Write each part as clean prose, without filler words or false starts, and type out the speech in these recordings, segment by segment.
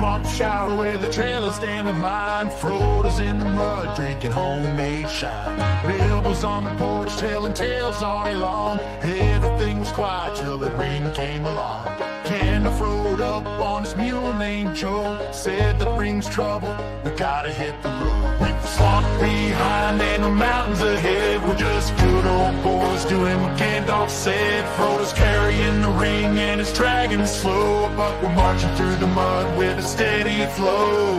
swamp shower where the trailer stand in line. Frodo's in the mud, drinking homemade shine. Bill was on the porch telling tales all day long. Everything was quiet till the ring came along. Candace rode up on his mule named Joe. Said the ring's trouble, we gotta hit the road. With the swamp behind and the mountains ahead, we're just good old boys doing what Gandalf said. Frodo's carrying the ring and it's dragging slow, but we're marching through the mud with a steady flow.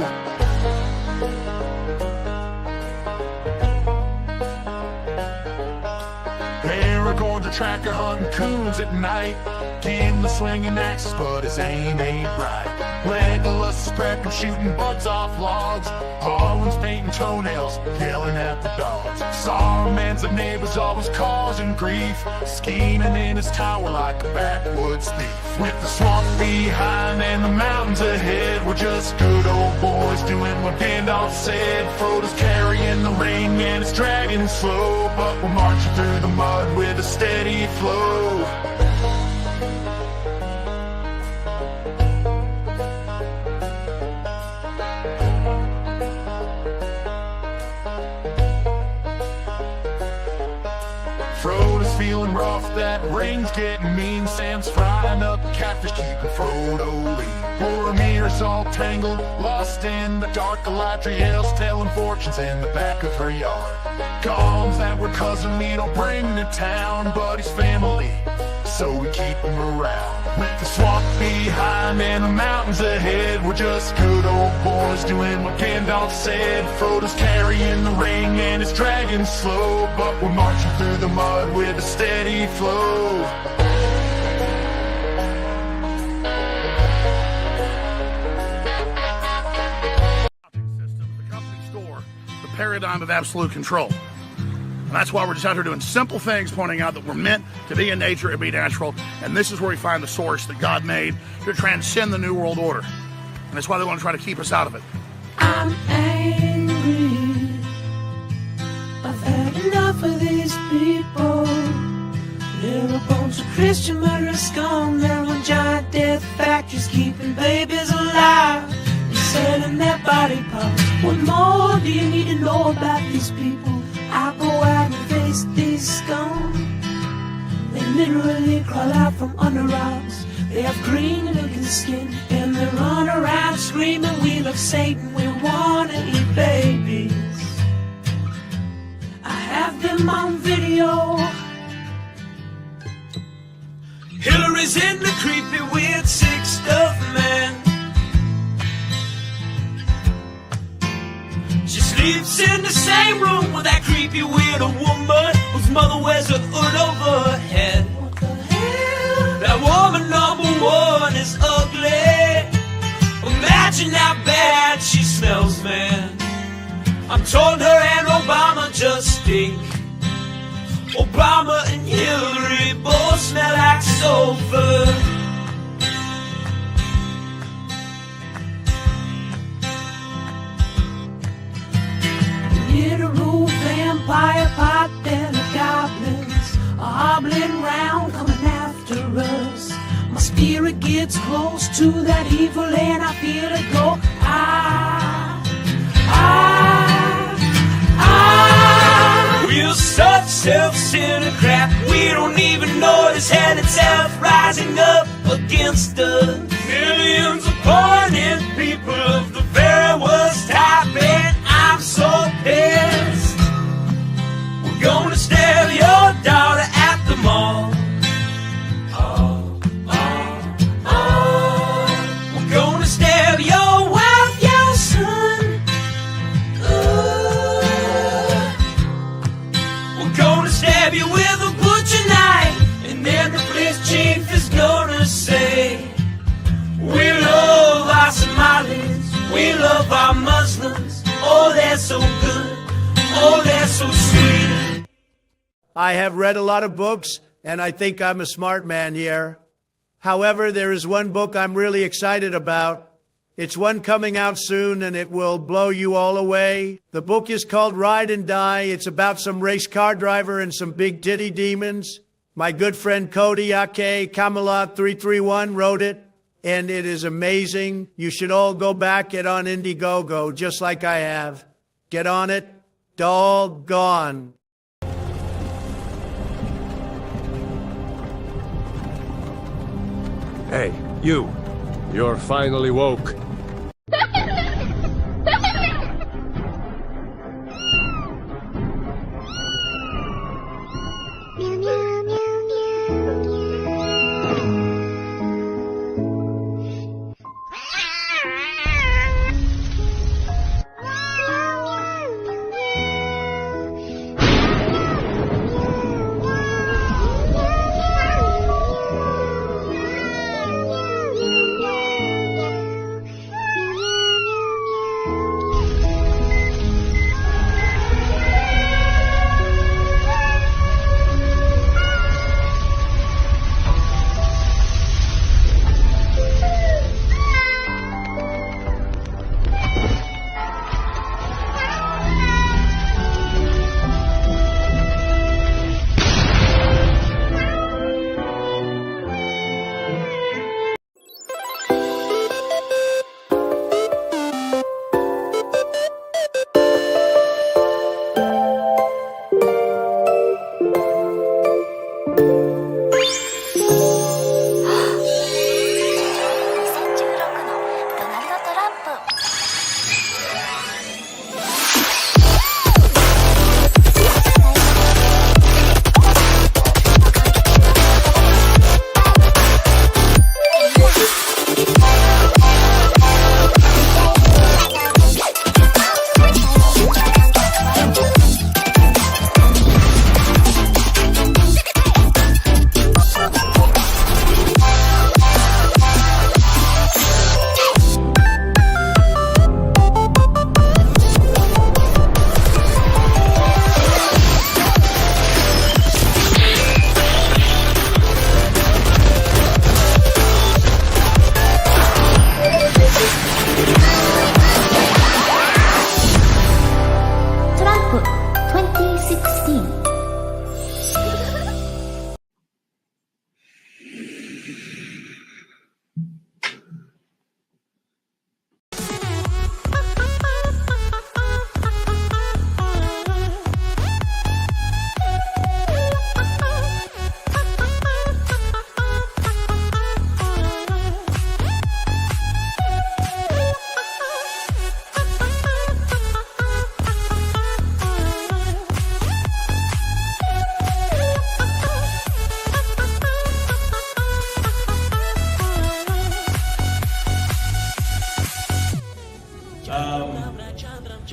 Aragorn's a tracker hunting coons at night. Gimli swinging axes, but his aim ain't right. Legolas is prepping, shooting butts off logs. Harwin's painting toenails, yelling at the dogs. Saruman's the neighbors always causing grief, scheming in his tower like a backwoods thief. With the swamp behind and the mountains ahead, we're just good old boys doing what Gandalf said. Frodo's carrying the ring and it's dragging slow, but we're marching through the mud with a steady flow. Frodo's feeling rough, that ring's getting mean. Sam's frying up catfish, keeping Frodo lean. Boromir's all tangled, lost in the dark. Galadriel's telling fortunes in the back of her yard. Gollum's that we're cousin we don't bring to town, but he's family, so we keep him around. With the swamp behind and the mountains ahead, we're just good old boys doing what Gandalf said. Frodo's carrying the ring and it's dragging slow, but we're marching through the mud with a steady flow. The company store, the paradigm of absolute control. And that's why we're just out here doing simple things, pointing out that we're meant to be in nature and be natural. And this is where we find the source that God made to transcend the New World Order. And that's why they want to try to keep us out of it. I'm angry. I've had enough of these people. They're a bunch of Christian murderers, scum. They're on giant death factories, keeping babies alive and selling their body parts. What more do you need to know about these people? I go out and face these scum. They literally crawl out from under rocks. They have green looking skin and they run around screaming, we love Satan, we wanna eat babies. I have them on video. Hillary's in the creepy weird sick stuff, man. She sleeps in the same room with that creepy weirdo woman whose mother wears a hood over her head. What the hell? That woman number one is ugly. Imagine how bad she smells, man. I'm told her and Obama just stink. Obama and Hillary both smell like sulfur. Literal vampire pot belly goblins are hobbling round coming after us. My spirit gets close to that evil and I feel it go. We're such self-centered crap, we don't even notice hell itself rising up against us. Millions of pointed people of the very worst type, and I'm so pissed. We're gonna stab your daughter at the mall. We're gonna stab your wife, your son. We're gonna stab you with a butcher knife, and then the police chief is gonna say, we love our Somalis, we love our Muslims. Oh, they're so good. Oh, they're so sweet. I have read a lot of books, and I think I'm a smart man here. However, there is one book I'm really excited about. It's one coming out soon, and it will blow you all away. The book is called Ride and Die. It's about some race car driver and some big titty demons. My good friend Cody Ake Camelot 331 wrote it. and it is amazing. You should all go back it on Indiegogo, just like I have. Get on it. Doggone. Hey, you. You're finally woke.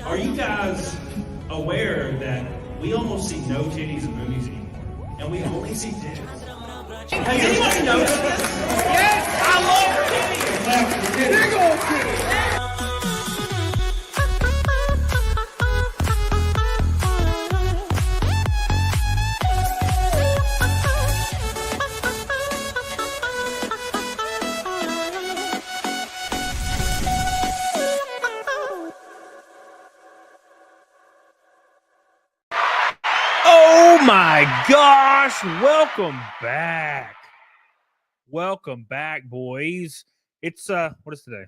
Are you guys aware that we almost see no titties in movies anymore? And we only see dicks? Has anybody noticed this? Yes, I love titties! Big old titties! Oh my gosh, welcome back. Welcome back, boys. It's what is today?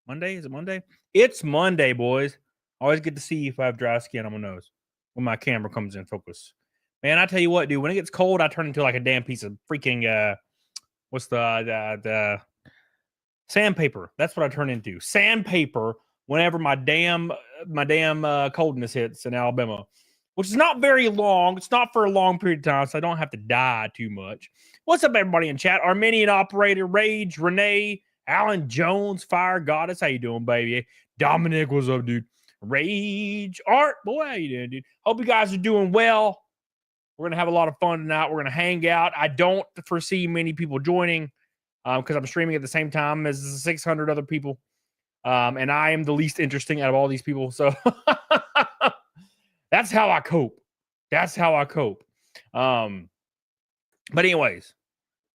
Monday? Is it Monday? It's Monday, boys. Always good to see you if I have dry skin on my nose when my camera comes in focus. Man, I tell you what, dude, when it gets cold, I turn into like a damn piece of freaking what's the sandpaper. That's what I turn into. Sandpaper whenever my damn coldness hits in Alabama. Which is not very long. It's not for a long period of time, so I don't have to die too much. What's up, everybody in chat? Armenian Operator, Rage, Renee, Alan Jones, Fire Goddess. How you doing, baby? Dominic, what's up, dude? Rage, Art, boy, how you doing, dude? Hope you guys are doing well. We're going to have a lot of fun tonight. We're going to hang out. I don't foresee many people joining because I'm streaming at the same time as 600 other people. And I am the least interesting out of all these people, so... That's how I cope. That's how I cope. But anyways,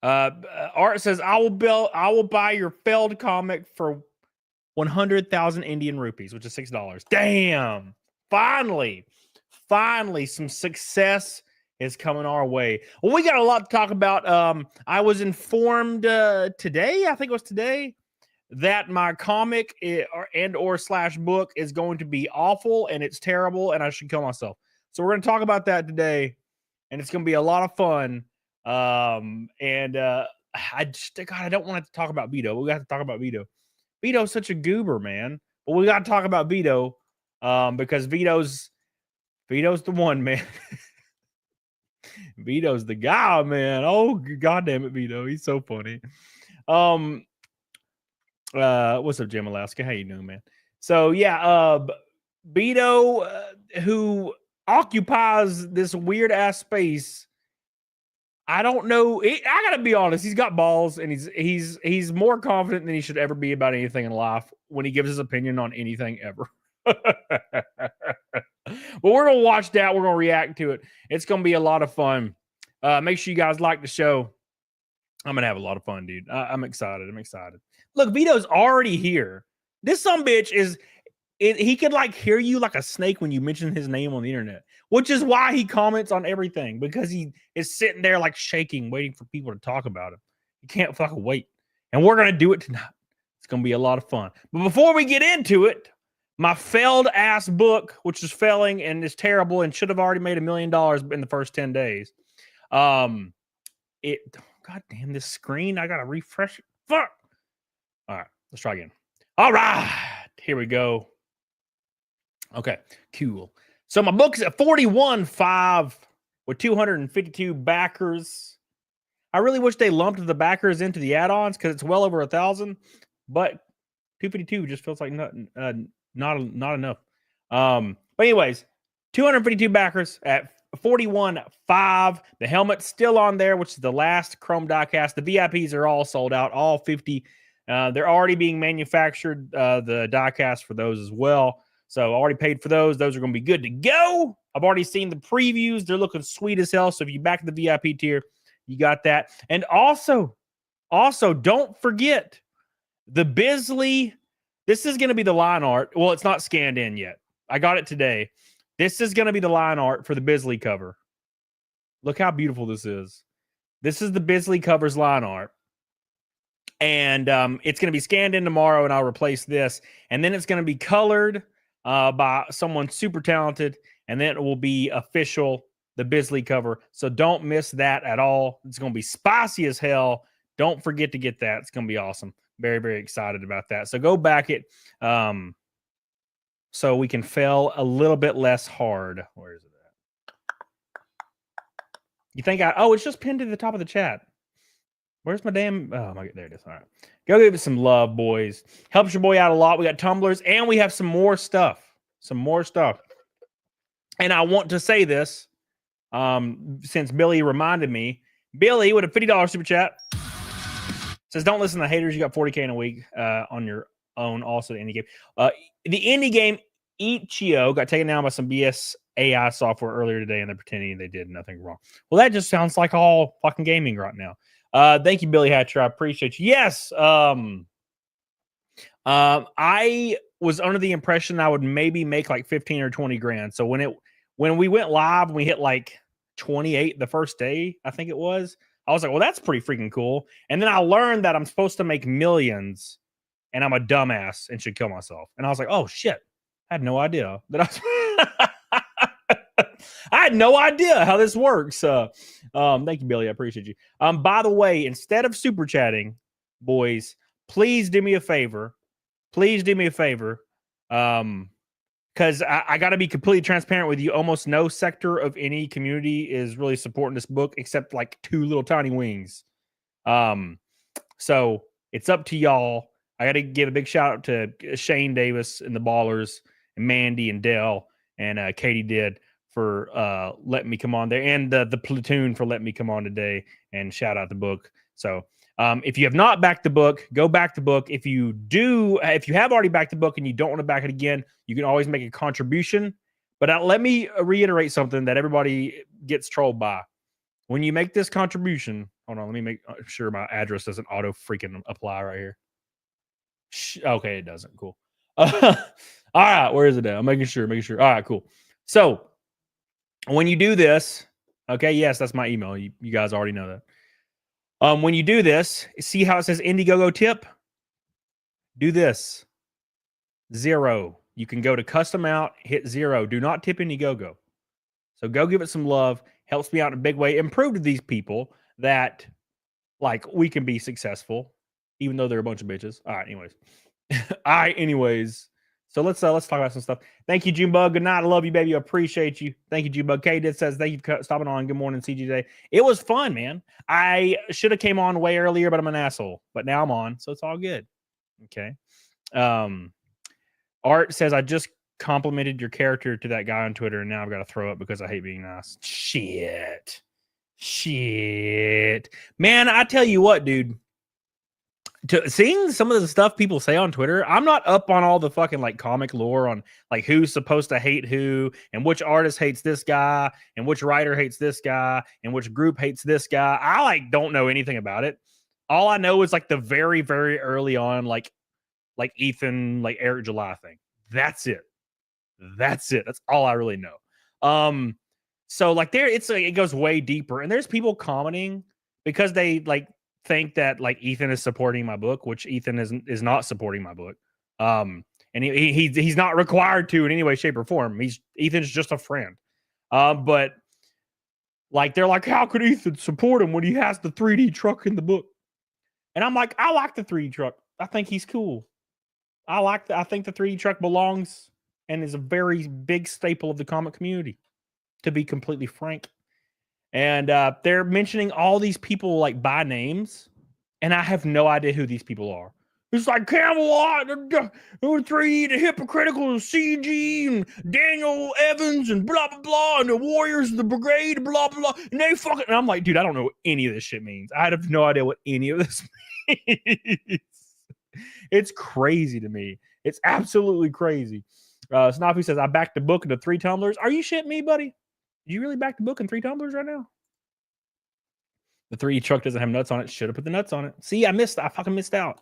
Art says, I will buy your failed comic for 100,000 Indian rupees, which is $6. Damn. Finally, some success is coming our way. Well, we got a lot to talk about. I was informed today, I think it was today, that my comic or slash book is going to be awful and it's terrible and I should kill myself. So we're going to talk about that today, and it's going to be a lot of fun. I don't want to talk about Vito. We got to talk about Vito. Vito's such a goober, man. But we got to talk about Vito because Vito's the one, man. Vito's the guy, man. Oh, goddamn it, Vito. He's so funny. What's up, Jim Alaska? How you doing, man? So yeah, Vito, who occupies this weird ass space. I don't know. I gotta be honest. He's got balls, and he's more confident than he should ever be about anything in life when he gives his opinion on anything ever. But we're gonna watch that. We're gonna react to it. It's gonna be a lot of fun. Make sure you guys like the show. I'm gonna have a lot of fun, dude. I'm excited. I'm excited. Look, Vito's already here. This sumbitch is. He could like hear you like a snake when you mention his name on the internet, which is why he comments on everything, because he is sitting there like shaking, waiting for people to talk about him. He can't fucking wait. And we're going to do it tonight. It's going to be a lot of fun. But before we get into it, my failed ass book, which is failing and is terrible and should have already made $1 million in the first 10 days. God damn this screen. I got to refresh it. Fuck. All right, let's try again. All right, here we go. Okay, cool. So my book is at 41.5 with 252 backers. I really wish they lumped the backers into the add-ons because it's well over 1,000, but 252 just feels like not enough. But anyways, 252 backers at 41.5. The helmet's still on there, which is the last Chrome diecast. The VIPs are all sold out, all 50. They're already being manufactured, the diecast for those as well. So I already paid for those. Those are going to be good to go. I've already seen the previews. They're looking sweet as hell. So if you back the VIP tier, you got that. And also don't forget the Bisley. This is going to be the line art. Well, it's not scanned in yet. I got it today. This is going to be the line art for the Bisley cover. Look how beautiful this is. This is the Bisley covers line art. And it's going to be scanned in tomorrow, and I'll replace this. And then it's going to be colored by someone super talented, and then it will be official, the Bisley cover. So don't miss that at all. It's going to be spicy as hell. Don't forget to get that. It's going to be awesome. Very, very excited about that. So go back it so we can fail a little bit less hard. Where is it at? You think it's just pinned to the top of the chat. Where's my damn... Oh, my... There it is. All right. Go give it some love, boys. Helps your boy out a lot. We got tumblers, and we have some more stuff. And I want to say this, since Billy reminded me. Billy, with a $50 super chat, says, don't listen to haters. You got 40K in a week on your own. Also, the indie game. The indie game, Ichio, got taken down by some BS AI software earlier today, and they're pretending they did nothing wrong. Well, that just sounds like all fucking gaming right now. Thank you, Billy Hatcher. I appreciate you. Yes. I was under the impression I would maybe make like 15 or 20 grand. So when we went live and we hit like 28 the first day, I think it was, I was like, well, that's pretty freaking cool. And then I learned that I'm supposed to make millions and I'm a dumbass and should kill myself. And I was like, oh shit. I had no idea that I had no idea how this works. Thank you, Billy. I appreciate you. By the way, instead of super chatting, boys, please do me a favor. Because I got to be completely transparent with you. Almost no sector of any community is really supporting this book except like 2 little tiny wings. So it's up to y'all. I got to give a big shout out to Shane Davis and the Ballers and Mandy and Dell and Katie did for letting me come on there, and the platoon for letting me come on today, and shout out the book. So if you have not backed the book, go back the book. If you have already backed the book and you don't want to back it again, you can always make a contribution. But let me reiterate something that everybody gets trolled by. When you make this contribution, hold on, let me make sure my address doesn't auto freaking apply right here. Okay, it doesn't. Cool. All right, where is it at? I'm making sure. All right, cool. So when you do this, okay, yes, that's my email. You guys already know that. When you do this, see how it says Indiegogo tip? Do this. 0. You can go to custom out, hit 0. Do not tip Indiegogo. So go give it some love. Helps me out in a big way. And prove to these people that like we can be successful, even though they're a bunch of bitches. All right, anyways. Anyways. So let's talk about some stuff. Thank you, Junebug. Good night. I love you, baby. I appreciate you. Thank you, Junebug. K did says thank you for stopping on. Good morning, CG today. It was fun, man. I should have came on way earlier, but I'm an asshole. But now I'm on, so it's all good. Okay. Art says I just complimented your character to that guy on Twitter, and now I've got to throw up because I hate being nice. Shit. Man, I tell you what, dude. Seeing some of the stuff people say on Twitter, I'm not up on all the fucking like comic lore on like who's supposed to hate who and which artist hates this guy and which writer hates this guy and which group hates this guy. I like don't know anything about it. All I know is like the very, very early on, like Ethan, like Eric July thing. That's it. That's all I really know. So like it goes way deeper, and there's people commenting because they like think that like Ethan is supporting my book, which Ethan is not supporting my book. And he's not required to in any way, shape, or form. Ethan's just a friend. But like they're like, how could Ethan support him when he has the 3D truck in the book? And I'm like, I like the 3D truck. I think he's cool. I think the 3D truck belongs and is a very big staple of the comic community, to be completely frank. And they're mentioning all these people like by names, and I have no idea who these people are. It's like Camelot, 3D, the Hypocritical, CG, and Daniel Evans, and blah, blah, blah, and the Warriors of the Brigade, blah, blah, blah. And they fucking... And I'm like, dude, I don't know what any of this shit means. I have no idea what any of this means. It's crazy to me. It's absolutely crazy. Snappy says, I backed the book into 3 tumblers. Are you shitting me, buddy? Did you really back the book in 3 tumblers right now? The 3D truck doesn't have nuts on it. Should have put the nuts on it. See, I fucking missed out.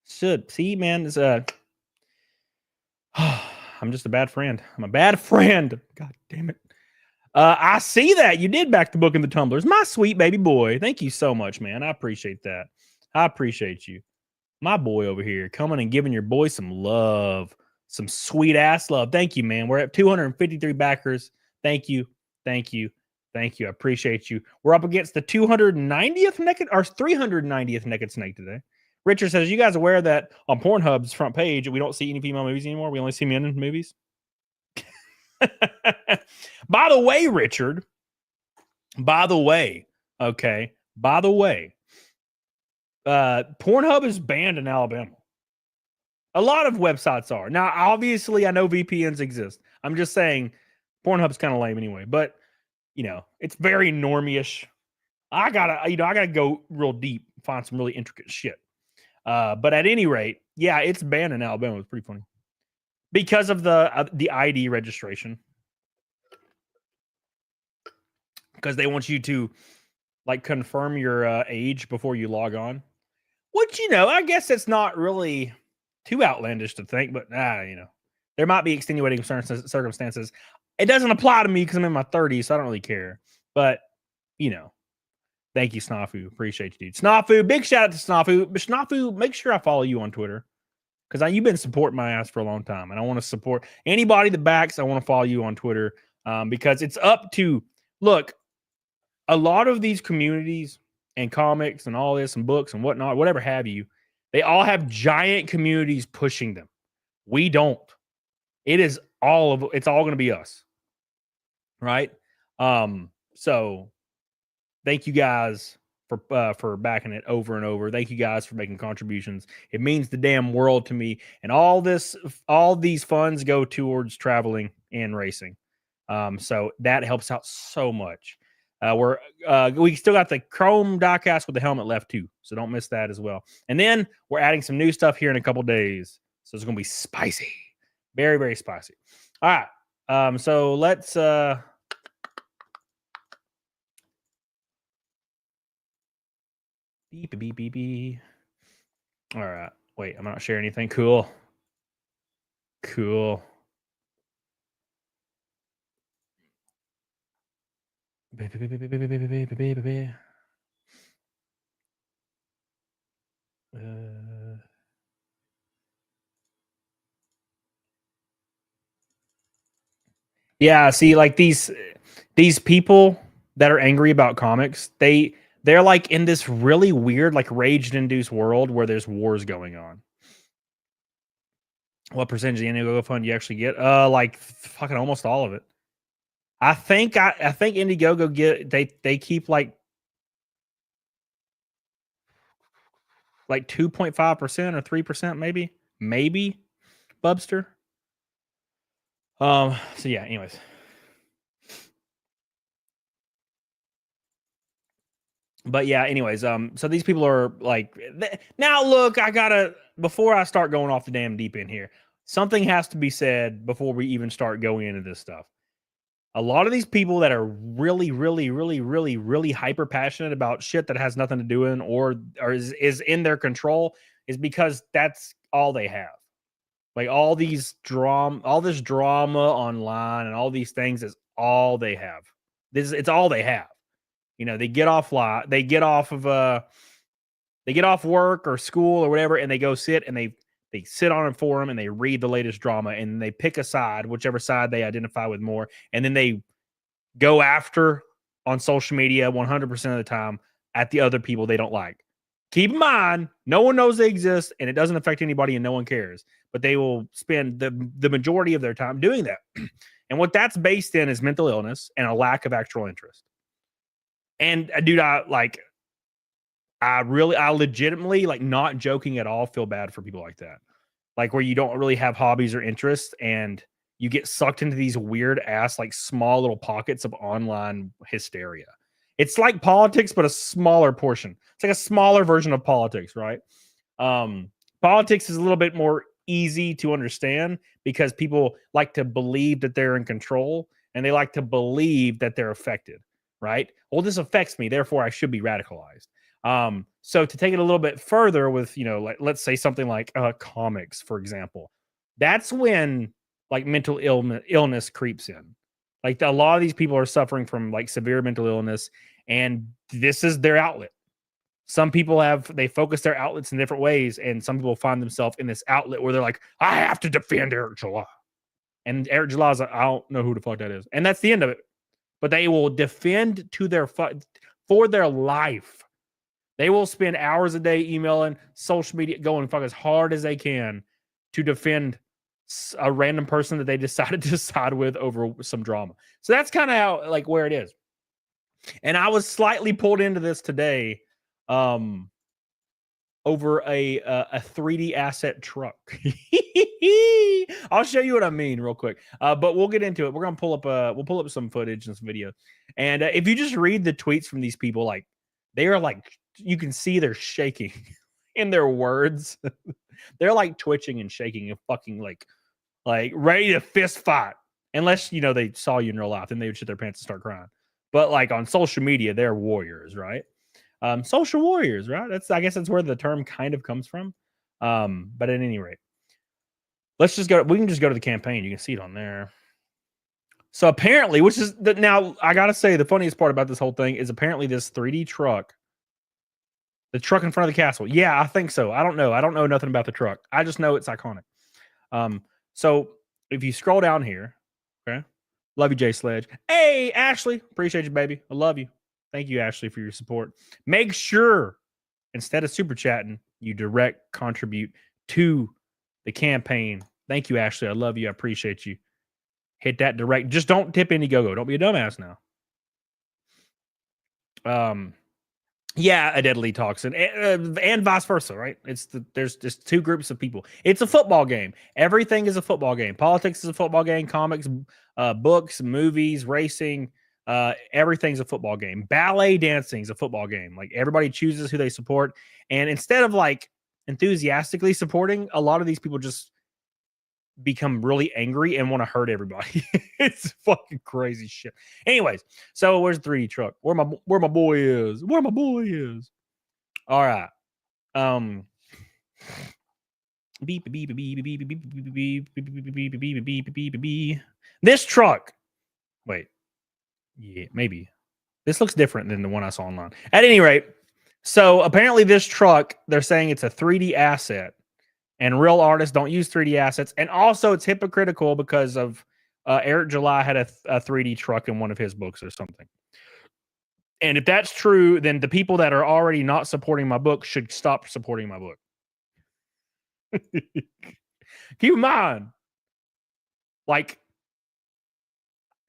Should. See, man, it's I'm just a bad friend. I'm a bad friend. God damn it. I see that you did back the book in the tumblers. My sweet baby boy. Thank you so much, man. I appreciate that. I appreciate you. My boy over here coming and giving your boy some love. Some sweet ass love. Thank you, man. We're at 253 backers. Thank you. Thank you. Thank you. I appreciate you. We're up against the 290th naked or 390th naked snake today. Richard says, you guys aware that on Pornhub's front page, we don't see any female movies anymore? We only see men in movies? By the way, Richard, Pornhub is banned in Alabama. A lot of websites are. Now, obviously, I know VPNs exist. I'm just saying Pornhub's kind of lame anyway, but you know, it's very normie-ish. I gotta go real deep, find some really intricate shit. But at any rate, yeah, it's banned in Alabama. It's pretty funny because of the ID registration, because they want you to like confirm your age before you log on. Which, you know, I guess it's not really too outlandish to think, but you know, there might be extenuating circumstances. It doesn't apply to me because I'm in my 30s, so I don't really care. But, you know, thank you, Snafu. Appreciate you, dude. Snafu, big shout out to Snafu. But Snafu, make sure I follow you on Twitter because you've been supporting my ass for a long time, and I want to support anybody that backs. I want to follow you on Twitter because it's up to look. A lot of these communities and comics and all this and books and whatnot, whatever have you, they all have giant communities pushing them. We don't. It's all going to be us. Right? So thank you guys for backing it over and over. Thank you guys for making contributions. It means the damn world to me. And all these funds go towards traveling and racing. So that helps out so much. We still got the chrome diecast with the helmet left too, so don't miss that as well. And then we're adding some new stuff here in a couple days, so it's gonna be spicy, very, very spicy. All right, so let's beep. All right, wait, I'm not sharing anything. Cool. Yeah, see, like these people that are angry about comics, they're like in this really weird, like rage-induced world where there's wars going on. What percentage of the Indiegogo fund you actually get? Like fucking almost all of it. I think Indiegogo they keep like 2.5% or 3%, maybe, Bubster. So yeah, anyways. But yeah, anyways, so these people are like, now look, before I start going off the damn deep end here, something has to be said before we even start going into this stuff. A lot of these people that are really, really, really, really, really hyper passionate about shit that has nothing to do with or is in their control is because that's all they have. Like all this drama online and all these things is all they have. It's all they have. You know, they get off work or school or whatever, and they go sit and they sit on a forum and they read the latest drama and they pick a side, whichever side they identify with more, and then they go after on social media 100% of the time at the other people they don't like. Keep in mind, no one knows they exist and it doesn't affect anybody and no one cares, but they will spend the majority of their time doing that. And what that's based in is mental illness and a lack of actual interest. And dude, I legitimately, like, not joking at all, feel bad for people like that. Like where you don't really have hobbies or interests and you get sucked into these weird ass, like small little pockets of online hysteria. It's like politics, but a smaller portion. It's like a smaller version of politics, right? Politics is a little bit more easy to understand because people like to believe that they're in control and they like to believe that they're affected, right? Well, this affects me, therefore I should be radicalized. So to take it a little bit further with, like, let's say something like comics, for example, that's when like mental illness creeps in. Like a lot of these people are suffering from like severe mental illness and this is their outlet. Some people they focus their outlets in different ways. And some people find themselves in this outlet where they're like, I have to defend Eric July. And Eric July is like, I don't know who the fuck that is. And that's the end of it. But they will defend for their life. They will spend hours a day emailing, social media, going fuck as hard as they can to defend a random person that they decided to side with over some drama. So that's kind of how, like, where it is. And I was slightly pulled into this today over a 3D asset truck. I'll show you what I mean real quick. But we'll get into it. We're gonna pull up some footage and some video. And if you just read the tweets from these people, like, they are like, you can see they're shaking in their words. They're like twitching and shaking and fucking like ready to fist fight. Unless, they saw you in real life, then they would shit their pants and start crying. But like on social media, they're warriors, right? Social warriors, right? I guess that's where the term kind of comes from. But at any rate, we can just go to the campaign. You can see it on there. So apparently, now I gotta say, the funniest part about this whole thing is apparently this 3D truck, the truck in front of the castle. Yeah, I think so. I don't know. I don't know nothing about the truck. I just know it's iconic. So if you scroll down here, okay, love you, Jay Sledge. Hey, Ashley, appreciate you, baby. I love you. Thank you, Ashley, for your support. Make sure, instead of super chatting, you direct contribute to the campaign. Thank you, Ashley. I love you. I appreciate you. Hit that direct. Just don't tip Indiegogo. Don't be a dumbass now. Yeah, a deadly toxin, and vice versa, right? There's just two groups of people. It's a football game. Everything is a football game. Politics is a football game. Comics, books, movies, racing, everything's a football game. Ballet dancing is a football game. Like, everybody chooses who they support, and instead of like enthusiastically supporting, a lot of these people just become really angry and want to hurt everybody. It's fucking crazy shit. Anyways, so where's the 3D truck? Where my boy is? Where my boy is? All right. Beep beep beep beep beep beep beep beep beep beep beep beep beep. This truck. Wait. Yeah, maybe. This looks different than the one I saw online. At any rate, so apparently this truck, they're saying it's a 3D asset. And real artists don't use 3D assets. And also it's hypocritical because of Eric July had a 3D truck in one of his books or something. And if that's true, then the people that are already not supporting my book should stop supporting my book. Keep in mind, like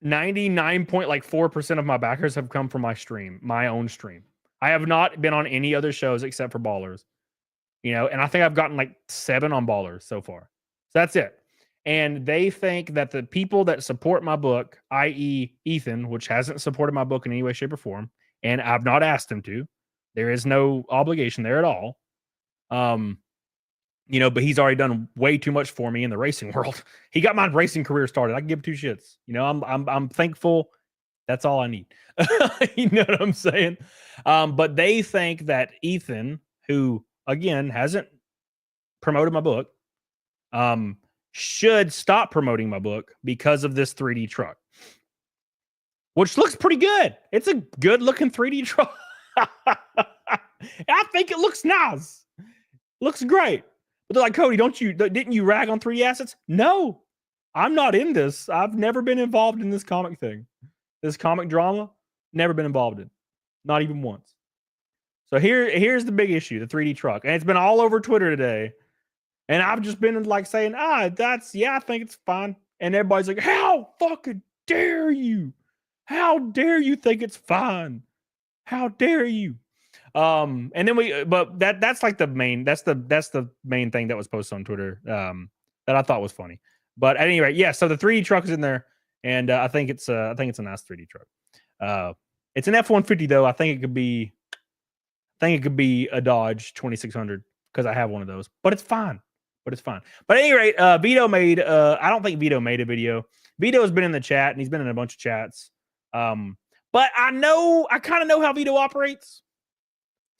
99.4% of my backers have come from my own stream. I have not been on any other shows except for Ballers, and I think I've gotten like 7 on Ballers so far. So that's it. And they think that the people that support my book, i.e. Ethan, which hasn't supported my book in any way, shape, or form, and I've not asked him to, there is no obligation there at all. But he's already done way too much for me in the racing world. He got my racing career started. I can give 2 shits. I'm thankful. That's all I need. You know what I'm saying? But they think that Ethan, who again hasn't promoted my book, should stop promoting my book because of this 3D truck, which looks pretty good. It's a good looking 3D truck. I think it looks nice. Looks great. But they're like, Cody, didn't you rag on 3D assets? No, I'm not in this. I've never been involved in this comic thing. This comic drama, never been involved in. Not even once. So here's the big issue, the 3D truck. And it's been all over Twitter today. And I've just been like saying, I think it's fine. And everybody's like, how fucking dare you? How dare you think it's fine? How dare you? And then that's like the main thing that was posted on Twitter that I thought was funny. But at any rate, yeah, so the 3D truck is in there, and I think it's a nice 3D truck. It's an F-150 though. I think it could be a Dodge 2600 because I have one of those. But it's fine. But at any rate, Vito made I don't think Vito made a video. Vito has been in the chat and he's been in a bunch of chats. But I kind of know how Vito operates.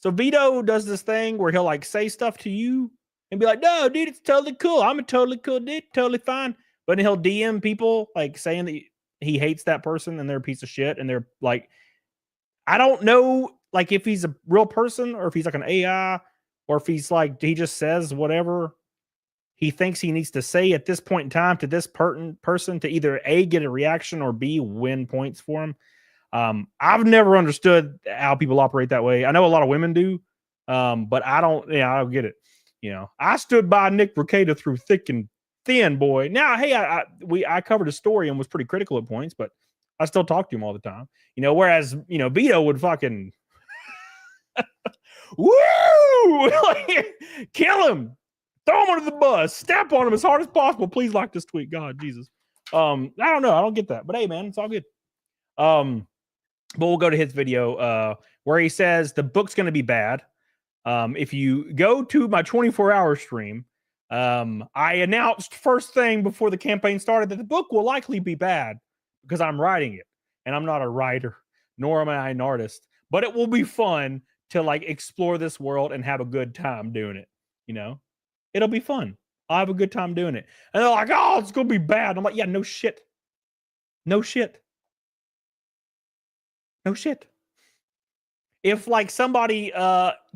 So Vito does this thing where he'll like say stuff to you and be like, no, dude, it's totally cool. I'm a totally cool dude, totally fine. But then he'll DM people like saying that he hates that person and they're a piece of shit. And they're like, I don't know like if he's a real person or if he's like an AI or if he's like, he just says whatever he thinks he needs to say at this point in time to this person to either A, get a reaction or B, win points for him. I've never understood how people operate that way. I know a lot of women do, but I don't get it. I stood by Nick Recato through thick and thin, boy. Now, hey, I covered a story and was pretty critical at points, but I still talk to him all the time. Whereas, Vito would fucking woo, like, kill him, throw him under the bus, step on him as hard as possible. Please like this tweet. God, Jesus. I don't know. I don't get that, but hey, man, it's all good. But we'll go to his video where he says the book's going to be bad. If you go to my 24-hour stream, I announced first thing before the campaign started that the book will likely be bad because I'm writing it. And I'm not a writer, nor am I an artist. But it will be fun to like explore this world and have a good time doing it. It'll be fun. I'll have a good time doing it. And they're like, oh, it's going to be bad. I'm like, yeah, no shit. No shit. No shit. If like somebody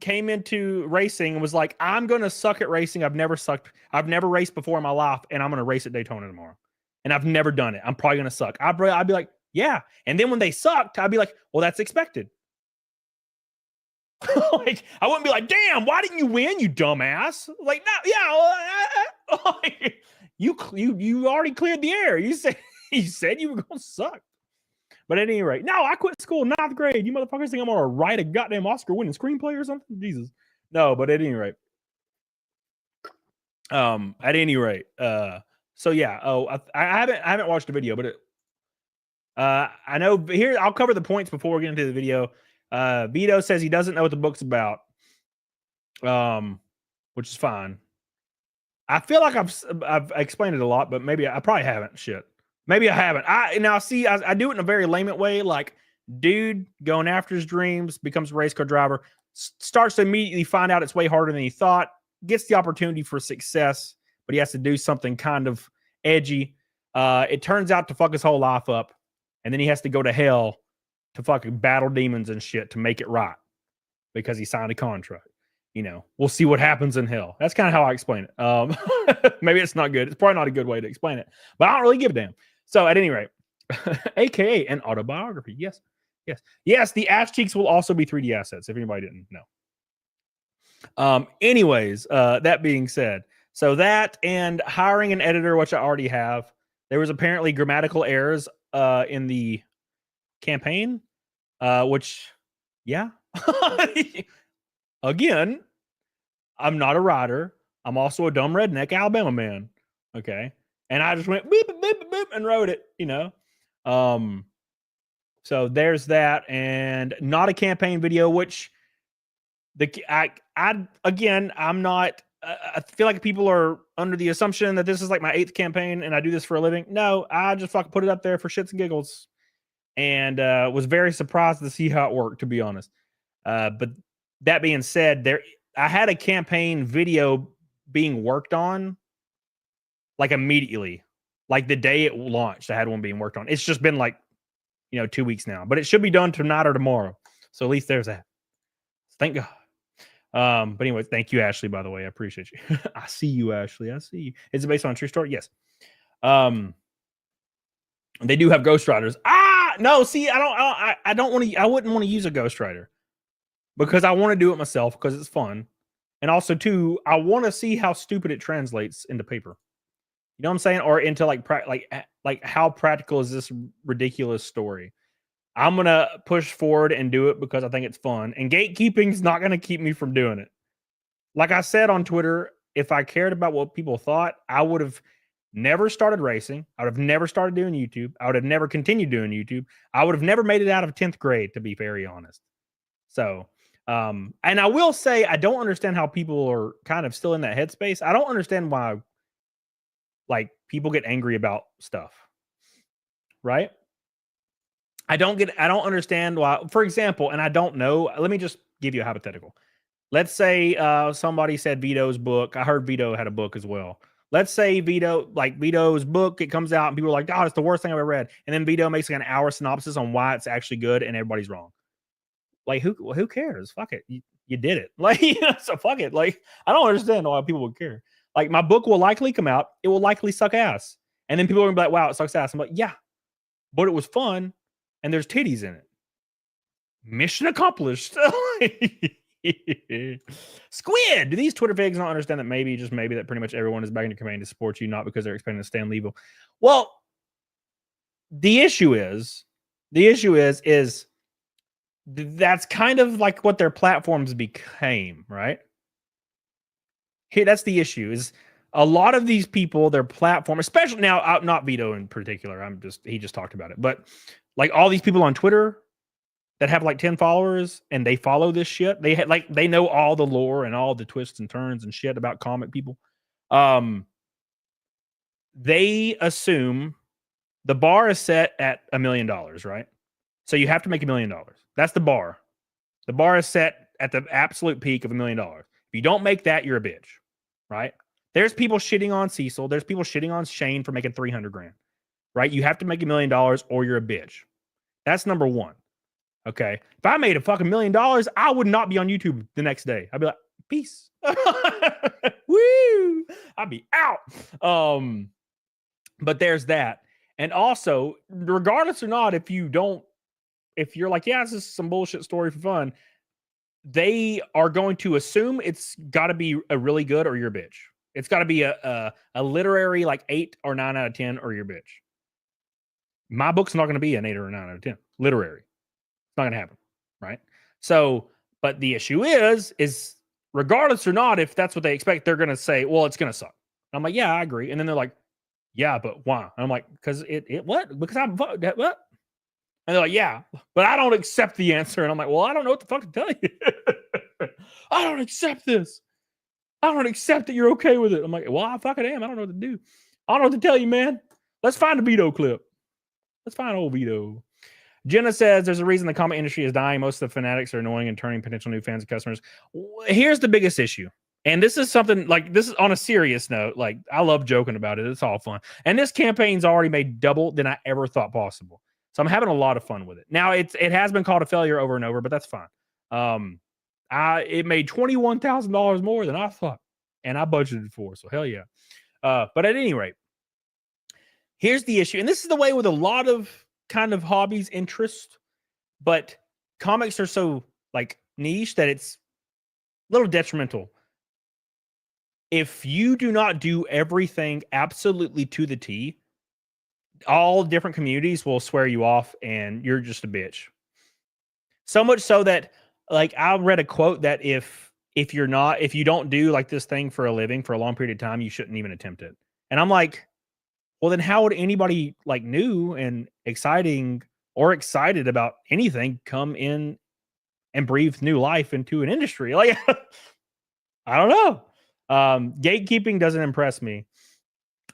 came into racing and was like, I'm going to suck at racing. I've never raced before in my life and I'm going to race at Daytona tomorrow. And I've never done it. I'm probably going to suck. I'd be like, yeah. And then when they sucked, I'd be like, well, that's expected. Like, I wouldn't be like, damn, why didn't you win, you dumbass? Like, no, yeah. You already cleared the air. You said you were going to suck. But at any rate, no, I quit school 9th grade. You motherfuckers think I'm going to write a goddamn Oscar-winning screenplay or something? Jesus. No, but at any rate. So yeah. Oh, I haven't watched the video, but I know here. I'll cover the points before we get into the video. Vito says he doesn't know what the book's about, which is fine. I feel like I've explained it a lot, but maybe I probably haven't. Shit. Maybe I haven't. I do it in a very layman way. Like, dude going after his dreams, becomes a race car driver, starts to immediately find out it's way harder than he thought, gets the opportunity for success, but he has to do something kind of edgy. It turns out to fuck his whole life up, and then he has to go to hell to fucking battle demons and shit to make it right because he signed a contract. We'll see what happens in hell. That's kind of how I explain it. Maybe it's not good. It's probably not a good way to explain it, but I don't really give a damn. So at any rate, aka an autobiography. Yes. The ass cheeks will also be 3D assets, if anybody didn't know. Anyways, that being said, so that and hiring an editor, which I already have. There was apparently grammatical errors in the campaign, which, yeah. Again, I'm not a writer. I'm also a dumb redneck Alabama man. Okay. And I just went beep, beep, beep, beep, and wrote it, So there's that, and not a campaign video, which I'm not. I feel like people are under the assumption that this is like my 8th campaign and I do this for a living. No, I just fucking put it up there for shits and giggles, and was very surprised to see how it worked, to be honest. But that being said, I had a campaign video being worked on like immediately, like the day it launched. I had one being worked on. It's just been like 2 weeks now, but it should be done tonight or tomorrow. So at least there's that. Thank God. But anyway, thank you, Ashley, by the way. I appreciate you. I see you, Ashley. I see you. Is it based on a true story? Yes. They do have ghostwriters. No, see, I don't want to, I wouldn't want to use a ghostwriter because I want to do it myself because it's fun. And also too, I want to see how stupid it translates into paper. You know what I'm saying? Or into like how practical is this ridiculous story? I'm going to push forward and do it because I think it's fun. And gatekeeping is not going to keep me from doing it. Like I said on Twitter, if I cared about what people thought, I would have never started racing. I would have never started doing YouTube. I would have never continued doing YouTube. I would have never made it out of 10th grade, to be very honest. So, and I will say, I don't understand how people are kind of still in that headspace. I don't understand why, like, people get angry about stuff, right? I don't understand why, for example, and I don't know, let me just give you a hypothetical. Let's say somebody said Vito's book. I heard Vito had a book as well. Let's say Vito's book, it comes out and people are like, oh, it's the worst thing I've ever read. And then Vito makes like an hour synopsis on why it's actually good and everybody's wrong. Like, who cares? Fuck it. You did it. Like, so fuck it. Like, I don't understand why people would care. Like, my book will likely come out. It will likely suck ass. And then people are going to be like, wow, it sucks ass. I'm like, yeah, but it was fun. And there's titties in it. Mission accomplished. Squid. Do these Twitter figs not understand that maybe, just maybe, that pretty much everyone is backing your campaign to support you, not because they're expecting to stand legal? Well, the issue is that's kind of like what their platforms became, right? Hey, that's the issue. Is a lot of these people, their platform, especially now, not Vito in particular. He just talked about it, but like all these people on Twitter that have like 10 followers and they follow this shit. They know all the lore and all the twists and turns and shit about comic people. They assume the bar is set at $1 million, right? So you have to make $1 million. That's the bar. The bar is set at the absolute peak of $1 million. If you don't make that, you're a bitch, right? There's people shitting on Cecil. There's people shitting on Shane for making $300,000, right? You have to make $1 million or you're a bitch. That's number one. Okay. If I made a fucking $1 million, I would not be on YouTube the next day. I'd be like, peace. Woo! I'd be out. But there's that. And also, regardless or not, if you're like, yeah, this is some bullshit story for fun, they are going to assume it's got to be a really good or you're a bitch. It's got to be a literary like 8 or 9 out of 10 or you're a bitch. My book's not going to be an 8 or a 9 out of 10. Literary. It's not going to happen, right? So, but the issue is regardless or not, if that's what they expect, they're going to say, well, it's going to suck. And I'm like, yeah, I agree. And then they're like, yeah, but why? And I'm like, because it what? Because I'm what? And they're like, yeah, but I don't accept the answer. And I'm like, well, I don't know what the fuck to tell you. I don't accept this. I don't accept that you're okay with it. I'm like, well, I fucking am. I don't know what to do. I don't know what to tell you, man. Let's find a Vito clip. Let's find old Vito. Jenna says there's a reason the comic industry is dying. Most of the fanatics are annoying and turning potential new fans and customers. Here's the biggest issue. And this is something like, this is on a serious note. Like, I love joking about it. It's all fun. And this campaign's already made double than I ever thought possible. So I'm having a lot of fun with it. Now it has been called a failure over and over, but that's fine. It made $21,000 more than I thought, and I budgeted for. So hell yeah. But at any rate, here's the issue, and this is the way with a lot of kind of hobbies, interest, but comics are so like niche that it's a little detrimental. If you do not do everything absolutely to the T, all different communities will swear you off and you're just a bitch. So much so that, like, I read a quote that if you don't do like this thing for a living for a long period of time, you shouldn't even attempt it. And I'm like, well, then how would anybody like new and exciting or excited about anything come in and breathe new life into an industry? Like, I don't know. Gatekeeping doesn't impress me.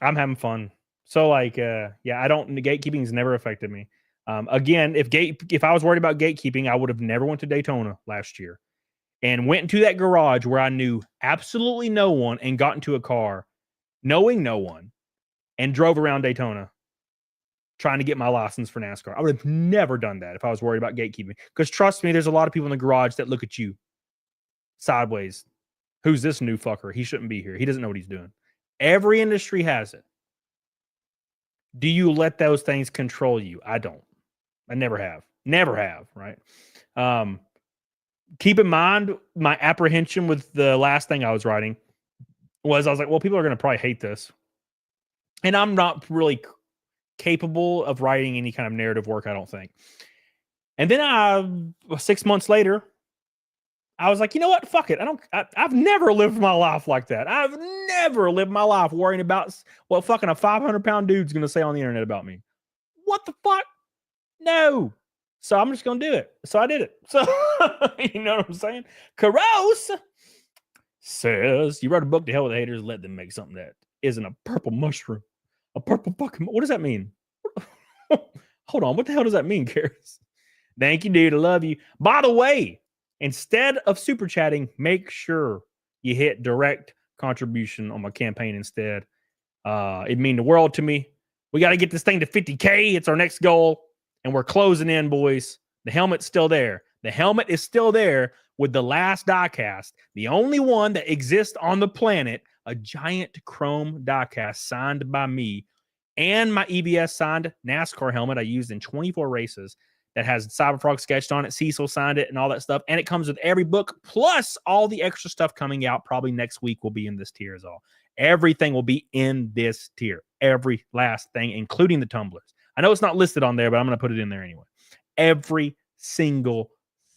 I'm having fun. So like, gatekeeping's never affected me. Again, if I was worried about gatekeeping, I would have never went to Daytona last year and went into that garage where I knew absolutely no one and got into a car knowing no one and drove around Daytona trying to get my license for NASCAR. I would have never done that if I was worried about gatekeeping. Because trust me, there's a lot of people in the garage that look at you sideways. Who's this new fucker? He shouldn't be here. He doesn't know what he's doing. Every industry has it. Do you let those things control you? I don't. I never have. Never have, right? Keep in mind, my apprehension with the last thing I was writing was I was like, well, people are going to probably hate this. And I'm not really capable of writing any kind of narrative work, I don't think. And then 6 months later, I was like, you know what? Fuck it. I've never lived my life like that. I've never lived my life worrying about what fucking a 500-pound dude's going to say on the internet about me. What the fuck? No. So I'm just going to do it. So I did it. So, you know what I'm saying? Caros says, you wrote a book to hell with the haters, let them make something that isn't a purple mushroom. A purple fucking, what does that mean? Hold on. What the hell does that mean, Karis? Thank you, dude. I love you. By the way, instead of super chatting, make sure you hit direct contribution on my campaign instead. It'd mean the world to me. We got to get this thing to 50K. It's our next goal. And we're closing in, boys. The helmet's still there. The helmet is still there with the last diecast. The only one that exists on the planet, a giant chrome diecast signed by me and my EBS signed NASCAR helmet I used in 24 races that has Cyberfrog sketched on it. Cecil signed it and all that stuff. And it comes with every book plus all the extra stuff coming out probably next week will be in this tier as all. Everything will be in this tier. Every last thing, including the tumblers. I know it's not listed on there, but I'm going to put it in there anyway. Every single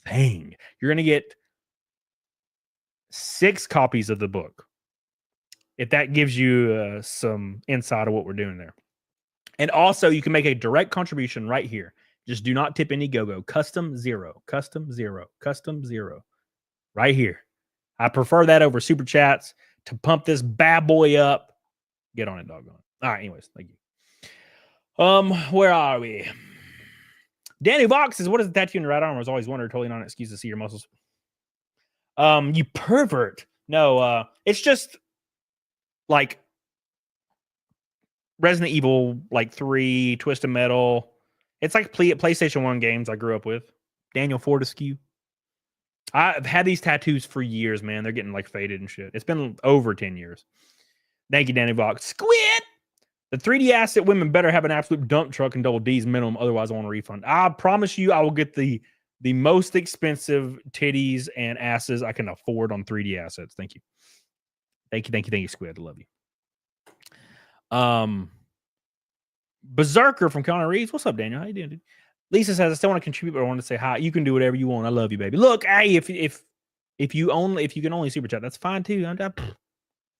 thing. You're going to get 6 copies of the book. If that gives you some insight of what we're doing there. And also, you can make a direct contribution right here. Just do not tip Indiegogo. Custom 0. Custom 0. Custom 0. Right here. I prefer that over super chats to pump this bad boy up. Get on it, doggone. All right, anyways, thank you. Where are we? Danny Vox says, what is the tattoo in your right arm? I was always wondering, totally not an excuse to see your muscles. You pervert. No, it's just like Resident Evil, like 3, Twisted Metal. It's like PlayStation 1 games I grew up with. Daniel Fortescue. I've had these tattoos for years, man. They're getting like faded and shit. It's been over 10 years. Thank you, Danny Vox. Squid! The 3D asset women better have an absolute dump truck and double D's minimum. Otherwise, I want a refund. I promise you I will get the most expensive titties and asses I can afford on 3D assets. Thank you. Thank you, Squid. I love you. Berserker from Connor Reeves. What's up, Daniel? How you doing, dude? Lisa says, I still want to contribute, but I want to say hi. You can do whatever you want. I love you, baby. Look, hey, if you can only super chat, that's fine too.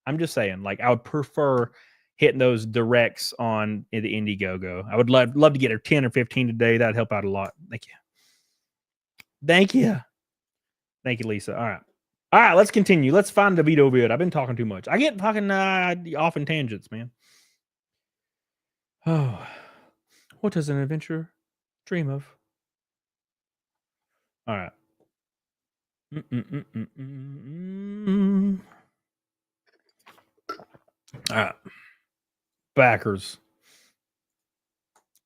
I'm just saying, like, I would prefer hitting those directs on the Indiegogo. I would love to get her 10 or 15 today. That'd help out a lot. Thank you. Thank you. Thank you, Lisa. All right, let's continue. Let's find the Vito vid. I've been talking too much. I get fucking off in tangents, man. Oh, what does an adventurer dream of? All right. All right. Backers.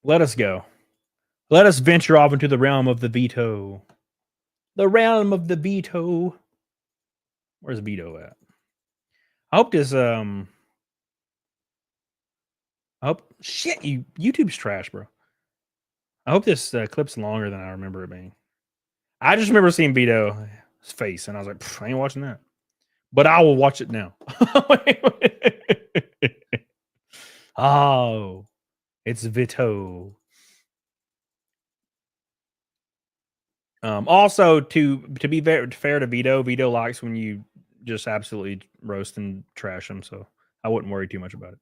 Let us go. Let us venture off into the realm of the veto. The realm of the veto. Where's Vito at? I hope this I hope shit. YouTube's trash, bro. I hope this clip's longer than I remember it being. I just remember seeing Vito's face, and I was like, I ain't watching that. But I will watch it now. Oh, it's Vito. Also, to be fair to Vito likes when you just absolutely roast and trash him, so I wouldn't worry too much about it.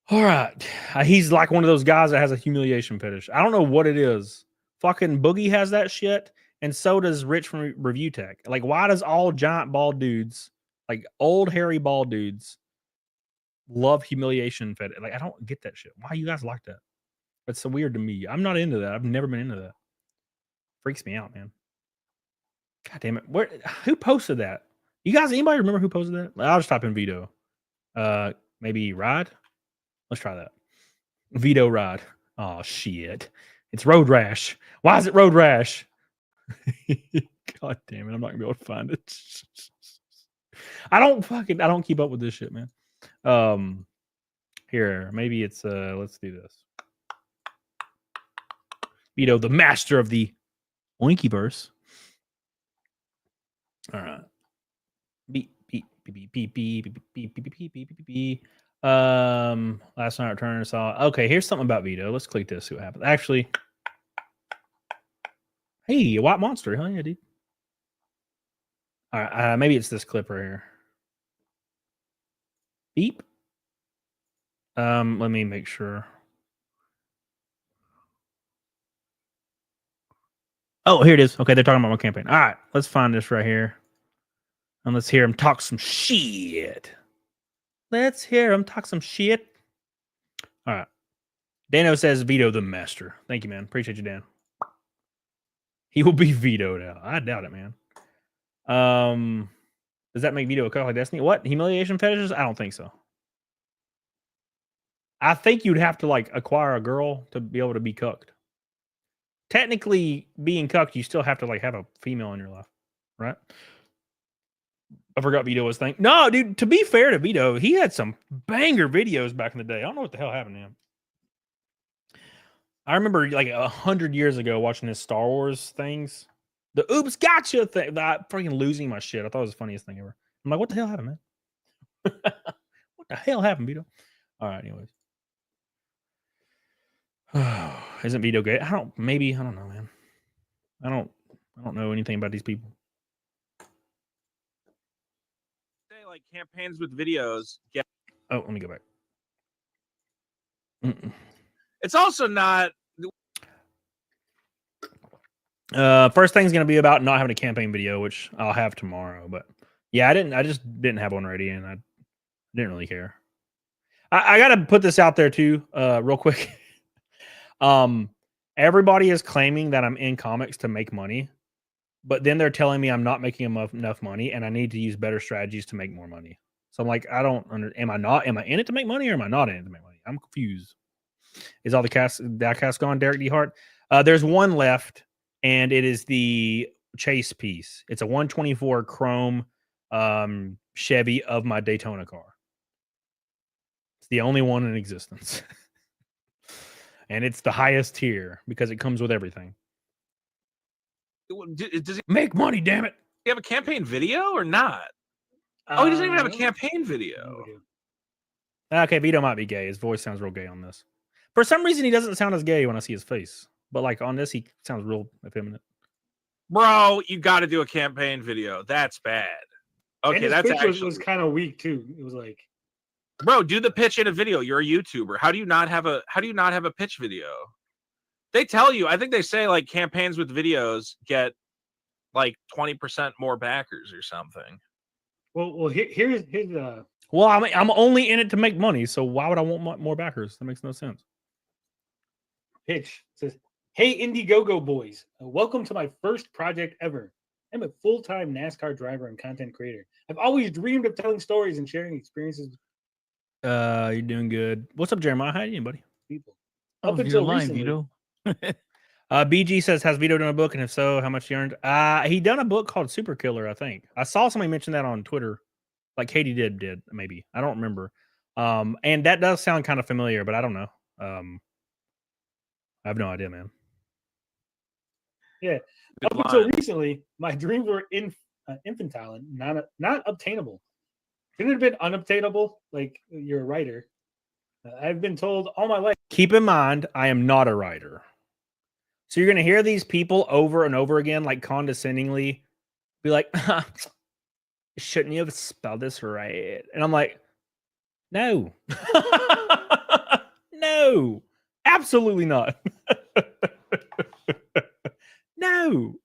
All right, he's like one of those guys that has a humiliation fetish. I don't know what it is. Fucking Boogie has that shit, and so does Rich from Review Tech. Like, why does all giant bald dudes, like old hairy bald dudes, love humiliation fetish? Like, I don't get that shit. Why you guys like that? That's so weird to me. I'm not into that. I've never been into that. Freaks me out, man. God damn it. Who posted that? You guys, anybody remember who posted that? I'll just type in Vito. Maybe Ride? Let's try that. Vito Ride. Oh shit. It's Road Rash. Why is it Road Rash? God damn it. I'm not gonna be able to find it. I don't keep up with this shit, man. Here, maybe it's let's do this. Vito, the master of the Oinkyverse. All right. Beep beep beep beep beep beep beep beep beep beep beep beep. Last night I returned and saw. Okay, here's something about Vito. Let's click this. See what happens. Actually, hey, a white monster. Hell yeah, dude. All right, maybe it's this clip right here. Beep. Let me make sure. Oh, here it is. Okay, they're talking about my campaign. All right, let's find this right here. And let's hear him talk some shit. Let's hear him talk some shit. All right. Dano says Vito the master. Thank you, man. Appreciate you, Dan. He will be Vito now. I doubt it, man. Does that make Vito a cook like Destiny? What? Humiliation fetishes? I don't think so. I think you'd have to like acquire a girl to be able to be cucked. Technically, being cucked, you still have to like have a female in your life, right? I forgot Vito was thinking. No, dude, to be fair to Vito, he had some banger videos back in the day. I don't know what the hell happened to him. I remember like 100 years ago watching his Star Wars things. The oops gotcha thing. That freaking losing my shit. I thought it was the funniest thing ever. I'm like, what the hell happened, man? What the hell happened, Vito? All right, anyways. Isn't Vito gay? I don't know, man. I don't know anything about these people. Like campaigns with videos. Yeah. Oh, let me go back. It's also not. First thing's gonna be about not having a campaign video, which I'll have tomorrow. But yeah, I just didn't have one ready, and I didn't really care. I gotta put this out there too, real quick. Everybody is claiming that I'm in comics to make money, but then they're telling me I'm not making enough money, and I need to use better strategies to make more money. So I'm like, I don't am I in it to make money, or am I not in it to make money? I'm confused. Is all that cast gone, Derek D. Hart? There's one left, and it is the chase piece. It's a 124 chrome Chevy of my Daytona car. It's the only one in existence. And it's the highest tier because it comes with everything. Does he Make money, damn it. have a campaign video or not? Oh, he doesn't even have a campaign video. Okay, Vito might be gay. His voice sounds real gay on this. For some reason, he doesn't sound as gay when I see his face. But like on this, he sounds real effeminate. Bro, you got to do a campaign video. That's bad. Okay, that's actually was kind of weak too. It was like, bro, do the pitch in a video. You're a YouTuber. How do you not have a pitch video? They tell you. I think they say like campaigns with videos get like 20% more backers or something. well, here's Well, I'm only in it to make money, so why would I want more backers? That makes no sense. pitch. It says, "Hey Indiegogo boys, welcome to my first project ever. I'm a full-time NASCAR driver and content creator. I've always dreamed of telling stories and sharing experiences with You're doing good. What's up, Jeremiah? How you, buddy? people. Oh, Up you're until lying, recently, Vito. BG says, has Vito done a book? And if so, how much he earned? He done a book called Super Killer, I think. I saw somebody mention that on Twitter. Like Katie did maybe. I don't remember. And that does sound kind of familiar, but I don't know. I have no idea, man. Yeah. Good Up until line. recently, my dreams were infantile and not obtainable. Shouldn't it have been unobtainable? Like you're a writer. I've been told all my life. Keep in mind, I am not a writer. So you're going to hear these people over and over again, like condescendingly be like, shouldn't you have spelled this right? And I'm like, no. No. Absolutely not. No.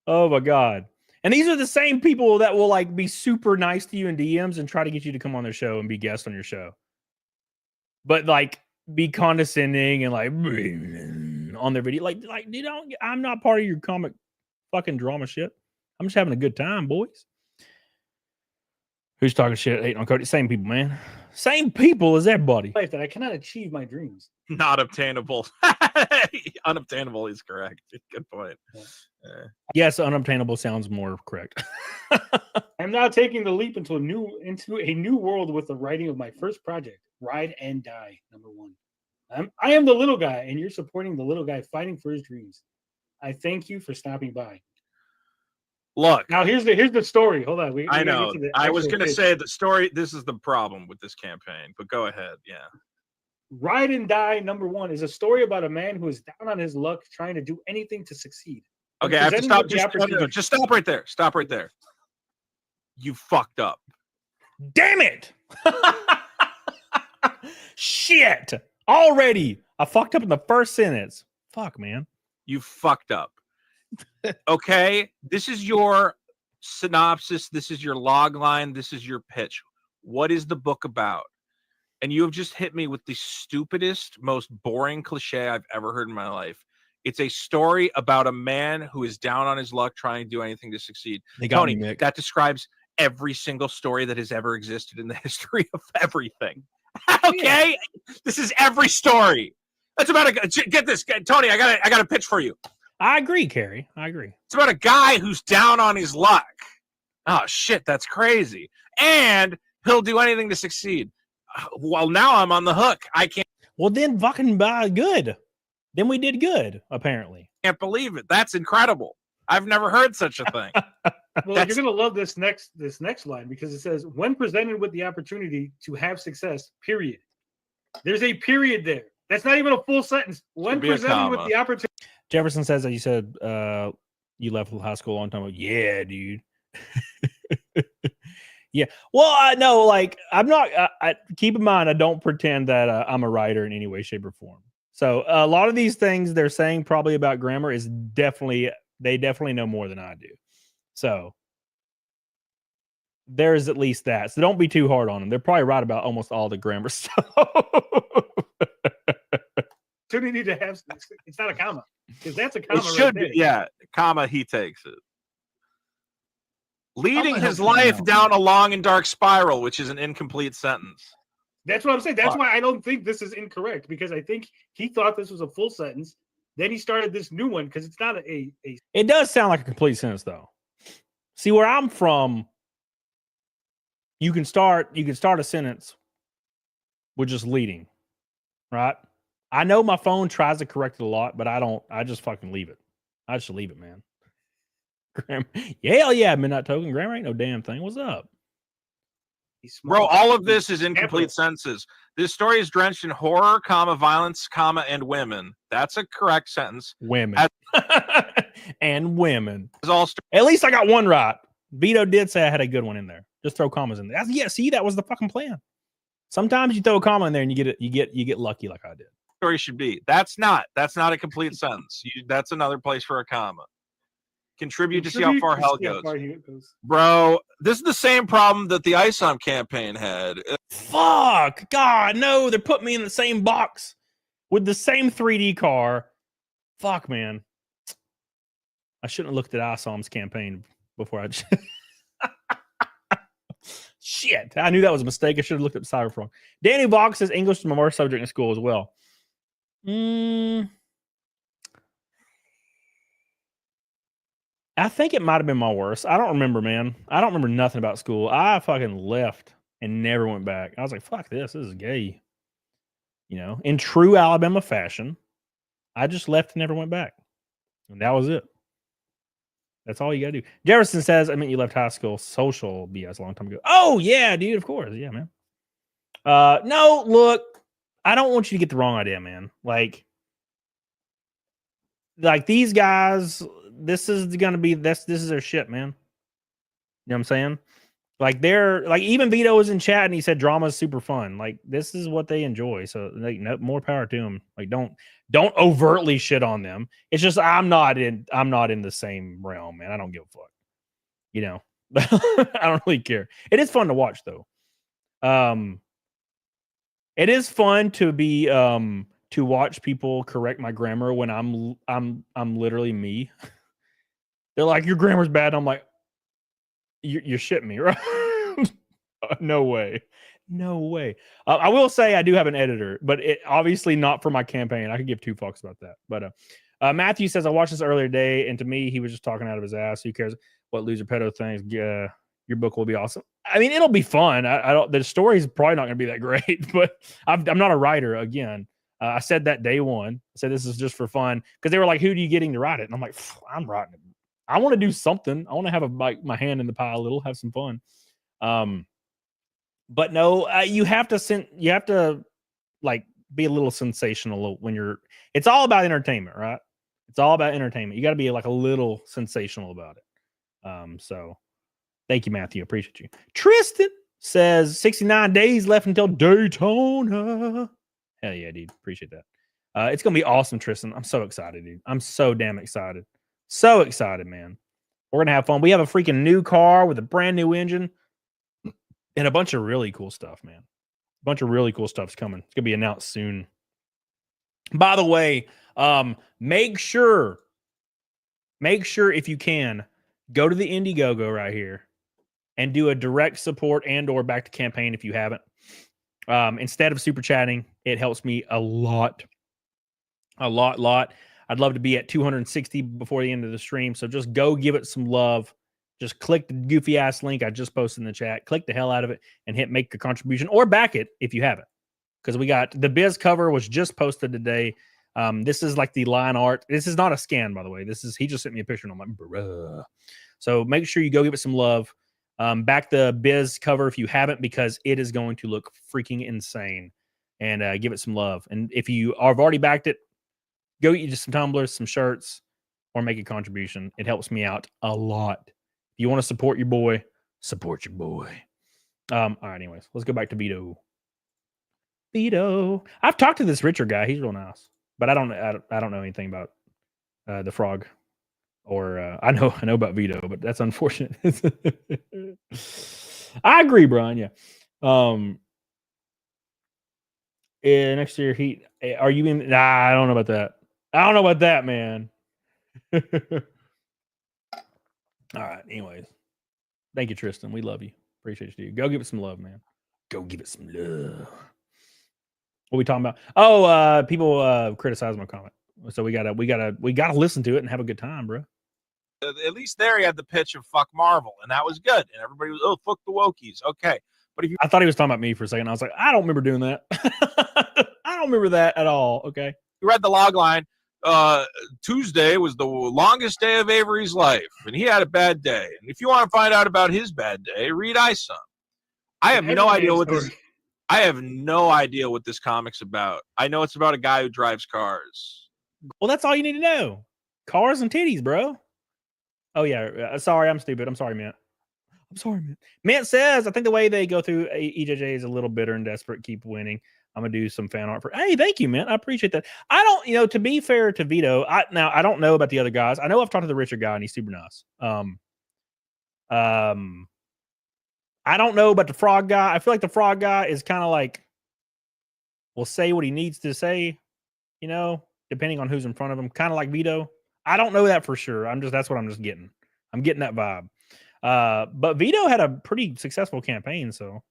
Oh my God. And these are the same people that will like be super nice to you in DMs and try to get you to come on their show and be guest on your show. But like be condescending and like on their video. Like you don't, I'm not part of your comic fucking drama shit. I'm just having a good time, boys. Who's talking shit, hating on Cody? Same people, man. Same people as everybody. Life that I cannot achieve my dreams. Not obtainable. Unobtainable is correct. Good point. Yes, unobtainable sounds more correct. I'm now taking the leap into a new world with the writing of my first project, Ride and Die, #1. I am the little guy, and you're supporting the little guy fighting for his dreams. I thank you for stopping by. Look, Now here's the story. Hold on. I know. I was going to say the story. This is the problem with this campaign, but go ahead. Yeah. Ride and Die #1 is a story about a man who is down on his luck trying to do anything to succeed. Okay, I have to Presented stop. with the Just stop right there. Stop right there. You fucked up. Damn it. Shit. Already. I fucked up in the first sentence. Fuck, man. You fucked up. Okay, this is your synopsis. This is your log line. This is your pitch. What is the book about? And you have just hit me with the stupidest, most boring cliche I've ever heard in my life. It's a story about a man who is down on his luck trying to do anything to succeed. Tony, that describes every single story that has ever existed in the history of everything. Okay, this is every story. That's about get this, Tony. I got a pitch for you. I agree, Carrie. I agree. It's about a guy who's down on his luck. Oh shit, that's crazy. And he'll do anything to succeed. Well, now I'm on the hook. I can't. Well, then fucking good. Then we did good, apparently. Can't believe it. That's incredible. I've never heard such a thing. Well, you're gonna love this next line because it says, when presented with the opportunity to have success, period. There's a period there. That's not even a full sentence. When presented with the opportunity. Jefferson says that you said you left high school a long time ago. Yeah, dude. Yeah. Well, I know, like, I'm not. I keep in mind, I don't pretend that I'm a writer in any way, shape, or form. So a lot of these things they're saying probably about grammar is they definitely know more than I do. So there's at least that. So don't be too hard on them. They're probably right about almost all the grammar stuff. Opportunity to have, it's not a comma, because that's a comma. It should right be, yeah, comma, he takes it. Leading his life down a long and dark spiral, which is an incomplete sentence. That's what I'm saying. That's why I don't think this is incorrect, because I think he thought this was a full sentence. Then he started this new one because it's not a. It does sound like a complete sentence, though. See, where I'm from, you can start a sentence with just leading, right? I know my phone tries to correct it a lot, but I don't. I just fucking leave it. I just leave it, man. Yeah, Midnight Token. Grammar ain't no damn thing. What's up? Bro, all of this is incomplete sentences. This story is drenched in horror, comma, violence, comma, and women. That's a correct sentence. Women. And women. At least I got one right. Vito did say I had a good one in there. Just throw commas in there. Yeah, see, that was the fucking plan. Sometimes you throw a comma in there and you get lucky like I did. Story should be. That's not a complete sentence. That's another place for a comma. Contribute to see how far hell goes. Bro, this is the same problem that the ISOM campaign had. Fuck. God, no. They're putting me in the same box with the same 3D car. Fuck, man. I shouldn't have looked at ISOM's campaign before I... Shit. I knew that was a mistake. I should have looked at Cyberpunk. Danny Vox says English is my worst subject in school as well. I think it might have been my worst. I don't remember, man. I don't remember nothing about school. I fucking left and never went back. I was like, fuck this is gay. You know, in true Alabama fashion, I just left and never went back. And that was it. That's all you gotta do. Jefferson says, I mean, you left high school social BS a long time ago. Oh, yeah, dude, of course. Yeah, man. No, look, I don't want you to get the wrong idea, man. Like these guys, this is gonna be this is their shit, man. You know what I'm saying? Like they're like even Vito was in chat and he said drama is super fun. Like this is what they enjoy. So like no, more power to them. Like don't overtly shit on them. It's just I'm not in the same realm, man. I don't give a fuck. You know, I don't really care. It is fun to watch though. It is fun to be to watch people correct my grammar when I'm literally me. They're like, your grammar's bad. I'm like, you're shitting me, right? No way. I will say I do have an editor, but it obviously not for my campaign. I could give two fucks about that. But Matthew says I watched this earlier today, and to me, he was just talking out of his ass. Who cares what loser pedo thinks? Your book will be awesome. I mean, it'll be fun. I don't. The story's probably not going to be that great, but I'm not a writer. Again, I said that day one. I said this is just for fun because they were like, "Who do you getting to write it?" And I'm like, "I'm writing it. I want to do something. I want to have my hand in the pie a little, have some fun." But no, you have to like be a little sensational when you're. It's all about entertainment, right? It's all about entertainment. You got to be like a little sensational about it. So, thank you, Matthew. Appreciate you. Tristan says 69 days left until Daytona. Hell yeah, dude. Appreciate that. It's gonna be awesome, Tristan. I'm so excited, dude. I'm so damn excited. So excited, man. We're gonna have fun. We have a freaking new car with a brand new engine and a bunch of really cool stuff, man. A bunch of really cool stuff's coming. It's gonna be announced soon. By the way, make sure if you can go to the Indiegogo right here and do a direct support and or back to campaign if you haven't. Instead of super chatting, it helps me a lot. I'd love to be at 260 before the end of the stream. So just go give it some love. Just click the goofy ass link I just posted in the chat. Click the hell out of it and hit make a contribution or back it if you haven't. Because we got the Biz cover was just posted today. This is like the line art. This is not a scan, by the way. He just sent me a picture and I'm like, bruh. So make sure you go give it some love. Back the Biz cover if you haven't, because it is going to look freaking insane. And give it some love. And if you have already backed it, go get you just some tumblers, some shirts, or make a contribution. It helps me out a lot. If you want to support your boy, support your boy. All right, anyways, let's go back to Vito. Vito. I've talked to this Richard guy. He's real nice. But I don't know anything about the frog. Or I know about Vito, but that's unfortunate. I agree, Brian. Yeah. Next year, are you in? Nah, I don't know about that. I don't know about that, man. All right. Anyways, thank you, Tristan. We love you. Appreciate you. Go give it some love, man. Go give it some love. What are we talking about? Oh, people criticize my comment, so we gotta listen to it and have a good time, bro. At least there he had the pitch of fuck Marvel, and that was good. And everybody was, fuck the wokies. Okay. But if you I thought he was talking about me for a second. I was like, I don't remember doing that. I don't remember that at all. Okay. You read the log line. Tuesday was the longest day of Avery's life, and he had a bad day. And if you want to find out about his bad day, read ISOM. I have no idea what this. I have no idea what this comic's about. I know it's about a guy who drives cars. Well, that's all you need to know. Cars and titties, bro. Oh yeah. Sorry, I'm stupid. I'm sorry, man. I'm sorry, man. Mint says, I think the way they go through EJJ is a little bitter and desperate. Keep winning. I'm gonna do some fan art for. Hey, thank you, man. I appreciate that. I don't, to be fair to Vito, I don't know about the other guys. I know I've talked to the Richard guy and he's super nice. I don't know about the frog guy. I feel like the frog guy is kind of like, will say what he needs to say, depending on who's in front of him. Kind of like Vito. I don't know that for sure. That's what I'm just getting. I'm getting that vibe. But Vito had a pretty successful campaign, so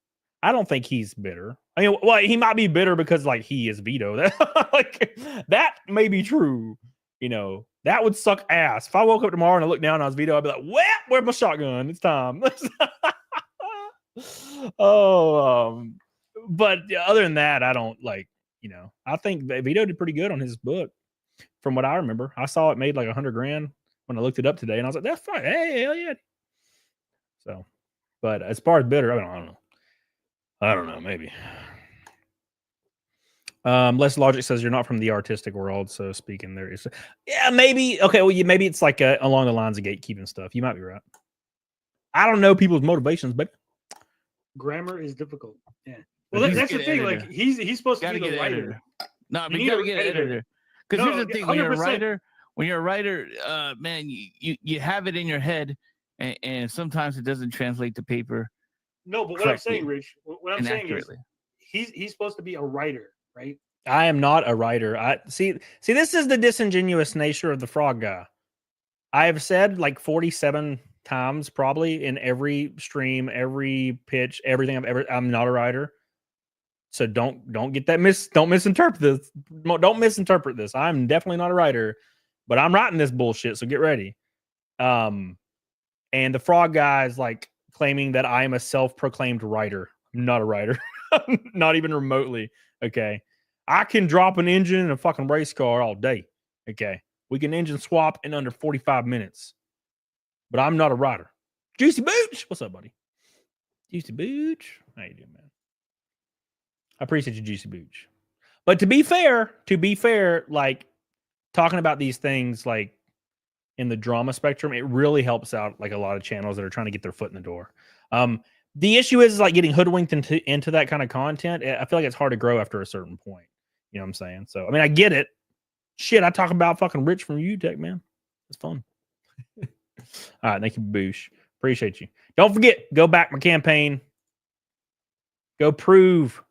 I don't think he's bitter. I mean, well, he might be bitter because he is Vito. That may be true. That would suck ass. If I woke up tomorrow and I looked down and I was Vito, I'd be like, well, where's my shotgun? It's time. But other than that, I don't like, I think Vito did pretty good on his book from what I remember. I saw it made like $100,000 when I looked it up today, and I was like, that's fine. Hey, hell yeah. So, but as far as bidder, I don't know. I don't know, maybe. Less Logic says you're not from the artistic world, so speaking there is, yeah, maybe. Okay, well, maybe it's like along the lines of gatekeeping stuff. You might be right. I don't know people's motivations, but grammar is difficult. Yeah. Well, that's the thing. Like he's supposed to be the writer. No, but you gotta get an editor. Because here's the thing: when you're a writer, man, you have it in your head, and sometimes it doesn't translate to paper. No, but what I'm saying, Rich, what I'm saying is he's supposed to be a writer, right? I am not a writer. I see. This is the disingenuous nature of the frog guy. I have said like 47 times probably in every stream, every pitch, everything I'm not a writer. So don't get that don't misinterpret this. Don't misinterpret this. I'm definitely not a writer, but I'm writing this bullshit. So get ready. And the frog guy is like claiming that I am a self-proclaimed writer. I'm not a writer. Not even remotely. Okay. I can drop an engine in a fucking race car all day. Okay. We can engine swap in under 45 minutes. But I'm not a writer. Juicy Booch. What's up, buddy? Juicy Booch. How you doing, man? I appreciate you, Juicy Booch. But to be fair, like talking about these things like in the drama spectrum, it really helps out like a lot of channels that are trying to get their foot in the door. The issue is like getting hoodwinked into that kind of content. I feel like it's hard to grow after a certain point. You know what I'm saying? So, I mean, I get it. Shit, I talk about fucking Rich from UTech, man. It's fun. All right, thank you, Boosh. Appreciate you. Don't forget, go back my campaign. Go prove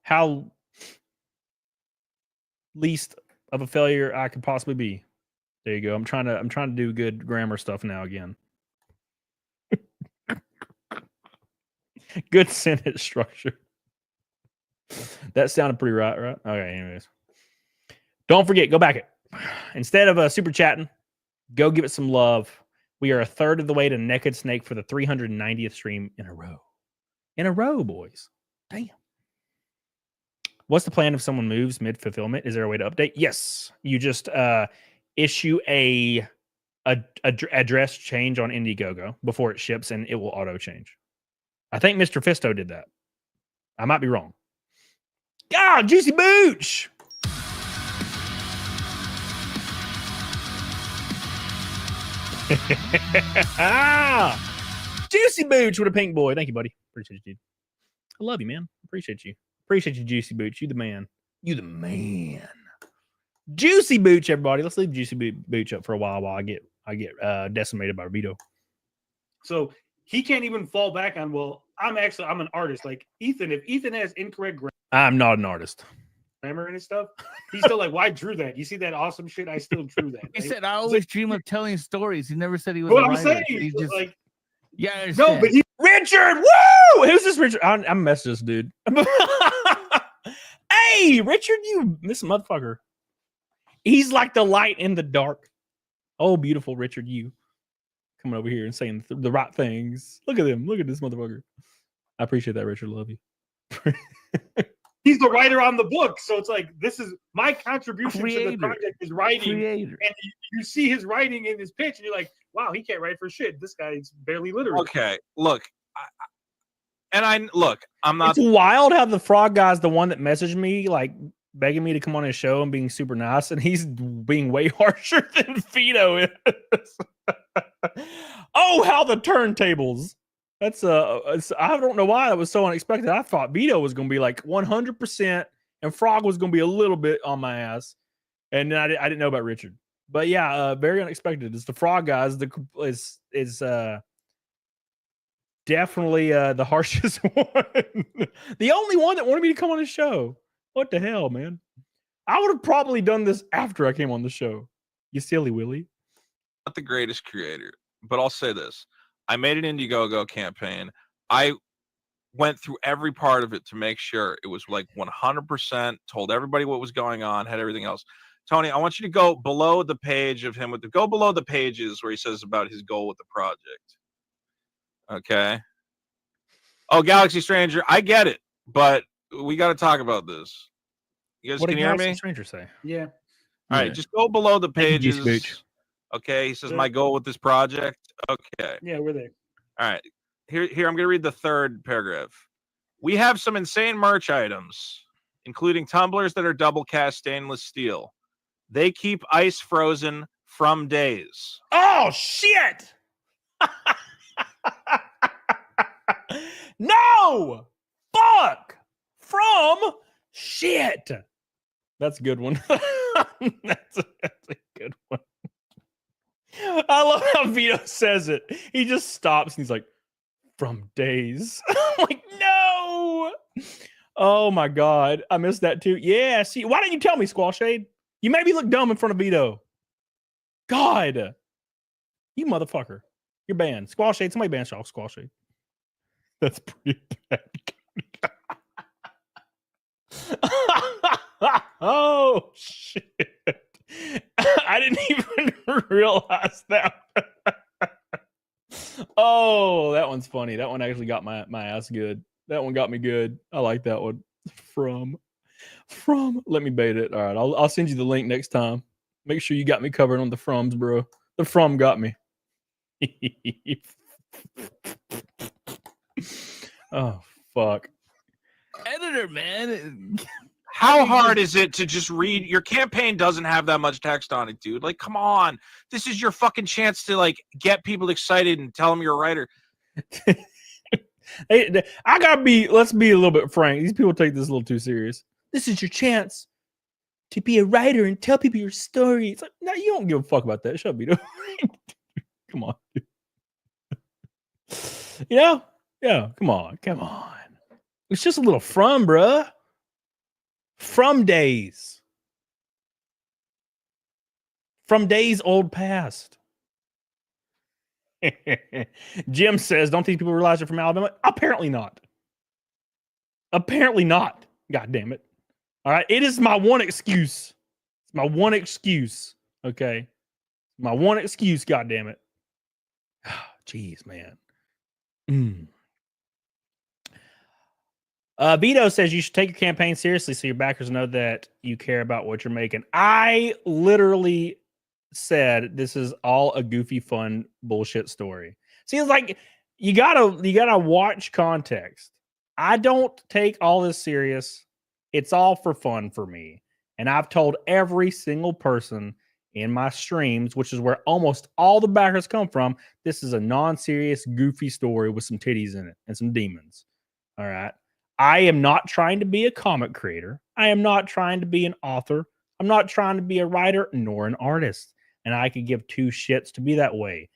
how least of a failure I could possibly be. There you go. I'm trying to do good grammar stuff now again. Good sentence structure. That sounded pretty right? Okay, anyways. Don't forget, go back it. Instead of super chatting, go give it some love. We are a third of the way to Naked Snake for the 390th stream in a row. In a row, boys. Damn. What's the plan if someone moves mid-fulfillment? Is there a way to update? Yes. You just issue a address change on Indiegogo before it ships, and it will auto-change. I think Mr. Fisto did that. I might be wrong. God, Juicy Booch! Juicy Booch with a pink boy. Thank you, buddy. Appreciate you, dude. I love you, man. Appreciate you. Appreciate you, Juicy Booch. You the man. You the man. Juicy Booch, everybody. Let's leave Juicy Booch up for a while I get decimated by Vito. So he can't even fall back on, well, I'm an artist. Like Ethan, if Ethan has incorrect I'm not an artist. Grammar and stuff, he's still like, why drew that? You see that awesome shit? I still drew that. He said, I always dream of telling stories. He never said he was what a I'm writer. saying. He's just like, yeah, no, but Richard, woo! Who's this Richard? I'm messing this dude. Hey, Richard, you this motherfucker. He's like the light in the dark. Oh, beautiful Richard, you coming over here and saying the right things. Look at him. Look at this motherfucker. I appreciate that, Richard. Love you. He's the writer on the book, so it's like this is my contribution to the project is writing, and you see his writing in his pitch, and you're like, wow, he can't write for shit. This guy's barely literate. Okay, look, I'm not. It's wild how the frog guy's the one that messaged me, like begging me to come on his show and being super nice, and he's being way harsher than Vito is. Oh, how the turntables! That's I don't know why that was so unexpected. I thought Vito was going to be like 100%, and Frog was going to be a little bit on my ass, and then I didn't know about Richard. But yeah, very unexpected. It's the Frog guy is definitely the harshest one. The only one that wanted me to come on his show. What the hell, man? I would have probably done this after I came on the show. You silly Willy. Not the greatest creator, but I'll say this. I made an Indiegogo campaign. I went through every part of it to make sure it was like 100%, told everybody what was going on, had everything else. Tony, I want you to go below the page of him go below the pages where he says about his goal with the project. Okay. Oh, Galaxy Stranger, I get it, but we got to talk about this. You guys What can did hear Galaxy me? Stranger say? Yeah. All right, just go below the Thank you, pages. Smooch. Okay, he says Yeah. my goal with this project. Okay, Yeah, we're there. all right. Here, I'm going to read the third paragraph. We have some insane merch items, including tumblers that are double cast stainless steel. They keep ice frozen from days. Oh shit! No! Fuck! From shit. That's a good one. that's a good one. I love how Vito says it. He just stops and he's like, from days. I'm like, no. Oh my God. I missed that too. Yeah. See, why didn't you tell me, Squall Shade? You made me look dumb in front of Vito. God. You motherfucker. You're banned. Squall Shade. Somebody ban Squall Shade. That's pretty bad. Oh shit. I didn't even realize that. Oh, that one's funny. That one actually got my ass good. That one got me good. I like that one. From let me bait it. All right, I'll send you the link next time. Make sure you got me covered on the froms, bro. The from got me. Oh fuck. Editor, man. How hard is it to just read? Your campaign doesn't have that much text on it, dude. Like, come on. This is your fucking chance to like get people excited and tell them you're a writer. Hey, let's be a little bit frank. These people take this a little too serious. This is your chance to be a writer and tell people your story. It's like, no, you don't give a fuck about that. Shut up, Vito. Come on. You know? Yeah, come on. It's just a little from, bruh. From days old past. Jim says, don't these people realize they're from Alabama? Apparently not. God damn it. All right. It is my one excuse. It's my one excuse. Okay. My one excuse. God damn it. Jeez, man. Vito says you should take your campaign seriously so your backers know that you care about what you're making. I literally said this is all a goofy, fun bullshit story. See, it's like you gotta watch context. I don't take all this serious. It's all for fun for me. And I've told every single person in my streams, which is where almost all the backers come from, this is a non-serious, goofy story with some titties in it and some demons. All right. I am not trying to be a comic creator. I am not trying to be an author. I'm not trying to be a writer nor an artist. And I could give two shits to be that way.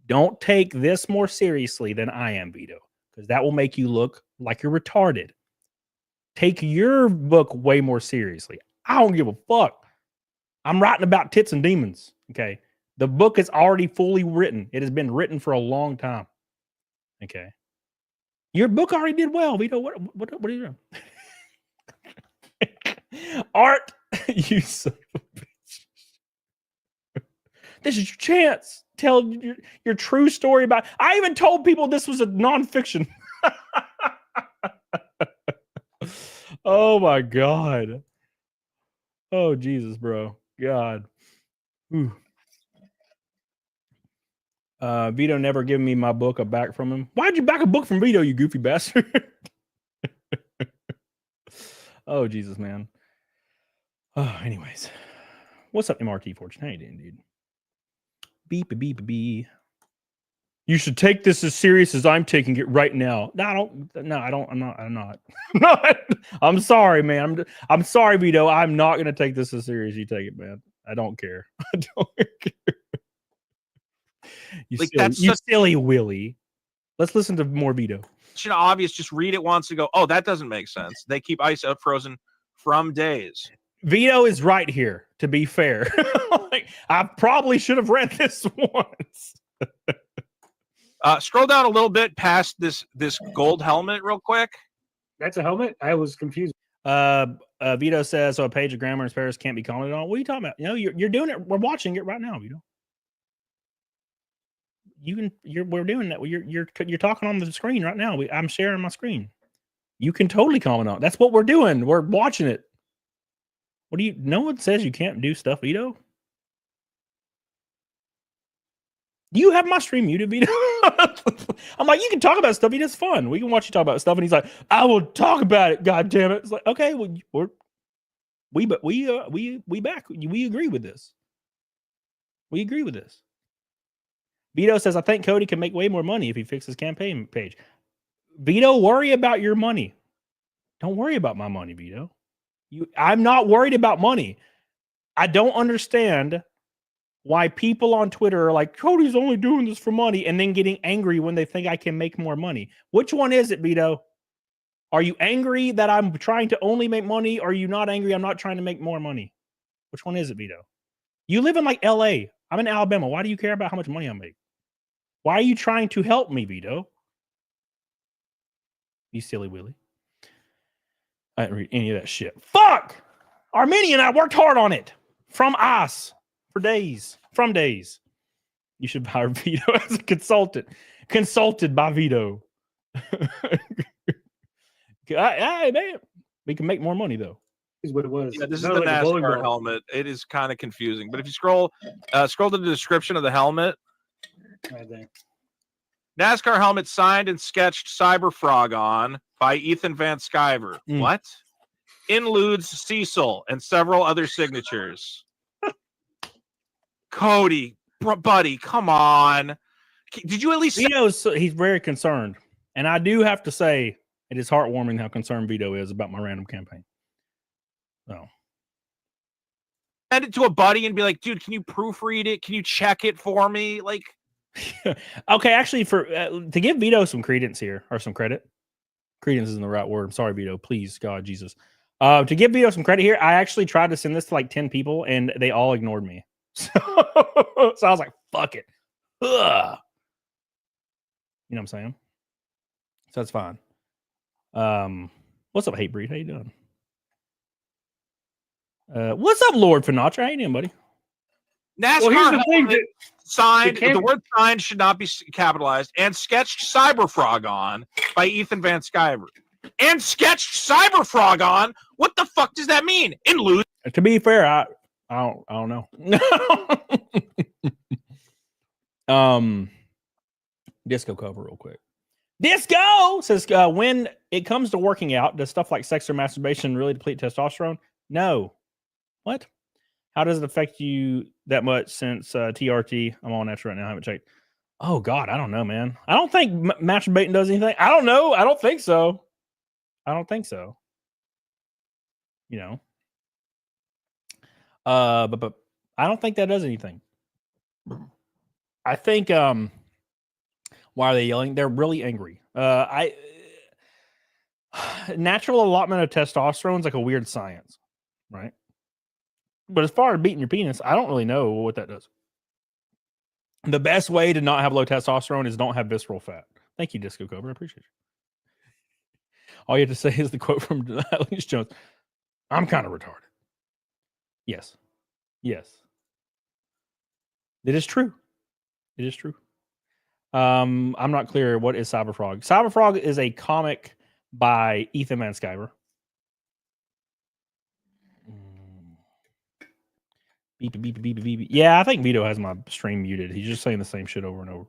Don't take this more seriously than I am, Vito, because that will make you look like you're retarded. Take your book way more seriously. I don't give a fuck. I'm writing about tits and demons. Okay. The book is already fully written. It has been written for a long time. Okay. Your book already did well, Vito. What are you doing? Art, you son of a bitch. This is your chance. Tell your true story about. I even told people this was a nonfiction. Oh my God. Oh Jesus, bro. God. Whew. Vito never given me my book back from him. Why'd you back a book from Vito, you goofy bastard? Oh, Jesus, man. Oh, anyways. What's up, MRT Fortune? How you doing, dude? Beep, beep, beep, beep. You should take this as serious as I'm taking it right now. No, I'm not. I'm sorry, man. I'm sorry, Vito. I'm not going to take this as serious as you take it, man. I don't care. I don't care. You silly Willy. Let's listen to more Vito. It's obvious. Just read it once and go, oh, that doesn't make sense. They keep ice out frozen from days. Vito is right here, to be fair. Like, I probably should have read this once. Scroll down a little bit past this gold helmet real quick. That's a helmet? I was confused. Vito says, so a page of grammar and spells can't be commented on. What are you talking about? You know, you're doing it. We're watching it right now, Vito. we're doing that. You're talking on the screen right now. I'm sharing my screen. You can totally comment on. That's what we're doing. We're watching it. What do you? No one says you can't do stuff, Vito. Do you have my stream muted, Vito? I'm like, you can talk about stuff. It's fun. We can watch you talk about stuff. And he's like, I will talk about it. God damn it! It's like, okay, well, we back. We agree with this. We agree with this. Vito says, I think Cody can make way more money if he fixes campaign page. Vito, worry about your money. Don't worry about my money, Vito. I'm not worried about money. I don't understand why people on Twitter are like, Cody's only doing this for money, and then getting angry when they think I can make more money. Which one is it, Vito? Are you angry that I'm trying to only make money? Or are you not angry I'm not trying to make more money? Which one is it, Vito? You live in like LA. I'm in Alabama. Why do you care about how much money I make? Why are you trying to help me, Vito? You silly Willy. I didn't read any of that shit. Fuck! Armenian, I worked hard on it. From us. For days. From days. You should hire Vito as a consultant. Consulted by Vito. Hey, man. We can make more money, though. Is what it was. Yeah, this is the NASCAR helmet. It is kind of confusing. But if you scroll to the description of the helmet. Right there. NASCAR helmet signed and sketched Cyberfrog on by Ethan Van Sciver. What? Inludes Cecil and several other signatures. Cody, buddy, come on. Did you at least he's very concerned. And I do have to say, it is heartwarming how concerned Vito is about my random campaign. So send it to a buddy and be like, dude, can you proofread it? Can you check it for me? Like, okay, actually, for to give Vito some credence here, or some credit. Credence isn't the right word. I'm sorry, Vito. Please, God, Jesus. To give Vito some credit here, I actually tried to send this to like 10 people, and they all ignored me. So I was like, fuck it. Ugh. You know what I'm saying? So that's fine. What's up, Hatebreed? How you doing? What's up, Lord Finatra? How you doing, buddy? NASCAR well, here's the thing that signed, the word signed should not be capitalized, and sketched Cyberfrog on by Ethan Van Sciver. And sketched Cyberfrog on? What the fuck does that mean? In lose. To be fair, I don't know. Disco cover real quick. Disco says, when it comes to working out, does stuff like sex or masturbation really deplete testosterone? No. What? How does it affect you that much since TRT? I'm on that right now. I haven't checked. Oh, God. I don't know, man. I don't think masturbating does anything. I don't know. I don't think so. You know. But I don't think that does anything. I think why are they yelling? They're really angry. Natural allotment of testosterone is like a weird science, right? But as far as beating your penis, I don't really know what that does. The best way to not have low testosterone is don't have visceral fat. Thank you, Disco Cobra. I appreciate you. All you have to say is the quote from Alex Jones. I'm kind of retarded. Yes. It is true. I'm not clear. What is Cyberfrog? Cyberfrog is a comic by Ethan Van Sciver. Beep. Yeah, I think Vito has my stream muted. He's just saying the same shit over and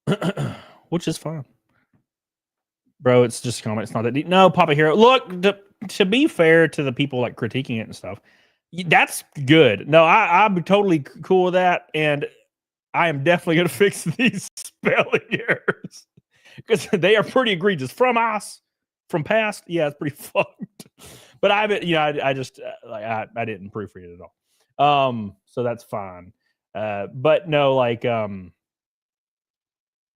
over. Which is fine. Bro, it's just a comment. It's not that deep. No, Papa Hero. Look, to be fair to the people like critiquing it and stuff, that's good. No, I'm totally cool with that. And I am definitely going to fix these spelling errors because they are pretty egregious. From past, yeah, it's pretty fucked. But I just I didn't proofread it at all. So that's fine. But no, like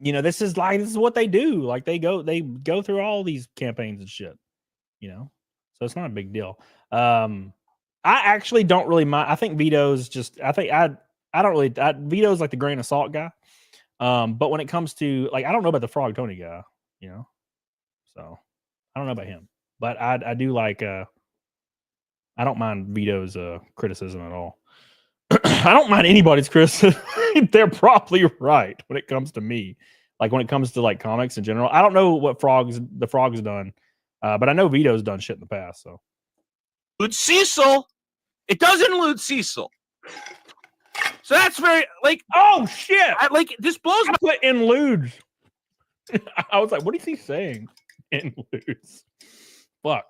this is what they do. Like they go through all these campaigns and shit. So it's not a big deal. I actually don't really mind. I think Vito's just. I don't really. Vito's like the grain of salt guy. But when it comes to I don't know about the Frog Tony guy. So I don't know about him. But I do like. I don't mind Vito's criticism at all. I don't mind anybody's criticism. They're probably right when it comes to me. Like when it comes to like comics in general. I don't know what the Frog's done, but I know Vito's done shit in the past. So Include Cecil. It doesn't include Cecil. So that's very like, oh shit! This blows my. Put includes. I was like, what is he saying? Includes. Fuck.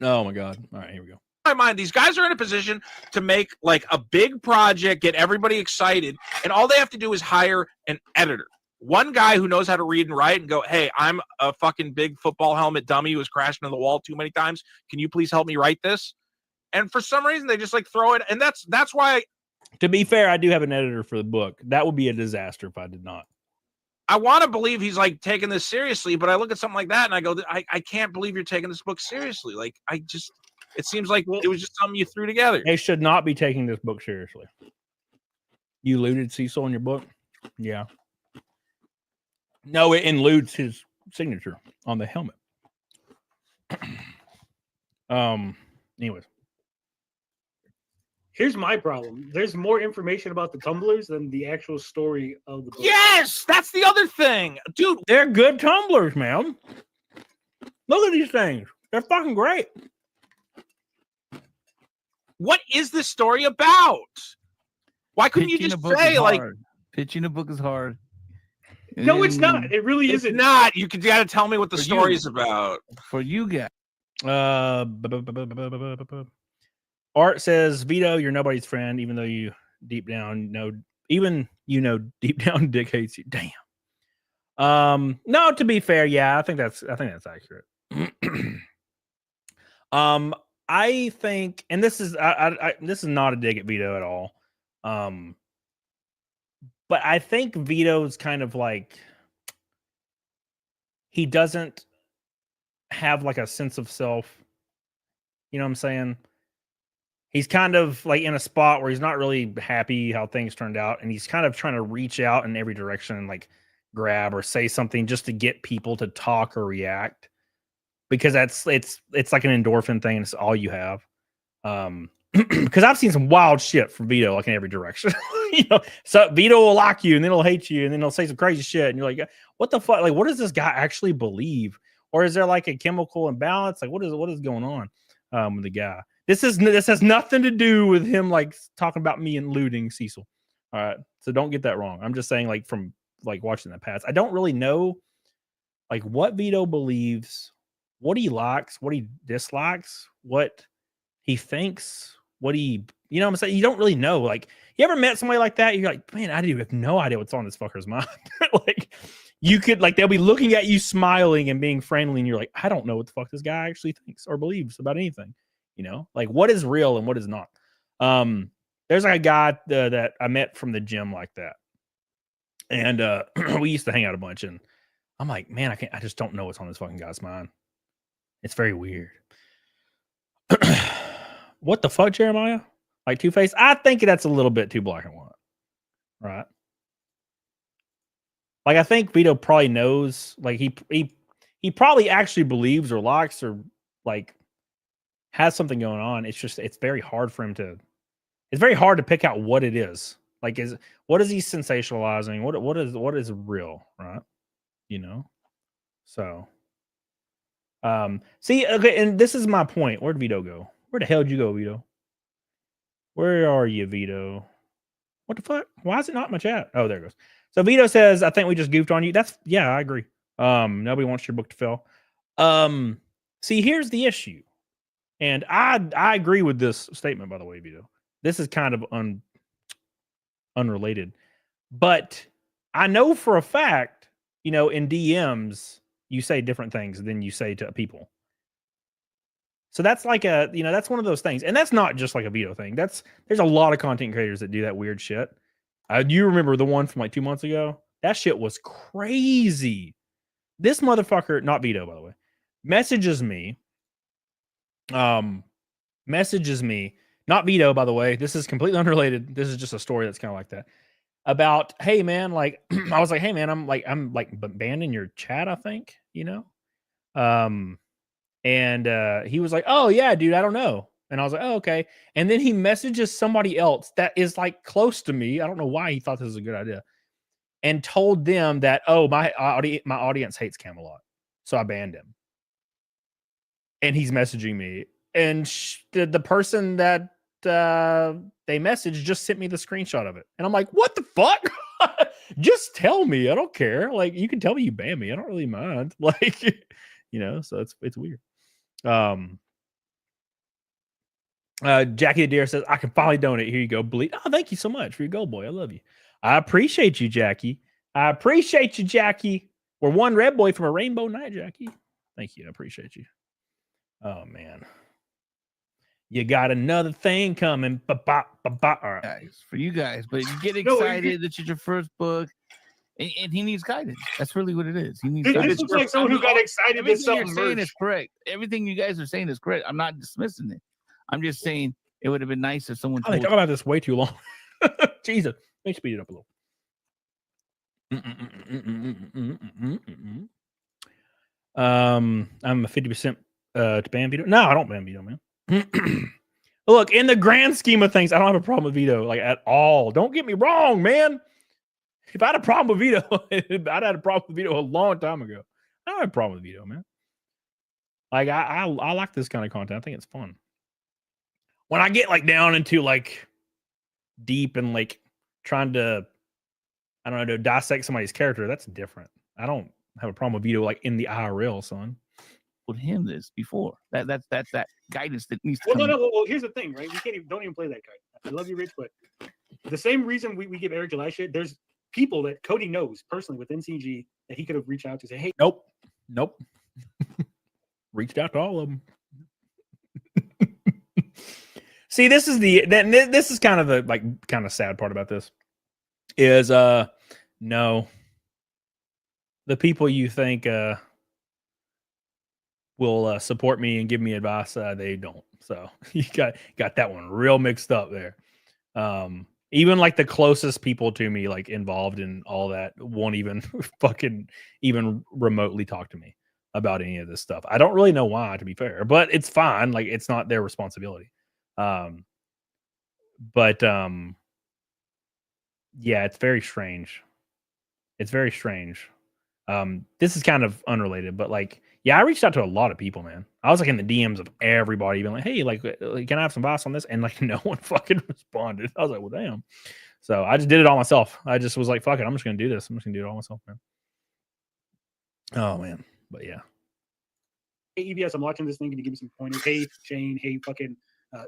Oh my god! All right, here we go. My mind, these guys are in a position to make like a big project, get everybody excited, and all they have to do is hire an editor. One guy who knows how to read and write and go, hey, I'm a fucking big football helmet dummy who was crashing into the wall too many times. Can you please help me write this? And for some reason, they just like throw it. And that's why. To be fair, I do have an editor for the book. That would be a disaster if I did not. I want to believe he's like taking this seriously, but I look at something like that and I go, I can't believe you're taking this book seriously. Like, it seems like it was just something you threw together. They should not be taking this book seriously. You looted Cecil in your book? Yeah. No, it includes his signature on the helmet. Anyways. Here's my problem. There's more information about the tumblers than the actual story of the book. Yes, that's the other thing. Dude, they're good tumblers, man. Look at these things. They're fucking great. What is this story about? Why couldn't you just say like pitching a book is hard? No, it's not. It really isn't. It's not. You gotta tell me what the story is about. For you guys. Art says, Vito, you're nobody's friend, even though you deep down know, deep down Dick hates you. Damn. No, to be fair, yeah, I think that's accurate. I think, and this is this is not a dig at Vito at all. But I think Vito's kind of like, he doesn't have like a sense of self. You know what I'm saying? He's kind of like in a spot where he's not really happy how things turned out, and he's kind of trying to reach out in every direction and like grab or say something just to get people to talk or react, because it's like an endorphin thing, and it's all you have. Because I've seen some wild shit from Vito, like in every direction. So Vito will like you, and then he'll hate you, and then he'll say some crazy shit, and you're like, what the fuck? Like, what does this guy actually believe? Or is there like a chemical imbalance? Like, what is going on with the guy? This has nothing to do with him like talking about me and looting Cecil. All right, so don't get that wrong. I'm just saying, like, from like watching the past, I don't really know like what Vito believes, what he likes, what he dislikes, what he thinks, what he, you know what I'm saying? You don't really know. Like, you ever met somebody like that? You're like, man, I do have no idea what's on this fucker's mind. Like, you could, like, they'll be looking at you smiling and being friendly, and you're like, I don't know what the fuck this guy actually thinks or believes about anything. You know, like, what is real and what is not. There's like a guy that I met from the gym like that. And we used to hang out a bunch, and I'm like, man, I just don't know what's on this fucking guy's mind. It's very weird. What the fuck, Jeremiah? Like Two-Face? I think that's a little bit too black and white. Right? Like, I think Vito probably knows, like, he probably actually believes or likes or like has something going on. It's just, it's very hard for him to, it's very hard to pick out what it is. Like, what is he sensationalizing? What is real, right? You know? So, see, okay, and this is my point. Where'd Vito go? Where the hell did you go, Vito? Where are you, Vito? What the fuck? Why is it not in my chat? Oh, there it goes. So Vito says, I think we just goofed on you. Yeah, I agree. Nobody wants your book to fail. See, here's the issue. And I agree with this statement, by the way, Vito. This is kind of unrelated. But I know for a fact, you know, in DMs, you say different things than you say to people. So that's like that's one of those things. And that's not just like a Vito thing. There's a lot of content creators that do that weird shit. You remember the one from like 2 months ago? That shit was crazy. This motherfucker, not Vito, by the way, messages me, not Vito, by the way. This is completely unrelated. This is just a story that's kind of like that. About, hey man, like I was like, hey man, I'm banned in your chat, I think, you know? And he was like, oh yeah, dude, I don't know. And I was like, oh, okay. And then he messages somebody else that is like close to me. I don't know why he thought this was a good idea. And told them that, oh, my audience hates Camelot. So I banned him. And he's messaging me. And the person that they messaged just sent me the screenshot of it. And I'm like, what the fuck? Just tell me. I don't care. Like, you can tell me you ban me. I don't really mind. Like, you know, so it's weird. Jackie the Deer says, I can finally donate. Here you go. Bleed. Oh, thank you so much for your gold, boy. I love you. I appreciate you, Jackie. I appreciate you, Jackie. We're one red boy from a rainbow night, Jackie. Thank you. I appreciate you. Oh, man. You got another thing coming. All right. Guys, for you guys, but you get excited that it's your first book, and he needs guidance. That's really what it is. He needs guidance. This looks like someone who got excited that Everything you're something saying merged. is correct. Everything you guys are saying is correct. I'm not dismissing it. I'm just saying it would have been nice if someone Oh, they told talk about this way too long. Jesus. Let me speed it up a little. I'm a 50% to ban veto. No, I don't ban veto, man. Look, in the grand scheme of things, I don't have a problem with veto, like at all. Don't get me wrong, man. If I had a problem with veto, I'd had a problem with veto a long time ago. I don't have a problem with veto, man. Like I like this kind of content. I think it's fun. When I get like down into like deep and like trying to, I don't know, to dissect somebody's character, that's different. I don't have a problem with veto like in the IRL, son. Told him this before. That's that guidance that needs to Well, come. no. Well, here's the thing, right? We can't even, don't even play that card. I love you, Rich, but the same reason we give Eric July shit, there's people that Cody knows personally within CG that he could have reached out to say, hey. Nope. Reached out to all of them. See, this is kind of the kind of sad part about this is no, the people you think will support me and give me advice, they don't. So you got that one real mixed up there. Even like the closest people to me, like involved in all that, won't even fucking even remotely talk to me about any of this stuff. I don't really know why, to be fair, but it's fine. Like it's not their responsibility. But yeah, it's very strange. It's very strange. This is kind of unrelated, but like, yeah, I reached out to a lot of people, man. I was like in the DMs of everybody, being like, hey, like, can I have some advice on this? And like, no one fucking responded. I was like, well, damn. So I just did it all myself. I just was like, fuck it. I'm just going to do this. I'm just going to do it all myself, man. Oh, man. But yeah. Hey, EBS, I'm watching this thing. Can you give me some pointers? Hey, Shane. Hey, fucking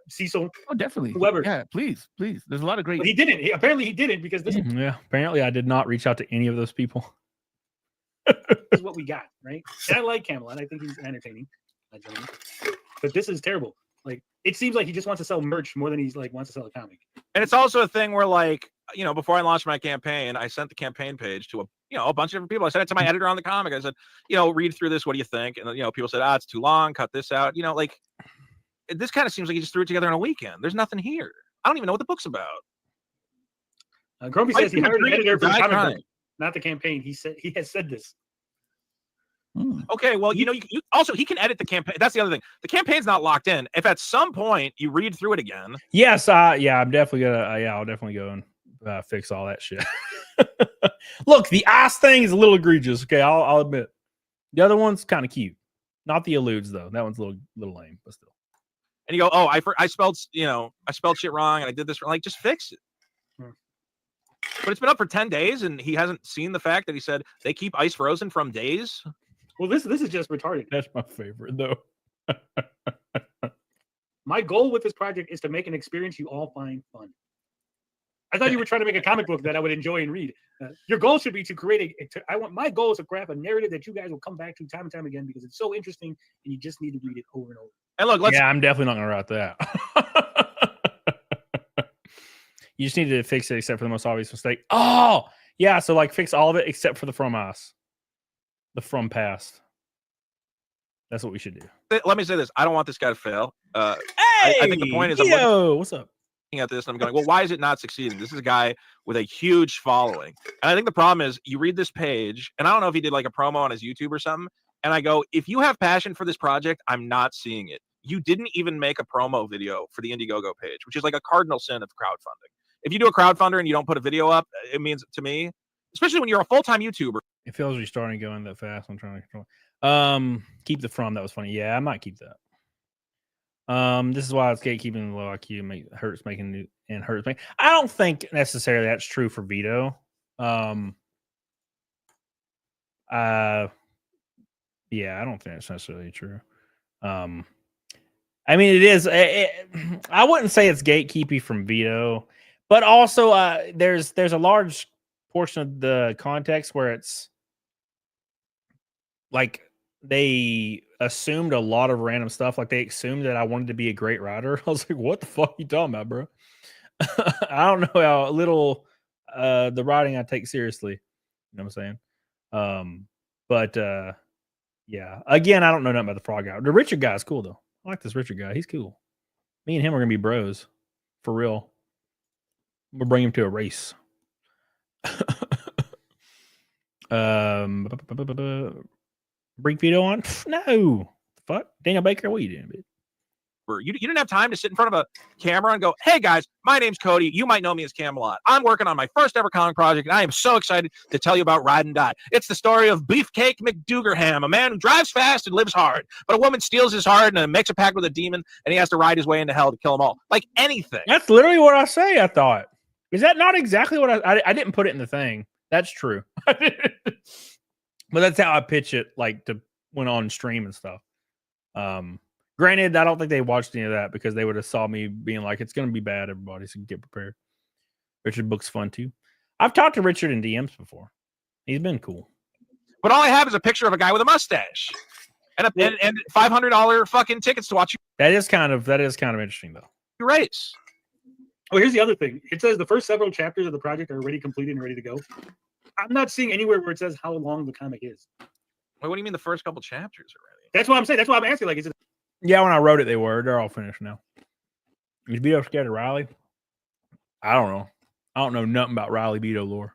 Cecil. Oh, definitely. Whoever. Yeah, please. There's a lot of great. But he didn't. Apparently he didn't because this Yeah. Apparently I did not reach out to any of those people. is what we got, right? And I like Camelot. I think he's entertaining. But this is terrible. Like, it seems like he just wants to sell merch more than he's like wants to sell a comic. And it's also a thing where, like, you know, before I launched my campaign, I sent the campaign page to a bunch of different people. I sent it to my editor on the comic. I said, you know, read through this. What do you think? And people said, it's too long. Cut this out. You know, like, this kind of seems like he just threw it together in a weekend. There's nothing here. I don't even know what the book's about. Grumpy says he hired an editor for the comic book, not the campaign. He has said this. Okay, well, you also he can edit the campaign. That's the other thing. The campaign's not locked in. If at some point you read through it again, yes, I'm definitely gonna. I'll definitely go and fix all that shit. Look, the ice thing is a little egregious. Okay, I'll admit. The other one's kind of cute. Not the alludes though. That one's a little lame, but still. And you go, oh, I spelled shit wrong, and I did this wrong. Like, just fix it. But it's been up for 10 days, and he hasn't seen the fact that he said they keep ice frozen from days. Well, this is just retarded. That's my favorite, though. My goal with this project is to make an experience you all find fun. I thought you were trying to make a comic book that I would enjoy and read. Your goal should be to create my goal is to craft a narrative that you guys will come back to time and time again because it's so interesting and you just need to read it over and over. And look, I'm definitely not going to write that. You just need to fix it except for the most obvious mistake. Oh, yeah. So like fix all of it except for the from us. The from past. That's what we should do. Let me say this. I don't want this guy to fail. Hey, I think the point is, what's up? Looking at this and I'm going, well, why is it not succeeding? This is a guy with a huge following. And I think the problem is you read this page, and I don't know if he did like a promo on his YouTube or something. And I go, if you have passion for this project, I'm not seeing it. you didn't even make a promo video for the Indiegogo page, which is like a cardinal sin of crowdfunding. If you do a crowdfunder and you don't put a video up, it means to me, especially when you're a full-time YouTuber. It feels restarting going that fast. I'm trying to control. Keep the from. That was funny. Yeah, I might keep that. This is why it's gatekeeping low IQ hurts making. I don't think necessarily that's true for Vito. Yeah, I don't think that's necessarily true. I mean, it is. I wouldn't say it's gatekeeping from Vito, but also there's a large portion of the context where it's like they assumed a lot of random stuff. Like they assumed that I wanted to be a great writer. I was like, what the fuck are you talking about, bro? I don't know how little the writing I take seriously. You know what I'm saying? But yeah. Again, I don't know nothing about the frog guy. The Richard guy is cool though. I like this Richard guy. He's cool. Me and him are gonna be bros. For real. We'll bring him to a race. Bring Vito on? No. Fuck. Daniel Baker, what are you doing, bitch? You didn't have time to sit in front of a camera and go, hey guys, my name's Cody. You might know me as Camelot. I'm working on my first ever comic project, and I am so excited to tell you about Ride and Die. It's the story of Beefcake McDougarham, a man who drives fast and lives hard, but a woman steals his heart and makes a pact with a demon, and he has to ride his way into hell to kill them all. Like anything. That's literally what I say, I thought. Is that not exactly what I didn't put it in the thing. That's true. But that's how I pitch it, like to went on stream and stuff. Granted, I don't think they watched any of that because they would have saw me being like, it's going to be bad, everybody, so get prepared. Richard Book's fun, too. I've talked to Richard in DMs before. He's been cool. But all I have is a picture of a guy with a mustache and $500 fucking tickets to watch you. That is kind of interesting, though. Race. Oh, here's the other thing. It says the first several chapters of the project are already completed and ready to go. I'm not seeing anywhere where it says how long the comic is. Wait, what do you mean the first couple chapters already? That's what I'm saying. That's why I'm asking. Like, is it? Yeah, when I wrote it, they were. They're all finished now. Is Beto scared of Riley? I don't know. I don't know nothing about Riley Beto lore.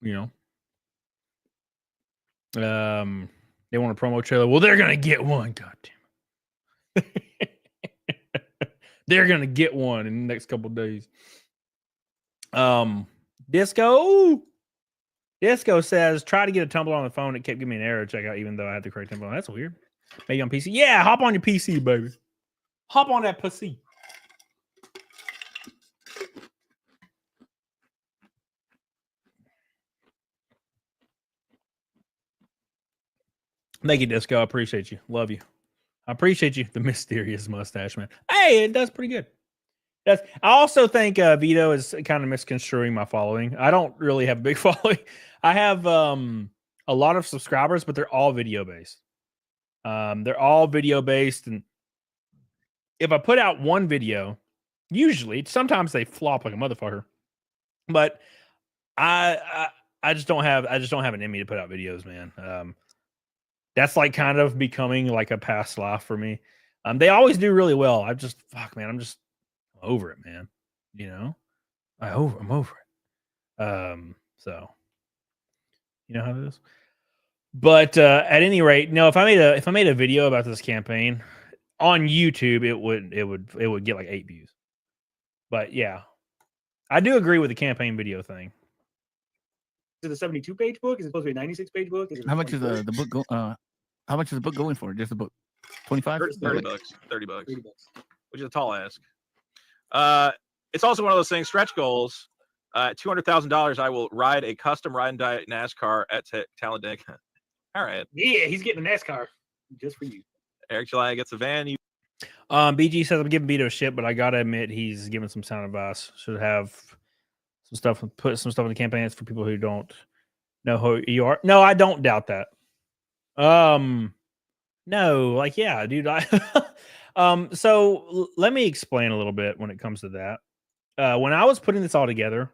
You know. They want a promo trailer. Well, they're gonna get one. God damn it. They're gonna get one in the next couple of days. Disco says, try to get a Tumblr on the phone. It kept giving me an error to check out, even though I had the correct Tumblr. That's weird. Maybe on PC. Yeah, hop on your PC, baby. Hop on that pussy. Thank you, Disco. I appreciate you. Love you. I appreciate you. The mysterious mustache man. Hey, it does pretty good. I also think Vito is kind of misconstruing my following. I don't really have a big following. I have a lot of subscribers, but they're all video based. They're all video based, and if I put out one video, usually, sometimes they flop like a motherfucker. But I just don't have an in me to put out videos, man. That's like kind of becoming like a past life for me. They always do really well. I'm just over it, man. You know, I'm over it. So you know how it is. But at any rate, no. If I made a video about this campaign on YouTube, it would get like 8 views. But yeah, I do agree with the campaign video thing. Is it a 72-page book? Is it supposed to be a 96-page book? How much is the book how much is the book going for? Just the book? 25? $30. $30. Which is a tall ask. It's also one of those things, stretch goals. $200,000, I will ride a custom ride and die NASCAR at Talladega. All right. Yeah, he's getting a NASCAR just for you. Eric July gets a van. BG says I'm giving Vito shit, but I gotta admit he's giving some sound advice. Should have some stuff, put some stuff in the campaign. It's for people who don't know who you are. No, I don't doubt that. No, like yeah, dude. So let me explain a little bit when it comes to that. When I was putting this all together,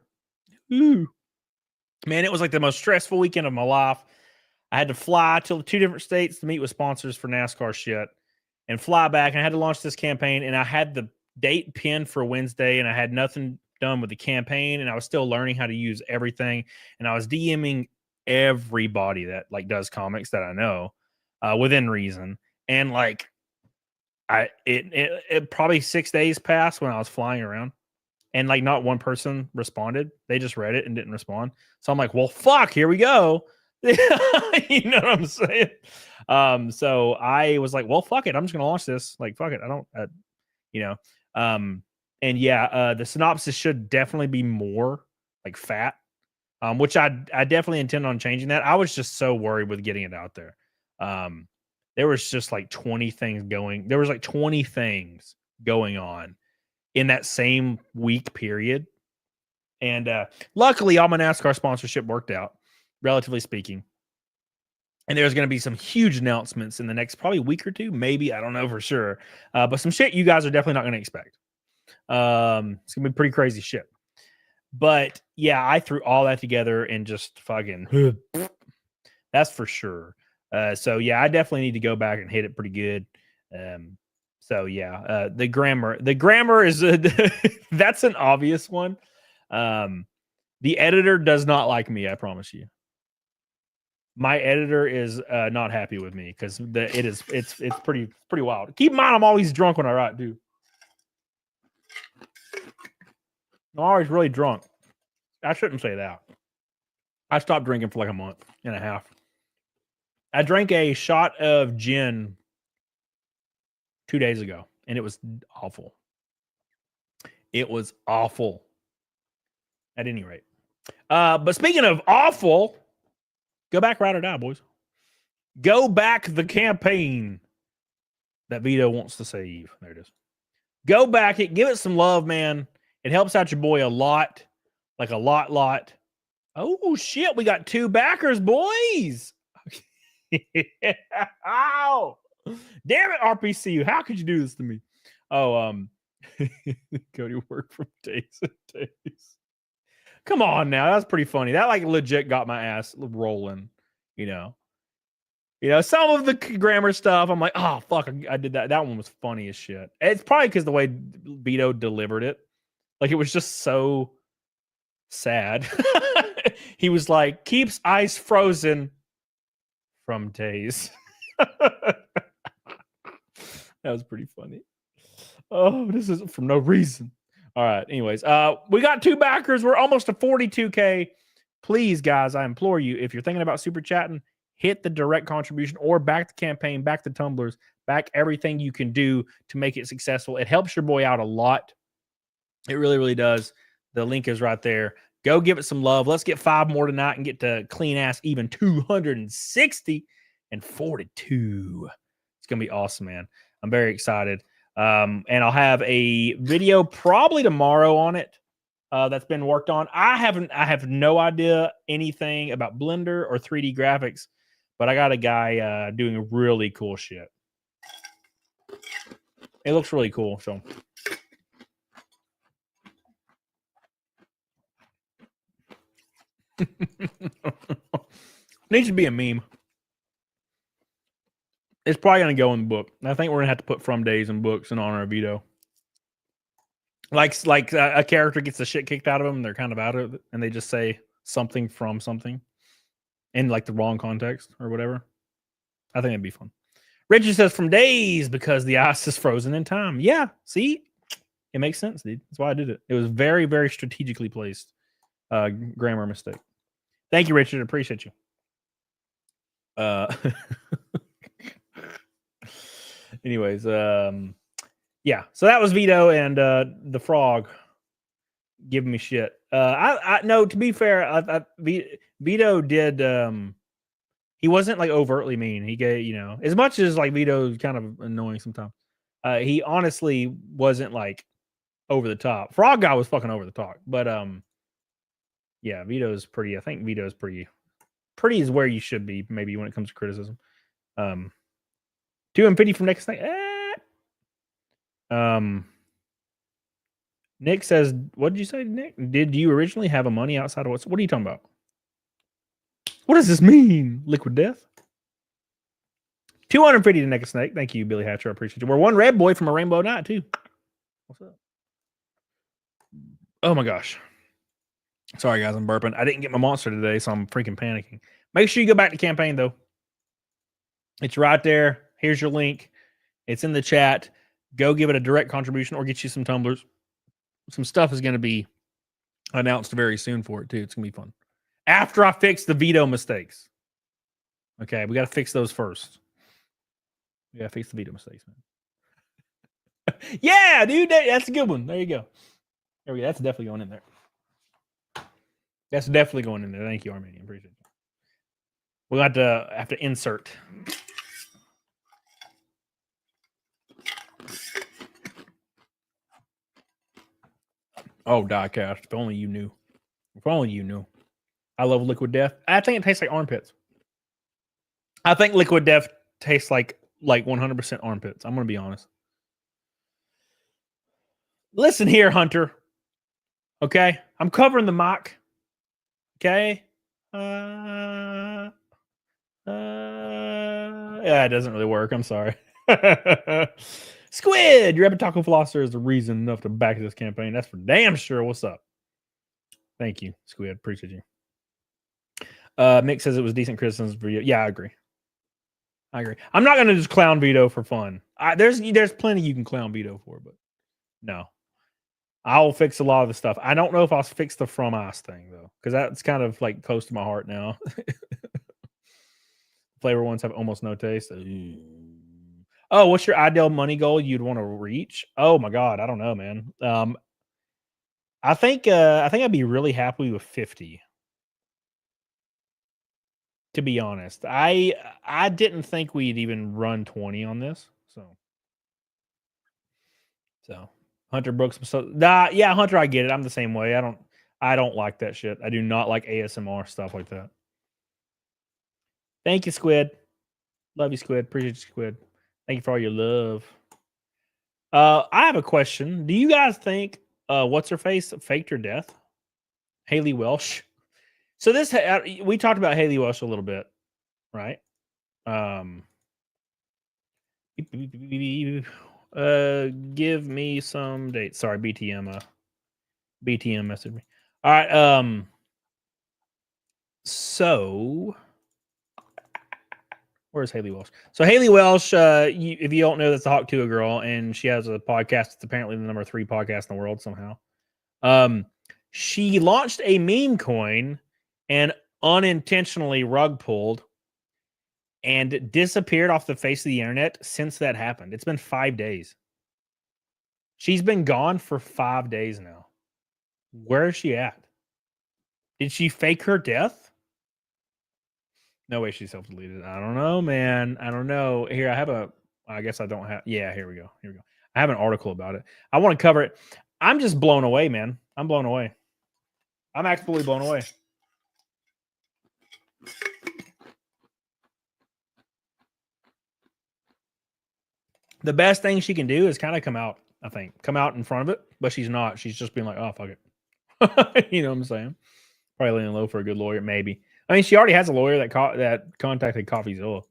man, it was like the most stressful weekend of my life. I had to fly to 2 different states to meet with sponsors for NASCAR shit and fly back. And I had to launch this campaign, and I had the date pinned for Wednesday, and I had nothing done with the campaign, and I was still learning how to use everything. And I was DMing everybody that like does comics that I know within reason. And like It probably 6 days passed when I was flying around, and like not one person responded. They just read it and didn't respond. So I'm like, well, fuck, here we go. You know what I'm saying? So I was like, well, fuck it, I'm just gonna launch this. Like, fuck it, I don't, you know. And yeah, the synopsis should definitely be more like fat, which I definitely intend on changing that. I was just so worried with getting it out there. There was just like 20 things going. There was like 20 things going on in that same week period. And luckily, all my NASCAR sponsorship worked out, relatively speaking. And there's going to be some huge announcements in the next probably week or two, maybe. I don't know for sure. But some shit you guys are definitely not going to expect. It's going to be pretty crazy shit. But yeah, I threw all that together and just fucking, that's for sure. So yeah, I definitely need to go back and hit it pretty good. So yeah, the grammar is that's an obvious one. The editor does not like me, I promise you. My editor is not happy with me because it's pretty wild. Keep in mind, I'm always drunk when I write, dude. I'm always really drunk. I shouldn't say that. I stopped drinking for like a month and a half. I drank a shot of gin 2 days ago, and it was awful. It was awful. At any rate. But speaking of awful, go back, ride or die, boys. Go back the campaign that Vito wants to save. There it is. Go back it. Give it some love, man. It helps out your boy a lot. Like a lot. Oh, shit. We got 2 backers, boys. Ow. Damn it, RPCU. How could you do this to me? Oh, Cody worked from days and days. Come on now. That's pretty funny. That like legit got my ass rolling, you know. Some of the grammar stuff, I'm like, oh, fuck, I did that. That one was funny as shit. It's probably because the way Vito delivered it. Like, it was just so sad. He was like, keeps ice frozen from days. That was pretty funny. Oh, this is for no reason. All right. Anyways, we got 2 backers. We're almost to 42K. Please, guys, I implore you, if you're thinking about super chatting, hit the direct contribution or back the campaign, back the tumblers, back everything you can do to make it successful. It helps your boy out a lot. It really, really does. The link is right there. Go give it some love. Let's get 5 more tonight and get to clean ass even 260 and 42. It's going to be awesome, man. I'm very excited. And I'll have a video probably tomorrow on it that's been worked on. I have no idea anything about Blender or 3D graphics, but I got a guy doing really cool shit. It looks really cool. So needs to be a meme. It's probably going to go in the book. I think we're going to have to put from days in books in honor of Vito. Like a character gets the shit kicked out of them, and they're kind of out of it, and they just say something from something in like the wrong context or whatever. I think it'd be fun. Richard says from days because the ice is frozen in time. Yeah, see? It makes sense, dude. That's why I did it. It was very, very strategically placed. Grammar mistake. Thank you, Richard. Appreciate you. Anyways, yeah. So that was Vito and the frog giving me shit. I no, to be fair, Vito did. He wasn't like overtly mean. He gave, as much as like Vito's kind of annoying sometimes. He honestly wasn't like over the top. Frog guy was fucking over the top, but yeah, Vito's pretty. I think Vito's pretty is where you should be, maybe when it comes to criticism. 250 from next night. Nick says, what did you say, Nick? Did you originally have a money outside of what are you talking about? What does this mean? Liquid death? 250 to next snake. Thank you, Billy Hatcher. I appreciate you. We're one red boy from a rainbow night, too. What's up? Oh my gosh. Sorry, guys, I'm burping. I didn't get my monster today, so I'm freaking panicking. Make sure you go back to campaign, though. It's right there. Here's your link. It's in the chat. go give it a direct contribution or get you some tumblers. Some stuff is going to be announced very soon for it too. It's going to be fun. After I fix the veto mistakes. Okay, we got to fix those first. We got to fix the veto mistakes, man. Yeah, dude, that's a good one. There you go. There we go. That's definitely going in there. That's definitely going in there. Thank you, Armenian. Appreciate it. We'll have to insert. Oh, diecast. If only you knew. If only you knew. I love Liquid Death. I think it tastes like armpits. I think Liquid Death tastes like 100% armpits. I'm going to be honest. Listen here, Hunter. Okay? I'm covering the mic. Okay? Yeah, it doesn't really work. I'm sorry. Squid, your Epic Taco Flosser is the reason enough to back this campaign. That's for damn sure. What's up? Thank you, Squid. Appreciate you. Mick says it was decent criticism for you. Yeah, I agree. I'm not going to just clown veto for fun. There's plenty you can clown veto for, but no. I'll fix a lot of the stuff. I don't know if I'll fix the From Ice thing, though, because that's kind of like close to my heart now. Flavor ones have almost no taste. Oh, what's your ideal money goal you'd want to reach? Oh my God, I don't know, man. I think I'd be really happy with 50. To be honest, I didn't think we'd even run 20 on this. So Hunter Brooks. Yeah, Hunter, I get it. I'm the same way. I don't like that shit. I do not like ASMR stuff like that. Thank you, Squid. Love you, Squid. Appreciate you, Squid. Thank you for all your love. I have a question. Do you guys think what's her face faked her death? Hailey Welch. So this we talked about Hailey Welch a little bit, right? Give me some dates. Sorry, BTM messaged me. All right. So where's Hailey Welch? So Hailey Welch, if you don't know, that's the Hawk Tuah girl, and she has a podcast. It's apparently the number 3 podcast in the world somehow. She launched a meme coin and unintentionally rug pulled and disappeared off the face of the internet since that happened. It's been 5 days. She's been gone for 5 days now. Where is she at? Did she fake her death? No way she self-deleted. I don't know, man. I don't know. Here, I guess I don't have. Yeah, here we go. I have an article about it. I want to cover it. I'm just blown away, man. I'm blown away. I'm absolutely blown away. The best thing she can do is kind of come out, I think. Come out in front of it, but she's not. She's just being like, oh, fuck it. You know what I'm saying? Probably laying low for a good lawyer, maybe. I mean, she already has a lawyer that contacted CoffeeZilla,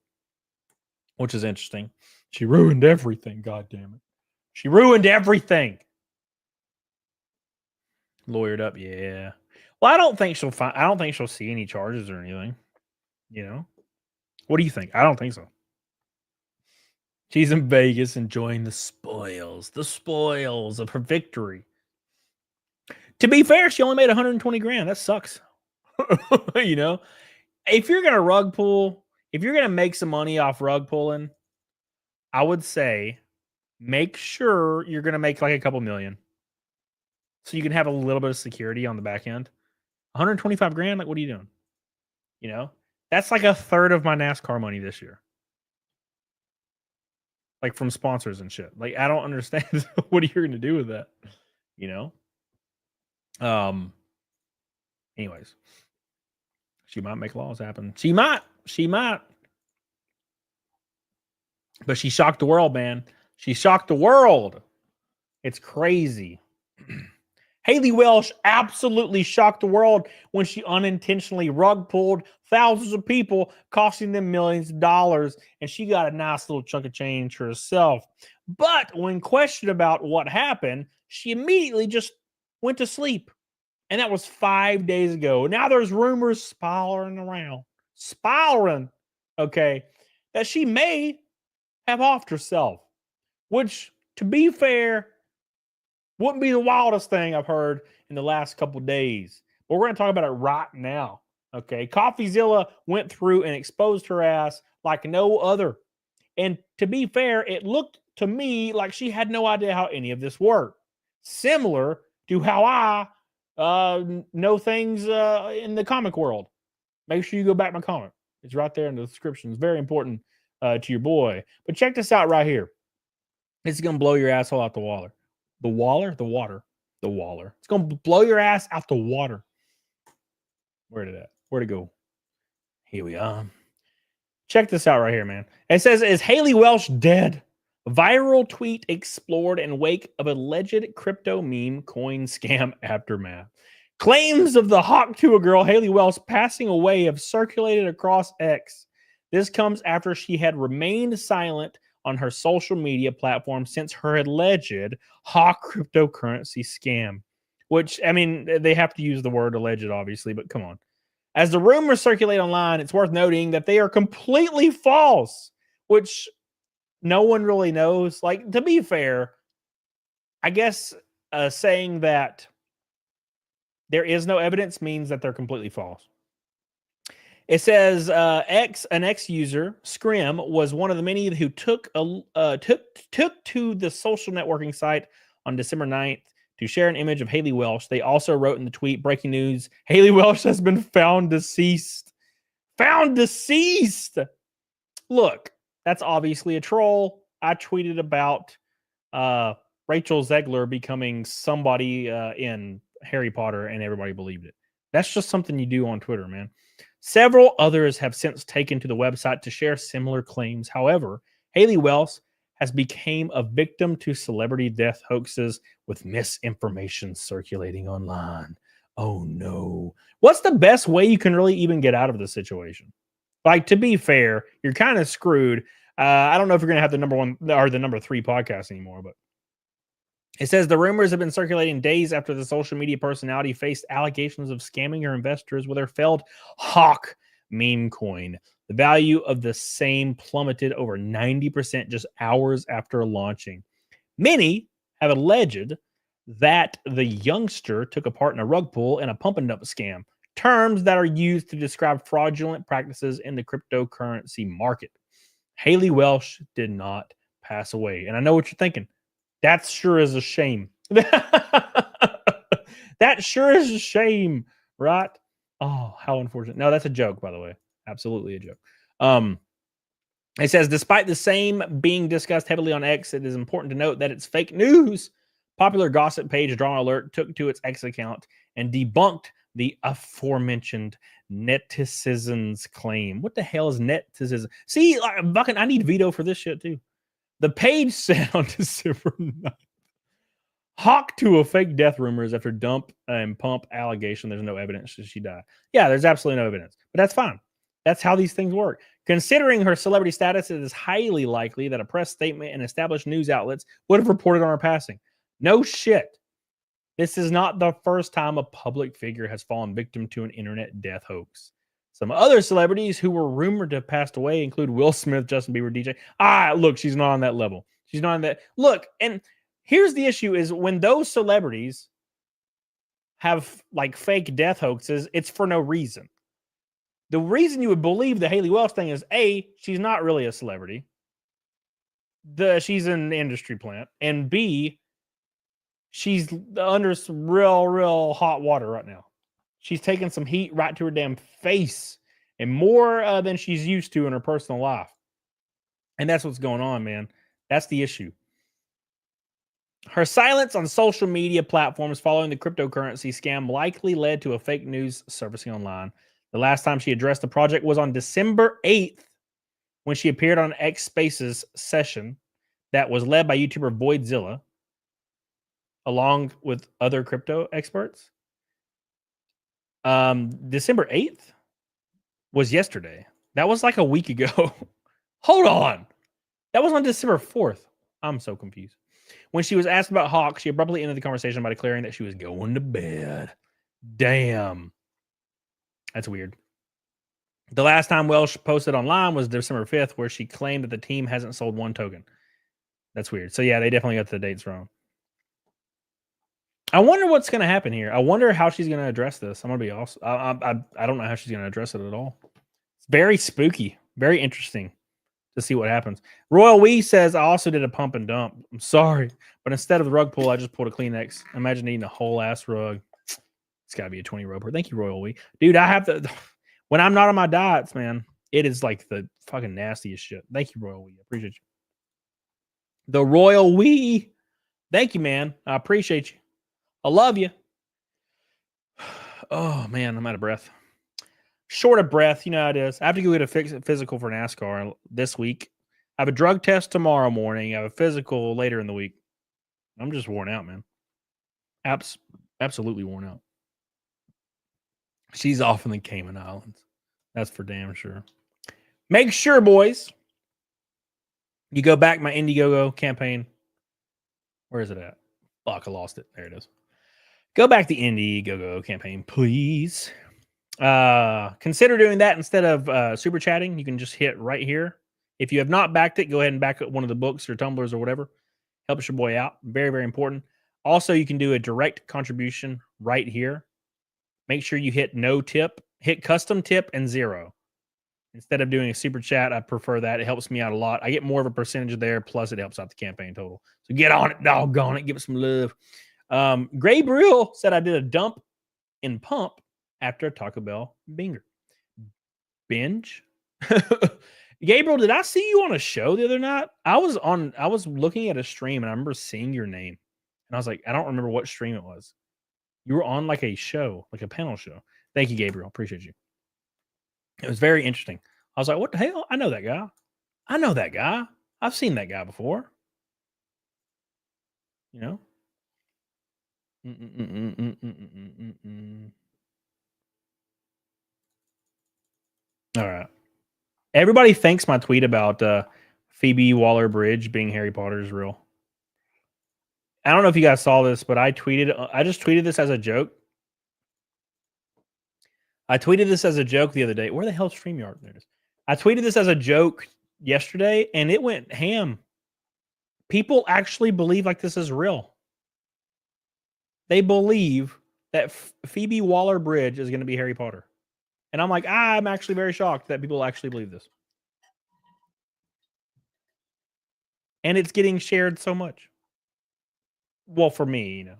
which is interesting. She ruined everything, God damn it. She ruined everything. Lawyered up, yeah. Well, I don't think she'll see any charges or anything. You know? What do you think? I don't think so. She's in Vegas enjoying the spoils of her victory. To be fair, she only made 120 grand. That sucks. You know, if you're going to rug pull, if you're going to make some money off rug pulling, I would say make sure you're going to make like a couple million so you can have a little bit of security on the back end. 125 grand. Like, what are you doing? You know, that's like a third of my NASCAR money this year. Like from sponsors and shit. Like, I don't understand what are you going to do with that? You know? Anyways, she might make laws happen. She might. But she shocked the world, man. She shocked the world. It's crazy. Hailey Welch absolutely shocked the world when she unintentionally rug pulled thousands of people, costing them millions of dollars, and she got a nice little chunk of change for herself. But when questioned about what happened, she immediately just went to sleep. And that was 5 days ago. Now there's rumors spiraling around. Okay, that she may have offed herself, which to be fair, wouldn't be the wildest thing I've heard in the last couple days. But we're going to talk about it right now. Okay. CoffeeZilla went through and exposed her ass like no other. And to be fair, it looked to me like she had no idea how any of this worked. Similar to how I know things in the comic world. Make sure you go back to my comment. It's right there in the description. It's very important to your boy. But check this out right here. It's going to blow your asshole out the water. The water. It's going to blow your ass out the water. Where'd it go? Here we are. Check this out right here, man. It says, is Hailey Welch dead? Viral tweet explored in wake of alleged crypto meme coin scam aftermath. Claims of the Hawk Tuah girl, Hailey Welch, passing away have circulated across X. This comes after she had remained silent on her social media platform since her alleged Hawk cryptocurrency scam. Which, I mean, they have to use the word alleged, obviously, but come on. As the rumors circulate online, it's worth noting that they are completely false, which no one really knows. Like, to be fair, I guess saying that there is no evidence means that they're completely false. It says an X user, Scrim, was one of the many who took to the social networking site on December 9th to share an image of Hailey Welch. They also wrote in the tweet, breaking news, Hailey Welch has been found deceased. Found deceased! Look, that's obviously a troll. I tweeted about Rachel Zegler becoming somebody in Harry Potter, and everybody believed it. That's just something you do on Twitter, man. Several others have since taken to the website to share similar claims. However, Hailey Welch has become a victim to celebrity death hoaxes with misinformation circulating online. Oh no. What's the best way you can really even get out of the situation? Like, to be fair, you're kind of screwed. I don't know if you're going to have the number 1 or the number 3 podcast anymore, but it says the rumors have been circulating days after the social media personality faced allegations of scamming her investors with her failed Hawk meme coin. The value of the same plummeted over 90% just hours after launching. Many have alleged that the youngster took a part in a rug pull and a pump and dump scam, terms that are used to describe fraudulent practices in the cryptocurrency market. Hailey Welch did not pass away. And I know what you're thinking. That sure is a shame. That sure is a shame, right? Oh, how unfortunate. No, that's a joke, by the way. Absolutely a joke. It says, despite the same being discussed heavily on X, it is important to note that it's fake news. Popular gossip page Drama Alert took to its X account and debunked the aforementioned netizens claim. What the hell is netizens? See, I need veto for this shit too. The page said on December 9th, Hawk Tuah fake death rumors after dump and pump allegation. There's no evidence that she died. Yeah, there's absolutely no evidence, but that's fine. That's how these things work. Considering her celebrity status, it is highly likely that a press statement and established news outlets would have reported on her passing. No shit. This is not the first time a public figure has fallen victim to an internet death hoax. Some other celebrities who were rumored to have passed away include Will Smith, Justin Bieber, DJ. Look, she's not on that level. She's not on that. Look, and here's the issue is when those celebrities have like fake death hoaxes, it's for no reason. The reason you would believe the Hailey Welch thing is A, she's not really a celebrity. She's in the industry plant. And B, she's under some real hot water right now. She's taking some heat right to her damn face and more than she's used to in her personal life. And that's what's going on, man. That's the issue. Her silence on social media platforms following the cryptocurrency scam likely led to a fake news surfacing online. The last time she addressed the project was on December 8th when she appeared on X Spaces session that was led by YouTuber Voidzilla along with other crypto experts. December 8th was yesterday. That was like a week ago. Hold on. That was on December 4th. I'm so confused. When she was asked about Hawk, she abruptly ended the conversation by declaring that she was going to bed. Damn. That's weird. The last time Welch posted online was December 5th, where she claimed that the team hasn't sold one token. That's weird. So yeah, they definitely got the dates wrong. I wonder what's going to happen here. I wonder how she's going to address this. I'm going to be awesome. I don't know how she's going to address it at all. It's very spooky, very interesting to see what happens. Royal Wee says, I also did a pump and dump. I'm sorry, but instead of the rug pull, I just pulled a Kleenex. Imagine eating a whole ass rug. It's got to be a 20 roper. Thank you, Royal Wee. Dude, I have to, when I'm not on my diets, man, it is like the fucking nastiest shit. Thank you, Royal Wee. I appreciate you. The Royal Wee. Thank you, man. I appreciate you. I love you. Oh, man, I'm out of breath. Short of breath, you know how it is. I have to go get a physical for NASCAR this week. I have a drug test tomorrow morning. I have a physical later in the week. I'm just worn out, man. Absolutely worn out. She's off in the Cayman Islands. That's for damn sure. Make sure, boys, you go back my Indiegogo campaign. Where is it at? Fuck, I lost it. There it is. Go back the Indiegogo campaign, please. Consider doing that instead of super chatting. You can just hit right here. If you have not backed it, go ahead and back up one of the books or tumblers or whatever. Helps your boy out. Very, very important. Also, you can do a direct contribution right here. Make sure you hit no tip, hit custom tip and 0. Instead of doing a super chat, I prefer that. It helps me out a lot. I get more of a percentage there, plus it helps out the campaign total. So get on it, doggone it. Give it some love. Gray Brill said I did a dump and pump after a Taco Bell binger. Binge? Gabriel, did I see you on a show the other night? I was looking at a stream and I remember seeing your name. And I was like, I don't remember what stream it was. You were on like a show, like a panel show. Thank you, Gabriel. Appreciate you. It was very interesting. I was like, what the hell? I know that guy. I know that guy. I've seen that guy before. You know? All right. Everybody thinks my tweet about Phoebe Waller-Bridge being Harry Potter's real. I don't know if you guys saw this, but I just tweeted this as a joke. I tweeted this as a joke the other day. Where the hell is StreamYard? There it is. I tweeted this as a joke yesterday, and it went ham. People actually believe like this is real. They believe that Phoebe Waller-Bridge is going to be Harry Potter. And I'm like, I'm actually very shocked that people actually believe this. And it's getting shared so much. Well, for me, you know,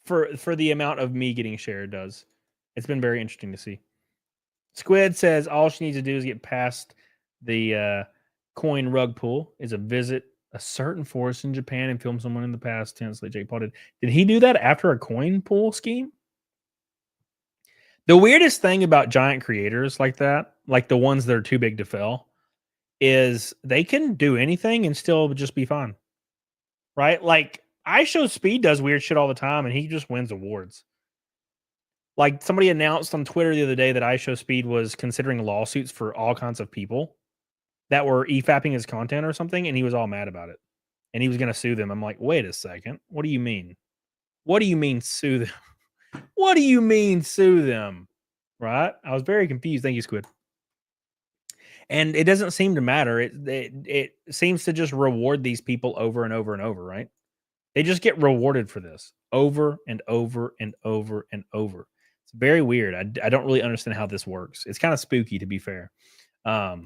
for the amount of me getting shared does. It's been very interesting to see. Squid says all she needs to do is get past the coin rug pull is a visit a certain forest in Japan and film someone in the past tense like Jake Paul did. Did he do that after a coin pull scheme? The weirdest thing about giant creators like that, like the ones that are too big to fail, is they can do anything and still just be fun. Right? Like IShowSpeed does weird shit all the time and he just wins awards. Like somebody announced on Twitter the other day that IShowSpeed was considering lawsuits for all kinds of people that were EFAPing his content or something, and he was all mad about it. And he was going to sue them. I'm like, wait a second. What do you mean? What do you mean sue them? What do you mean sue them? Right? I was very confused. Thank you, Squid. And it doesn't seem to matter. It seems to just reward these people over and over and over, right? They just get rewarded for this over and over and over and over. It's very weird. I don't really understand how this works. It's kind of spooky, to be fair. But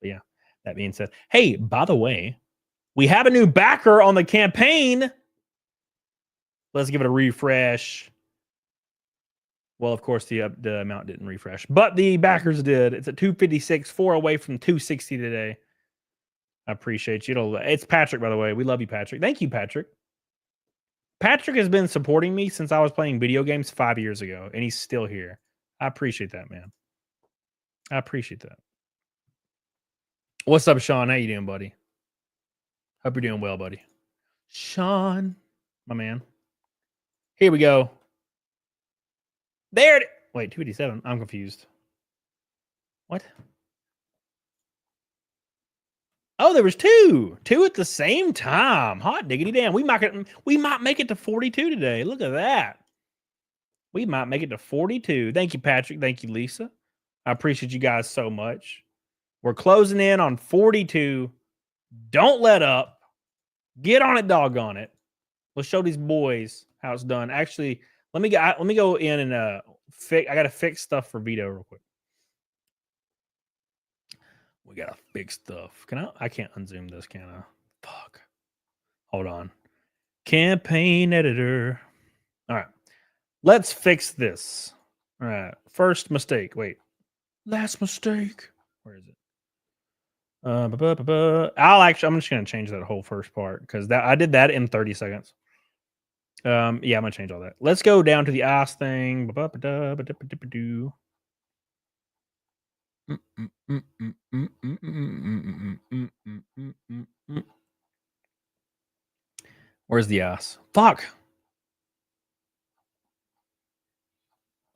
yeah, that being said, hey, by the way, we have a new backer on the campaign. Let's give it a refresh. Well, of course, the amount didn't refresh, but the backers did. It's at 256, 4 away from 260 today. I appreciate you. It's Patrick, by the way. We love you, Patrick. Thank you, Patrick. Patrick has been supporting me since I was playing video games 5 years ago, and he's still here. I appreciate that, man. I appreciate that. What's up, Sean? How you doing, buddy? Hope you're doing well, buddy. Sean, my man. Here we go. There it is. Wait, 287. I'm confused. What? Oh, there was two at the same time. Hot diggity damn. We might make it to 42 today. Look at that. We might make it to 42. Thank you, Patrick. Thank you, Lisa. I appreciate you guys so much. We're closing in on 42. Don't let up. Get on it, doggone it. Let's show these boys how it's done. Actually, let me go in and fix. I gotta fix stuff for Vito real quick. We gotta fix stuff. Can I? I can't unzoom this, can I? Fuck. Hold on. Campaign editor. All right. Let's fix this. All right. First mistake. Wait. Last mistake. Where is it? I'm just gonna change that whole first part because I did that in 30 seconds. Yeah, I'm gonna change all that. Let's go down to the ass thing. Where's the ass? Fuck.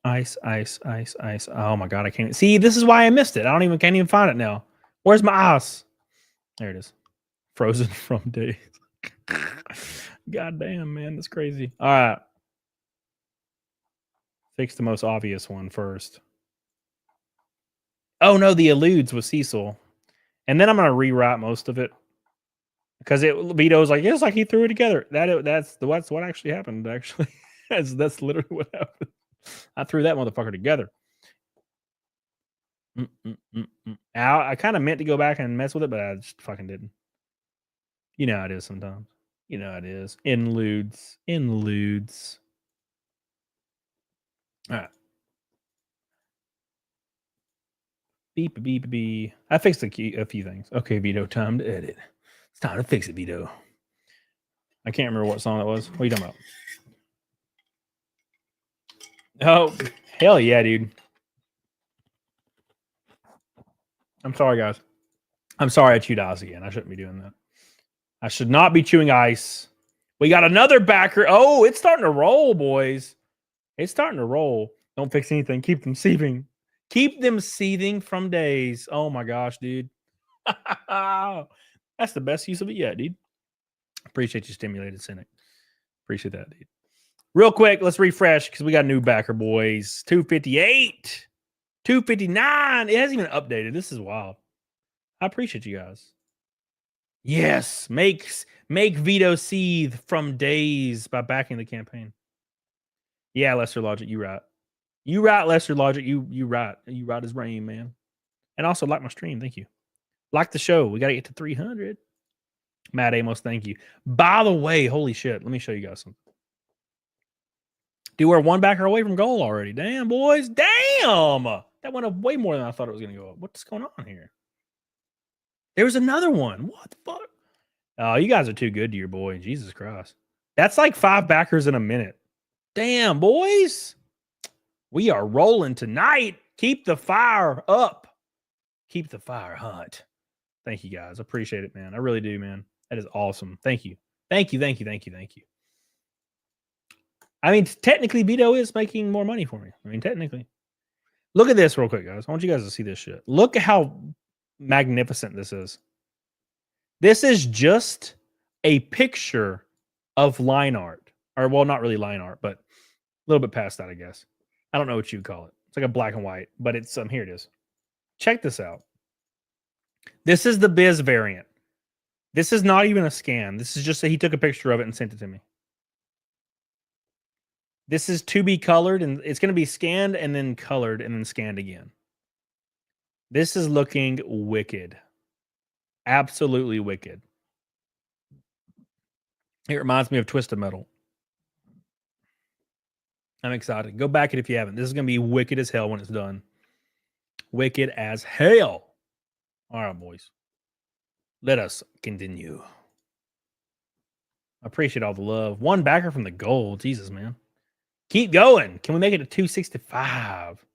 Ice. Oh my god, I can't see. This is why I missed it. Can't even find it now. Where's my ass? There it is. Frozen from days. God damn, man, that's crazy. All right. Fix the most obvious one first. Oh no, the alludes with Cecil. And then I'm gonna rewrite most of it. Because Vito's like, it's like he threw it together. That's what actually happened, actually. that's literally what happened. I threw that motherfucker together. I kind of meant to go back and mess with it, but I just fucking didn't. You know how it is sometimes. You know how it is. Inludes. All right. Beep, beep, beep. I fixed a few things. Okay, Vito, time to edit. It's time to fix it, Vito. I can't remember what song that was. What are you talking about? Oh, hell yeah, dude. I'm sorry, guys. I'm sorry I chewed ice again. I shouldn't be doing that. I should not be chewing ice. We got another backer. Oh, it's starting to roll, boys. It's starting to roll. Don't fix anything. Keep them seething. Keep them seething from days. Oh my gosh, dude. That's the best use of it yet, dude. Appreciate you, Stimulated Cynic. Appreciate that, dude. Real quick, let's refresh because we got a new backer, boys. 258, 259. It hasn't even updated. This is wild. I appreciate you guys. Yes, make Vito seethe from days by backing the campaign. Yeah, Lester Logic, you right. You right, Lester Logic. You right. You right as rain, man. And also like my stream. Thank you. Like the show. We got to get to 300. Matt Amos, thank you. By the way, holy shit. Let me show you guys something. Dude, we're one backer away from goal already. Damn, boys. Damn. That went up way more than I thought it was going to go up. What's going on here? There was another one. What the fuck? Oh, you guys are too good to your boy. Jesus Christ. That's like 5 backers in a minute. Damn, boys. We are rolling tonight. Keep the fire up. Keep the fire hot. Thank you, guys. Appreciate it, man. I really do, man. That is awesome. Thank you. Thank you. I mean, technically, Vito is making more money for me. I mean, technically. Look at this real quick, guys. I want you guys to see this shit. Look at how magnificent this is. This is just a picture of line art. Or, well, not really line art, but a little bit past that, I guess. I don't know what you'd call it. It's like a black and white, but it's here it is. Check this out. This is the Biz variant. This is not even a scan. This is just that he took a picture of it and sent it to me. This is to be colored, and it's going to be scanned and then colored and then scanned again. This is looking wicked. Absolutely wicked. It reminds me of Twisted Metal. I'm excited. Go back it if you haven't. This is going to be wicked as hell when it's done. Wicked as hell. All right, boys. Let us continue. I appreciate all the love. One backer from the goal. Jesus, man. Keep going. Can we make it to 265?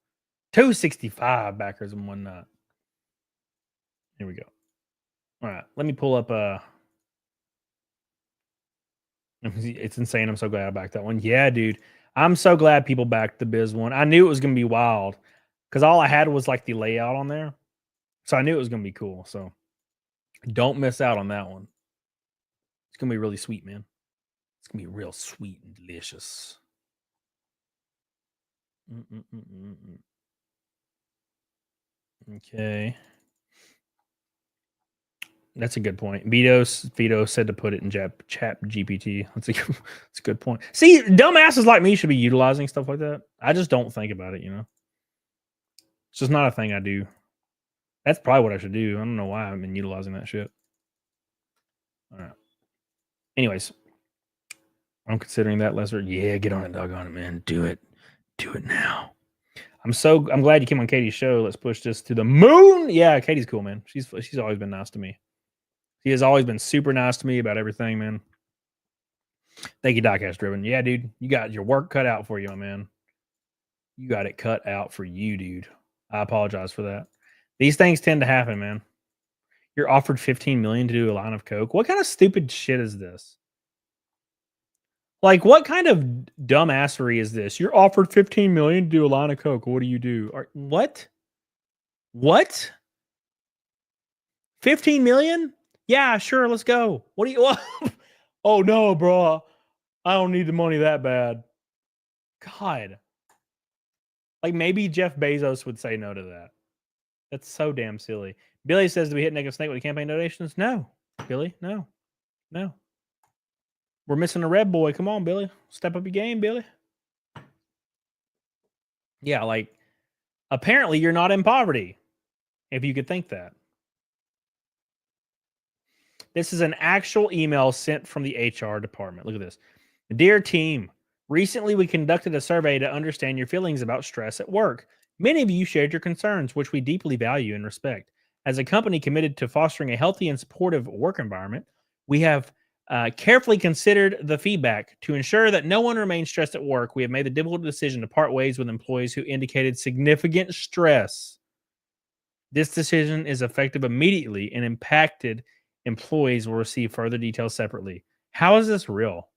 265 backers in one night. Here we go. All right. Let me pull up. It's insane. I'm so glad I backed that one. Yeah, dude. I'm so glad people backed the Biz one. I knew it was going to be wild because all I had was like the layout on there. So I knew it was going to be cool. So don't miss out on that one. It's going to be really sweet, man. It's going to be real sweet and delicious. Okay. That's a good point. Vito said to put it in chat GPT. That's a good point. See, dumbasses like me should be utilizing stuff like that. I just don't think about it, you know. It's just not a thing I do. That's probably what I should do. I don't know why I haven't been utilizing that shit. All right. Anyways, I'm considering that lesser. Yeah, get on it, doggone it, man. Do it. Do it now. I'm glad you came on Katie's show. Let's push this to the moon. Yeah, Katie's cool, man. She's always been nice to me. She has always been super nice to me about everything, man. Thank you, Diecast Driven. Yeah, dude, you got your work cut out for you, my man. You got it cut out for you, dude. I apologize for that. These things tend to happen, man. You're offered $15 million to do a line of coke. What kind of stupid shit is this? Like, what kind of dumbassery is this? You're offered $15 million to do a line of coke. What do you do? What? What? 15 million? Yeah, sure. Let's go. What do you? Oh no, bro. I don't need the money that bad. God. Like maybe Jeff Bezos would say no to that. That's so damn silly. Billy says, "Do we hit Naked Snake with the campaign donations?" No, Billy. No. We're missing a red boy. Come on, Billy. Step up your game, Billy. Yeah, like apparently you're not in poverty. If you could think that. This is an actual email sent from the HR department. Look at this. Dear team, recently we conducted a survey to understand your feelings about stress at work. Many of you shared your concerns, which we deeply value and respect. As a company committed to fostering a healthy and supportive work environment, we have carefully considered the feedback. To ensure that no one remains stressed at work, we have made the difficult decision to part ways with employees who indicated significant stress. This decision is effective immediately, and impacted employees will receive further details separately. How is this real?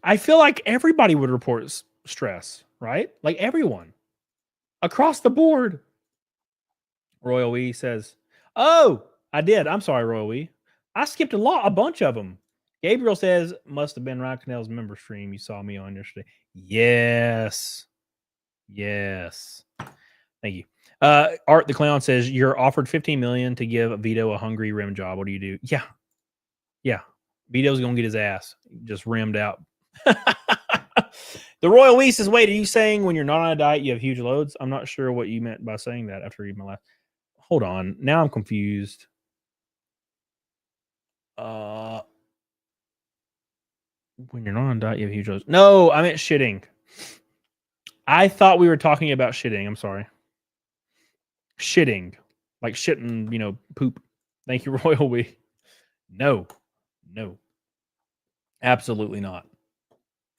I feel like everybody would report stress, right? Like everyone across the board. Royal Wee says, "Oh, I did. I'm sorry, Royal Wee. I skipped a bunch of them." Gabriel says, "Must have been Ryan Cannell's member stream you saw me on yesterday." Yes. Thank you. Art the Clown says, "You're offered $15 million to give Vito a hungry rim job. What do you do?" Yeah. Vito's gonna get his ass just rimmed out. The Royal Wee says, "Wait, are you saying when you're not on a diet you have huge loads?" I'm not sure what you meant by saying that after reading my last. Hold on. Now I'm confused. When you're not on a diet you have huge loads. No, I meant shitting. I thought we were talking about shitting. I'm sorry. Shitting. Like shitting, poop. Thank you, Royal Wee. No. Absolutely not.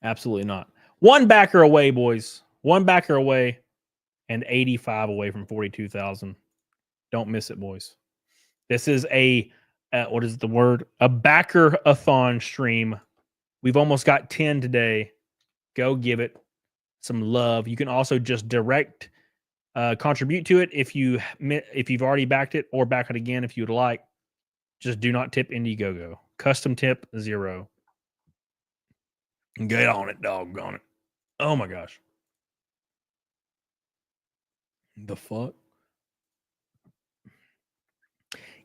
Absolutely not. One backer away, boys. One backer away and 85 away from 42,000. Don't miss it, boys. This is what is the word? A backer-a-thon stream. We've almost got 10 today. Go give it some love. You can also just direct contribute to it if you've already backed it, or back it again if you would like. Just do not tip Indiegogo. Custom tip 0. Get on it, doggone it. Oh my gosh. The fuck?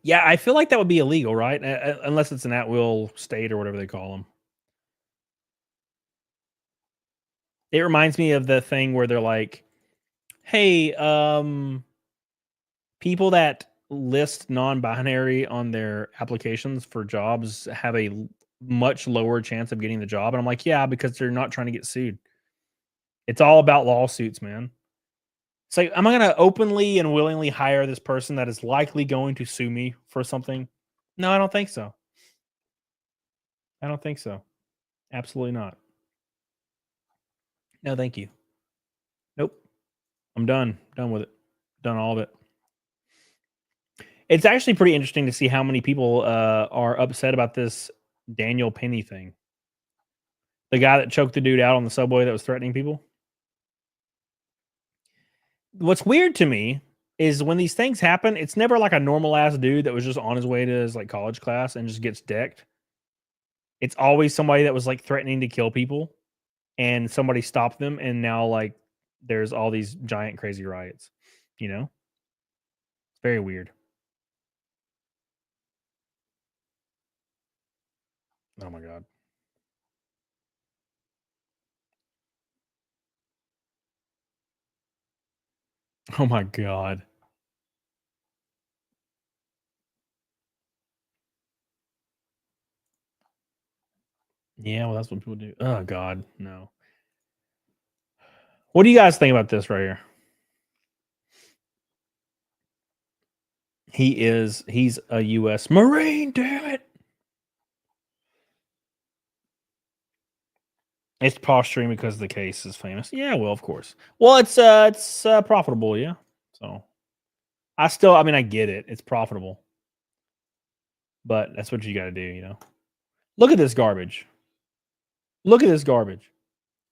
Yeah, I feel like that would be illegal, right? Unless it's an at-will state or whatever they call them. It reminds me of the thing where they're like, "Hey, people that list non-binary on their applications for jobs have a much lower chance of getting the job." And I'm like, yeah, because they're not trying to get sued. It's all about lawsuits, man. It's like, am I going to openly and willingly hire this person that is likely going to sue me for something? No, I don't think so. Absolutely not. No, thank you. Nope. I'm done. Done with it. Done all of it. It's actually pretty interesting to see how many people are upset about this Daniel Penny thing. The guy that choked the dude out on the subway that was threatening people. What's weird to me is when these things happen, it's never like a normal ass dude that was just on his way to his like college class and just gets decked. It's always somebody that was like threatening to kill people, and somebody stopped them, and now like there's all these giant crazy riots. You know, it's very weird. Oh my god. Oh my god. Yeah, well, that's what people do. Oh god, no. What do you guys think about this right here? He's a U.S. Marine, damn it. It's posturing because the case is famous. Yeah, well, of course. Well, it's profitable, yeah. So I mean, I get it. It's profitable. But that's what you got to do, you know. Look at this garbage. Look at this garbage.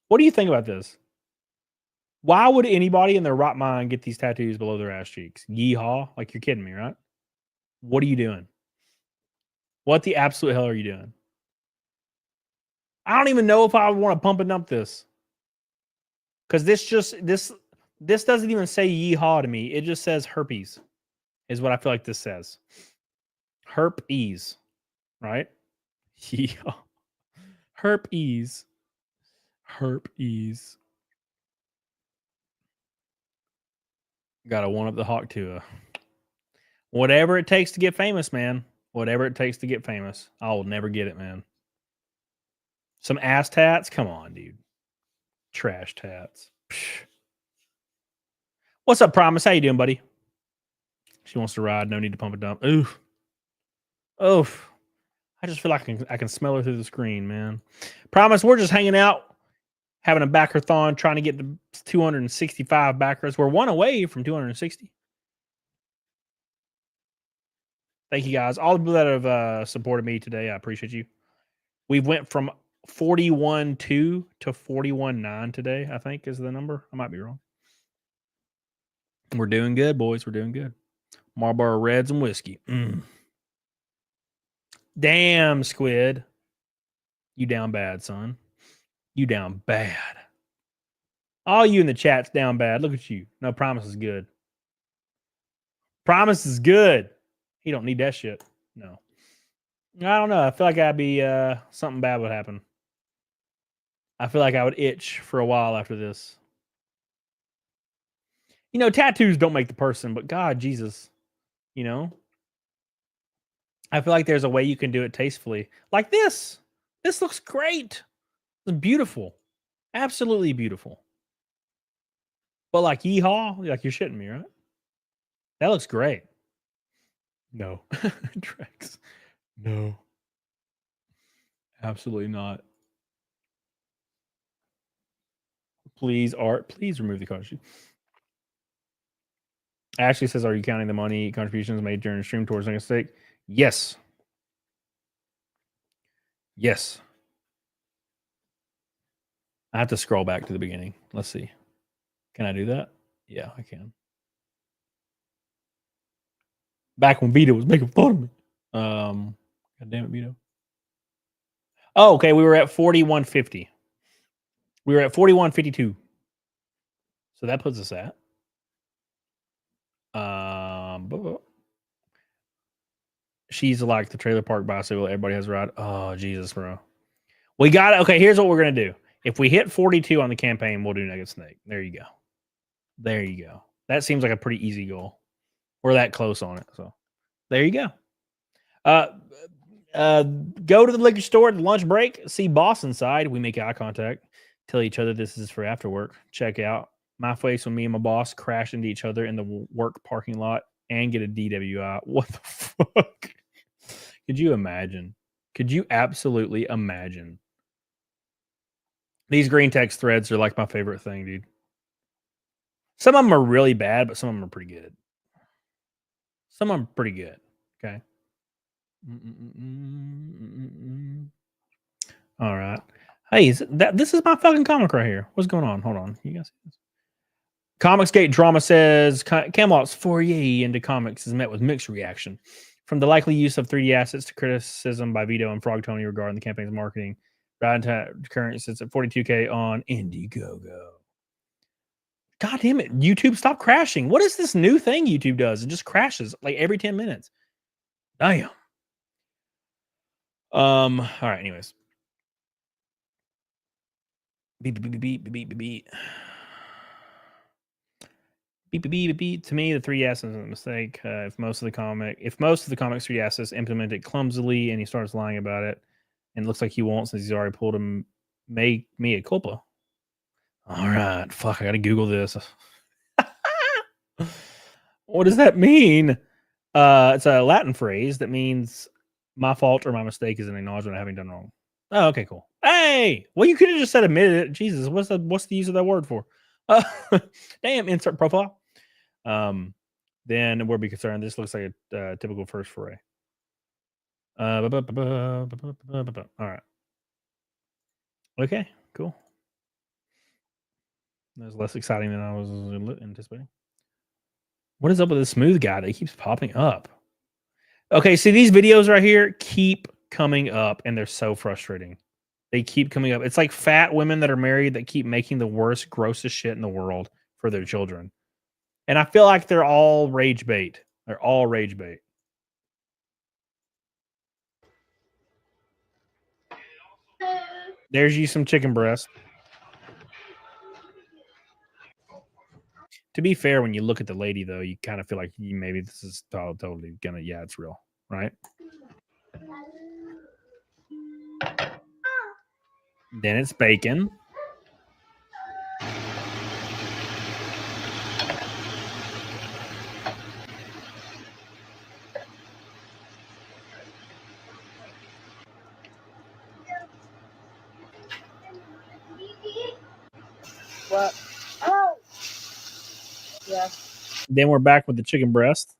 What do you think about this? Why would anybody in their right mind get these tattoos below their ass cheeks? Yeehaw. Like, you're kidding me, right? What are you doing? What the absolute hell are you doing? I don't even know if I would want to pump and dump this. Because this doesn't even say yeehaw to me. It just says herpes, is what I feel like this says. Herpes, right? Yeehaw. Herpes. Herpes. Gotta one up the hawk to whatever it takes to get famous, man. Whatever it takes to get famous. I will never get it, man. Some ass tats? Come on, dude. Trash tats. Psh. What's up, Promise? How you doing, buddy? She wants to ride. No need to pump and dump. Oof. Oof. I just feel like I can smell her through the screen, man. Promise, we're just hanging out, having a backerthon, trying to get the 265 backers. We're one away from 260. Thank you, guys. All the people that have supported me today, I appreciate you. We went from 41.2 to 41.9 today, I think is the number. I might be wrong. We're doing good, boys. We're doing good. Marlboro Reds and whiskey. Damn, Squid. You down bad, son. You down bad. All you in the chat's down bad. Look at you. No, Promise is good. Promise is good. He don't need that shit. No. I don't know. I feel like I'd be something bad would happen. I feel like I would itch for a while after this. You know, tattoos don't make the person, but God, Jesus, you know, I feel like there's a way you can do it tastefully. Like this. This looks great. It's beautiful. Absolutely beautiful. But like yeehaw, like you're shitting me, right? That looks great. No. Drex. No. Absolutely not. Please, Art, please remove the card sheet. Ashley says, are you counting the money contributions made during the stream towards next stake? Yes. Yes. I have to scroll back to the beginning. Let's see. Can I do that? Yeah, I can. Back when Vito was making fun of me. God damn it, Vito. Oh, okay. We were at 41.50. We were at 41.52. So that puts us at she's like the trailer park bicycle everybody has a ride. Oh, Jesus, bro. We got it. Okay, here's what we're gonna do. If we hit 42 on the campaign, we'll do Nugget Snake. There you go. There you go. That seems like a pretty easy goal. We're that close on it. So there you go. Go to the liquor store at the lunch break, see boss inside. We make eye contact, tell each other this is for after work. Check out my face when me and my boss crash into each other in the work parking lot and get a DWI. What the fuck? Could you imagine? Could you absolutely imagine? These green text threads are like my favorite thing, dude. Some of them are really bad, but some of them are pretty good. Some of them are pretty good. Okay. All right. Hey, this is my fucking comic right here. What's going on? Hold on. You guys see this? Comicsgate Drama says Camelot's foray into comics is met with mixed reaction. From the likely use of 3D assets to criticism by Vito and Frog Tony regarding the campaign's marketing. Current sits at 42K on Indiegogo. God damn it. YouTube, stop crashing. What is this new thing YouTube does? It just crashes like every 10 minutes. Damn. All right, anyways. Beep, beep, beep, beep, beep, beep, beep. Beep, beep, beep, beep. To me, the 3S is a mistake. If most of the comics 3S is implemented clumsily and he starts lying about it, and it looks like he won't since he's already pulled him, make me a culpa. All right, fuck, I gotta Google this. What does that mean? It's a Latin phrase that means my fault or my mistake is an acknowledgement of having done wrong. Oh, okay, cool. Hey, well, you could have just said admitted it. Jesus, what's the use of that word for? Damn, insert profile. Then we'll be concerned. This looks like a typical first foray. All right. Okay, cool. That's less exciting than I was anticipating. What is up with this smooth guy that keeps popping up? Okay, see these videos right here keep coming up, and they're so frustrating. They keep coming up. It's like fat women that are married that keep making the worst, grossest shit in the world for their children. And I feel like they're all rage bait. They're all rage bait. There's you some chicken breast. To be fair, when you look at the lady, though, you kind of feel like maybe this is totally gonna, yeah, it's real, right? Then it's bacon. What? Oh! Yeah. Then we're back with the chicken breast.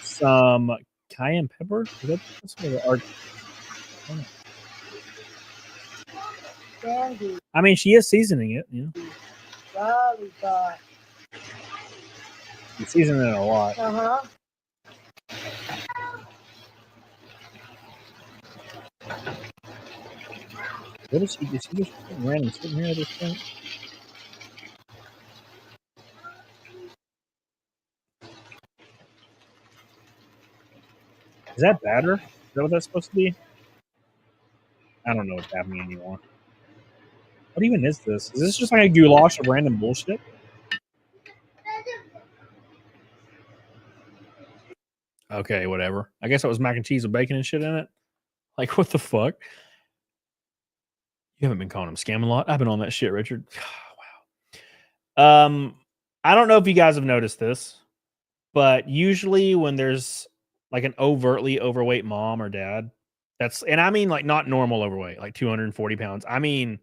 Some cayenne pepper. That's what the art. Candy. I mean, she is seasoning it. You know, Lollipop. she's seasoning it a lot. Uh-huh. What is she? Is she just random sitting here at this point? Is that batter? Is that what that's supposed to be? I don't know what's happening anymore. What even is this? Is this just like a goulash of random bullshit? Okay, whatever. I guess it was mac and cheese with bacon and shit in it. Like, what the fuck? You haven't been calling him scam a lot. I've been on that shit, Richard. Wow. I don't know if you guys have noticed this, but usually when there's like an overtly overweight mom or dad, and I mean like not normal overweight, like 240 pounds. I mean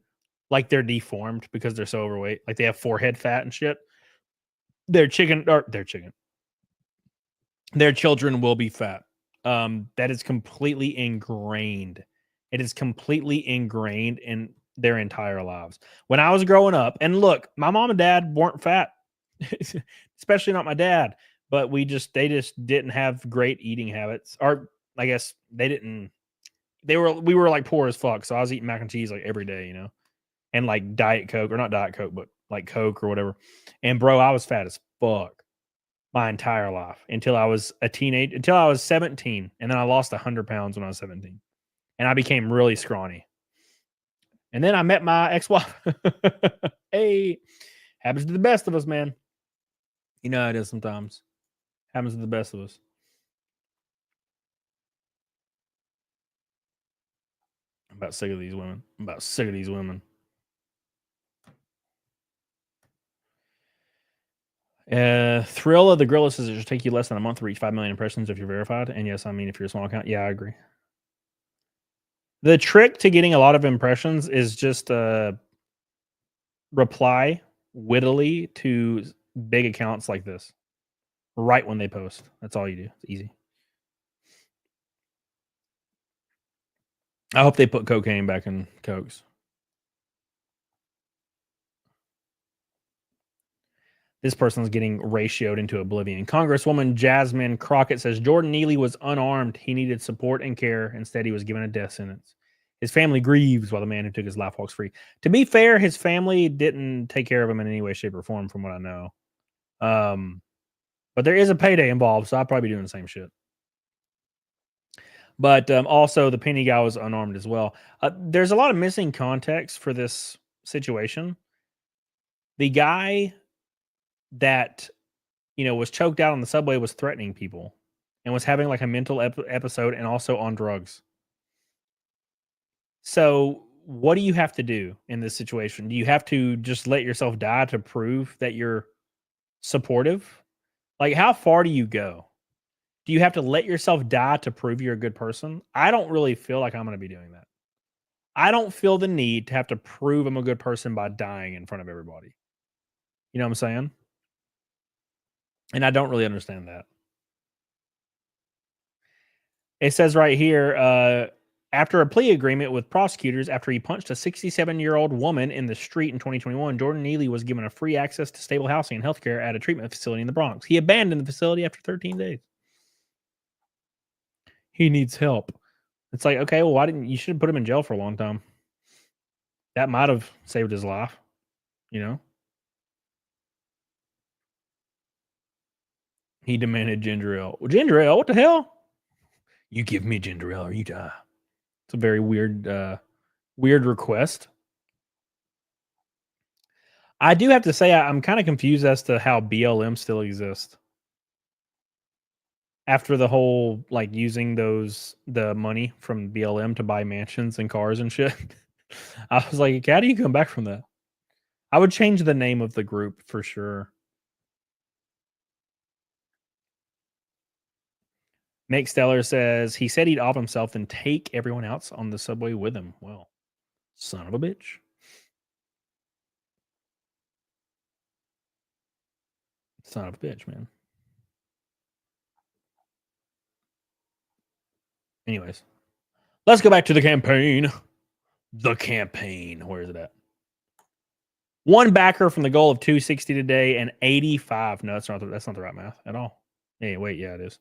like they're deformed because they're so overweight. Like they have forehead fat and shit. Their children will be fat. That is completely ingrained. It is completely ingrained in their entire lives. When I was growing up, and look, my mom and dad weren't fat, especially not my dad, but they just didn't have great eating habits. Or I guess we were like poor as fuck. So I was eating mac and cheese like every day, you know, and like Diet Coke, or not Diet Coke, but like Coke or whatever. And bro, I was fat as fuck my entire life until I was a teenager, until I was 17. And then I lost 100 pounds when I was 17. And I became really scrawny. And then I met my ex-wife. Hey, happens to the best of us, man. You know how it is sometimes. Happens to the best of us. I'm about sick of these women. Thrill of the Gorilla says it should take you less than a month to reach 5 million impressions if you're verified. And yes, I mean, if you're a small account, yeah, I agree. The trick to getting a lot of impressions is just reply wittily to big accounts like this right when they post. That's all you do. It's easy. I hope they put cocaine back in Cokes. This person's getting ratioed into oblivion. Congresswoman Jasmine Crockett says Jordan Neely was unarmed. He needed support and care. Instead, he was given a death sentence. His family grieves while the man who took his life walks free. To be fair, his family didn't take care of him in any way, shape, or form, from what I know. But there is a payday involved, so I'll probably be doing the same shit. But also, the Penny guy was unarmed as well. There's a lot of missing context for this situation. The guy that was choked out on the subway was threatening people and was having like a mental episode and also on drugs. So what do you have to do in this situation? Do you have to just let yourself die to prove that you're supportive? Like, how far do you go? Do you have to let yourself die to prove you're a good person? I don't really feel like I'm going to be doing that. I don't feel the need to have to prove I'm a good person by dying in front of everybody. You know what I'm saying? And I don't really understand that. It says right here, after a plea agreement with prosecutors after he punched a 67-year-old woman in the street in 2021, Jordan Neely was given a free access to stable housing and healthcare at a treatment facility in the Bronx. He abandoned the facility after 13 days. He needs help. It's like, okay, well, why didn't you should have put him in jail for a long time? That might have saved his life, He demanded ginger ale. Well, ginger ale, what the hell? You give me ginger ale or you die. It's a very weird request. I do have to say I'm kind of confused as to how BLM still exists. After the whole using the money from BLM to buy mansions and cars and shit. I was like, how do you come back from that? I would change the name of the group for sure. Nick Steller says he said he'd off himself and take everyone else on the subway with him. Well, son of a bitch. Son of a bitch, man. Anyways, let's go back to the campaign. The campaign. Where is it at? One backer from the goal of 260 today and 85. No, that's not the right math at all. Hey, wait, yeah, it is.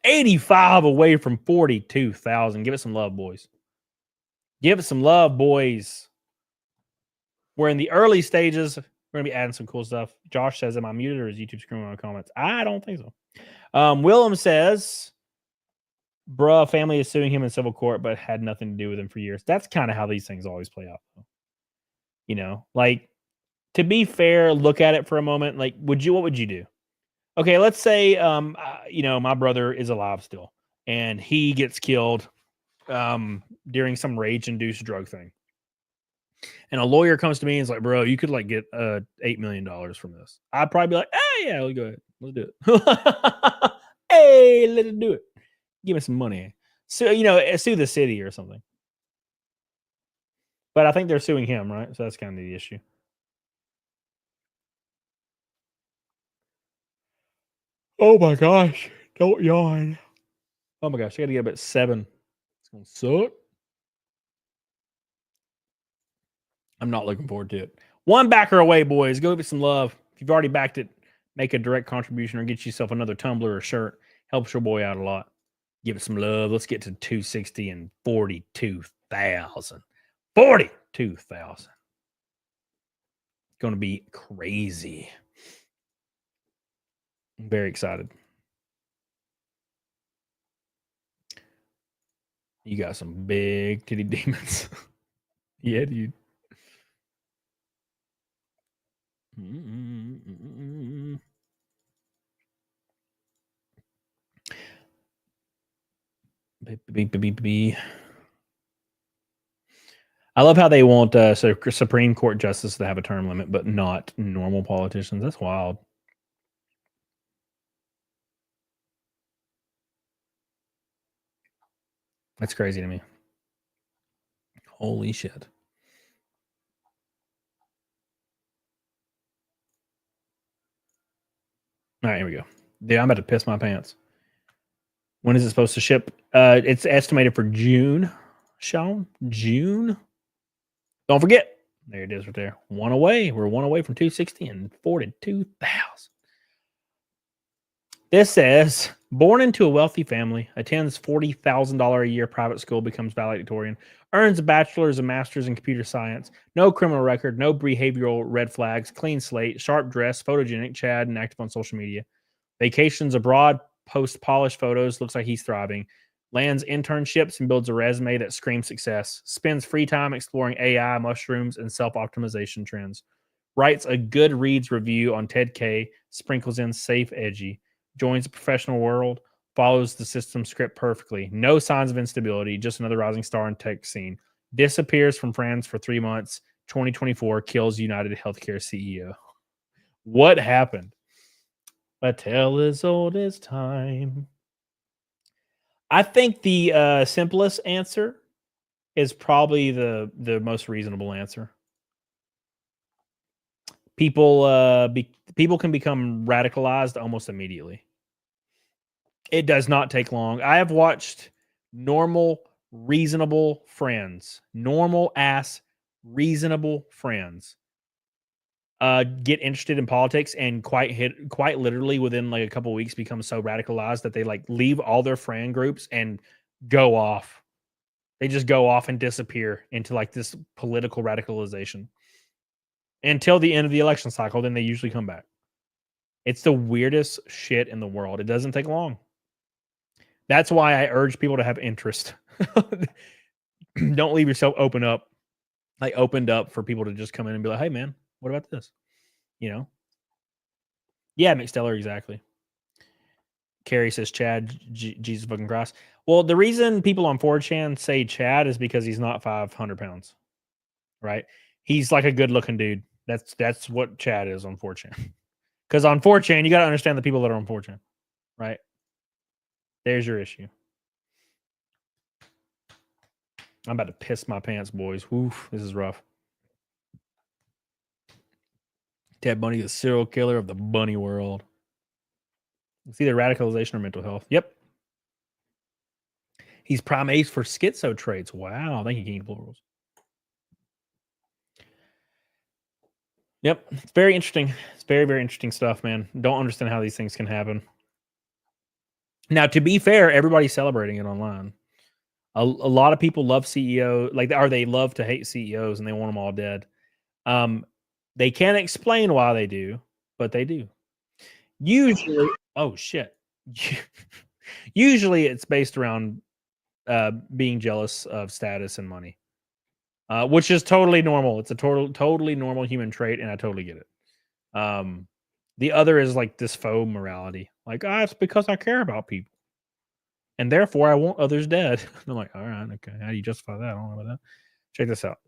85 away from 42,000. Give it some love, boys. Give it some love, boys. We're in the early stages. We're going to be adding some cool stuff. Josh says, am I muted or is YouTube screwing on comments? I don't think so. Willem says, bruh, family is suing him in civil court, but had nothing to do with him for years. That's kind of how these things always play out. To be fair, look at it for a moment. What would you do? Okay, let's say, my brother is alive still, and he gets killed during some rage-induced drug thing. And a lawyer comes to me and is like, bro, you could get $8 million from this. I'd probably be like, hey, yeah, go ahead. Let's do it. Hey, let's do it. Give me some money. So, sue the city or something. But I think they're suing him, right? So that's kind of the issue. Oh my gosh. Don't yawn. Oh my gosh. I got to get up at 7. It's going to suck. I'm not looking forward to it. One backer away, boys. Go give it some love. If you've already backed it, make a direct contribution or get yourself another tumbler or shirt. Helps your boy out a lot. Give it some love. Let's get to 260 and 42,000. 42,000. Going to be crazy. I'm very excited. You got some big titty demons. Yeah, dude. I love how they want Supreme Court justice to have a term limit, but not normal politicians. That's wild. That's crazy to me. Holy shit. All right, here we go. Dude, I'm about to piss my pants. When is it supposed to ship? It's estimated for June. Sean, June. Don't forget. There it is right there. One away. We're one away from 260 and 42,000. This says Born into a wealthy family, attends $40,000 a year private school, becomes valedictorian, earns a bachelor's and master's in computer science, no criminal record, no behavioral red flags, clean slate, sharp dress, photogenic, Chad, and active on social media. Vacations abroad, posts polished photos, looks like he's thriving. Lands internships and builds a resume that screams success. Spends free time exploring AI, mushrooms, and self-optimization trends. Writes a Goodreads review on Ted K. Sprinkles in safe edgy. Joins the professional world. Follows the system script perfectly. No signs of instability. Just another rising star in tech scene. Disappears from friends for 3 months. 2024 kills United Healthcare CEO. What happened? A tale as old as time. I think the simplest answer is probably the most reasonable answer. People people can become radicalized almost immediately. It does not take long. I have watched normal, reasonable friends, normal ass, reasonable friends, get interested in politics and quite literally within like a couple of weeks become so radicalized that they like leave all their friend groups and go off. They just go off and disappear into like this political radicalization until the end of the election cycle. Then they usually come back. It's the weirdest shit in the world. It doesn't take long. That's why I urge people to have interest. Don't leave yourself opened up for people to just come in and be like, hey man, what about this? You know? Yeah, McSteller, exactly. Carrie says Chad, Jesus fucking Christ. Well, the reason people on 4chan say Chad is because he's not 500 pounds, right? He's like a good looking dude. That's what Chad is on 4chan. Because on 4chan, you got to understand the people that are on 4chan, right? There's your issue. I'm about to piss my pants, boys. Oof, this is rough. Ted Bundy, the serial killer of the bunny world. It's either radicalization or mental health. Yep. He's prime ace for schizo traits. Wow. Thank you, King of Plurals. Yep. It's very interesting. It's very, very interesting stuff, man. Don't understand how these things can happen. Now, to be fair, everybody's celebrating it online. A lot of people love CEO, or they love to hate CEOs and they want them all dead. They can't explain why they do, but they do. Usually, oh shit. Usually it's based around being jealous of status and money, which is totally normal. It's a totally normal human trait, and I totally get it. The other is like this faux morality. Like, it's because I care about people. And therefore, I want others dead. I'm like, all right, okay. How do you justify that? I don't know about that. Check this out.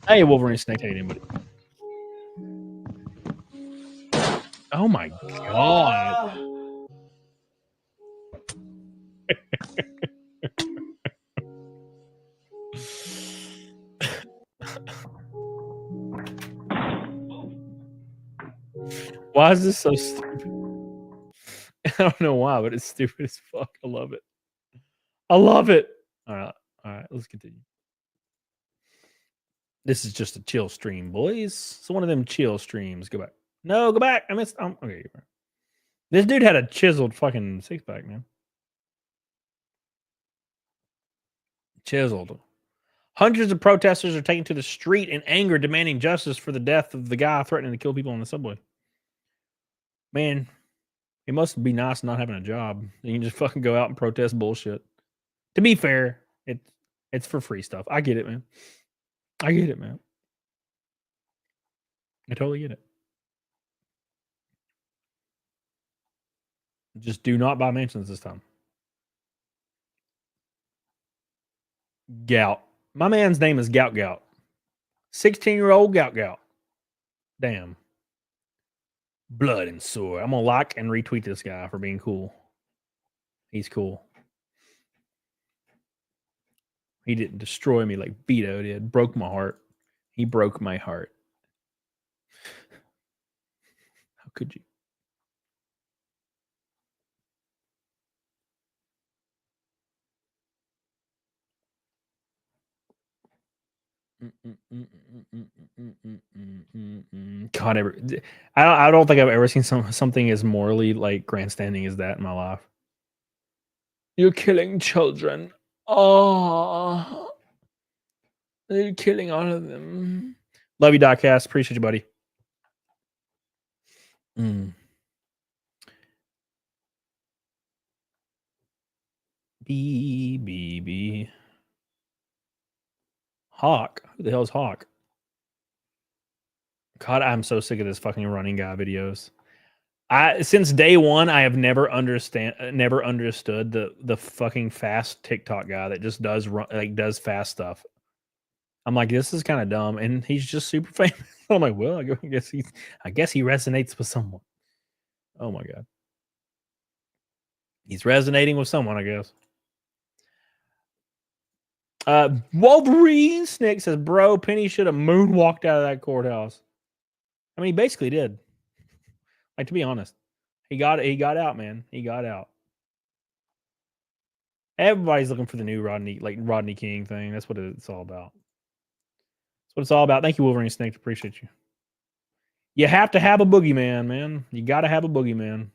Hey, Wolverine Snake, how you doing, buddy? Oh my god. Why is this so stupid? I don't know why, but it's stupid as fuck. I love it. I love it. All right, let's continue. This is just a chill stream, boys. It's one of them chill streams. Go back. No, go back. I missed. Okay. This dude had a chiseled fucking six pack, man. Chiseled. Hundreds of protesters are taken to the street in anger, demanding justice for the death of the guy threatening to kill people on the subway. Man, it must be nice not having a job. You can just fucking go out and protest bullshit. To be fair, it's for free stuff. I get it, man. I get it, man. I totally get it. Just do not buy mansions this time. Gout. My man's name is Gout Gout. 16-year-old Gout Gout. Damn. Blood and sore. I'm going to like and retweet this guy for being cool. He's cool. He didn't destroy me like Vito did. Broke my heart. He broke my heart. How could you? God, I don't think I've ever seen something as morally like grandstanding as that in my life. You're killing children. Oh, you're killing all of them. Love you, Doccast. Appreciate you, buddy. B. Hawk. Who the hell is Hawk? God, I'm so sick of this fucking running guy videos. Since day one, I have never understood the fucking fast TikTok guy that just does fast stuff. I'm like, this is kind of dumb, and he's just super famous. I'm like, well, I guess he resonates with someone. Oh my god, he's resonating with someone, I guess. Wolverine Snick says, bro, Penny should have moonwalked out of that courthouse. I mean, he basically did. Like, to be honest, he got out, man. He got out. Everybody's looking for the new Rodney King thing. That's what it's all about. That's what it's all about. Thank you, Wolverine Snake. Appreciate you. You have to have a boogeyman, man. You got to have a boogeyman.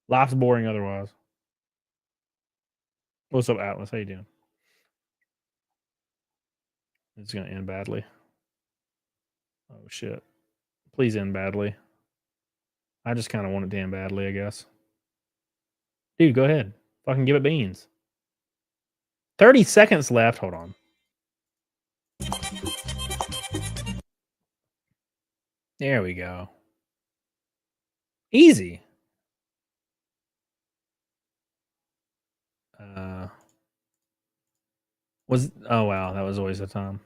Life's boring otherwise. What's up, Atlas? How you doing? It's going to end badly. Oh, shit. Please end badly. I just kind of want it to end badly, I guess. Dude, go ahead. Fucking give it beans. 30 seconds left. Hold on. There we go. Easy. Oh wow, that was a waste of time.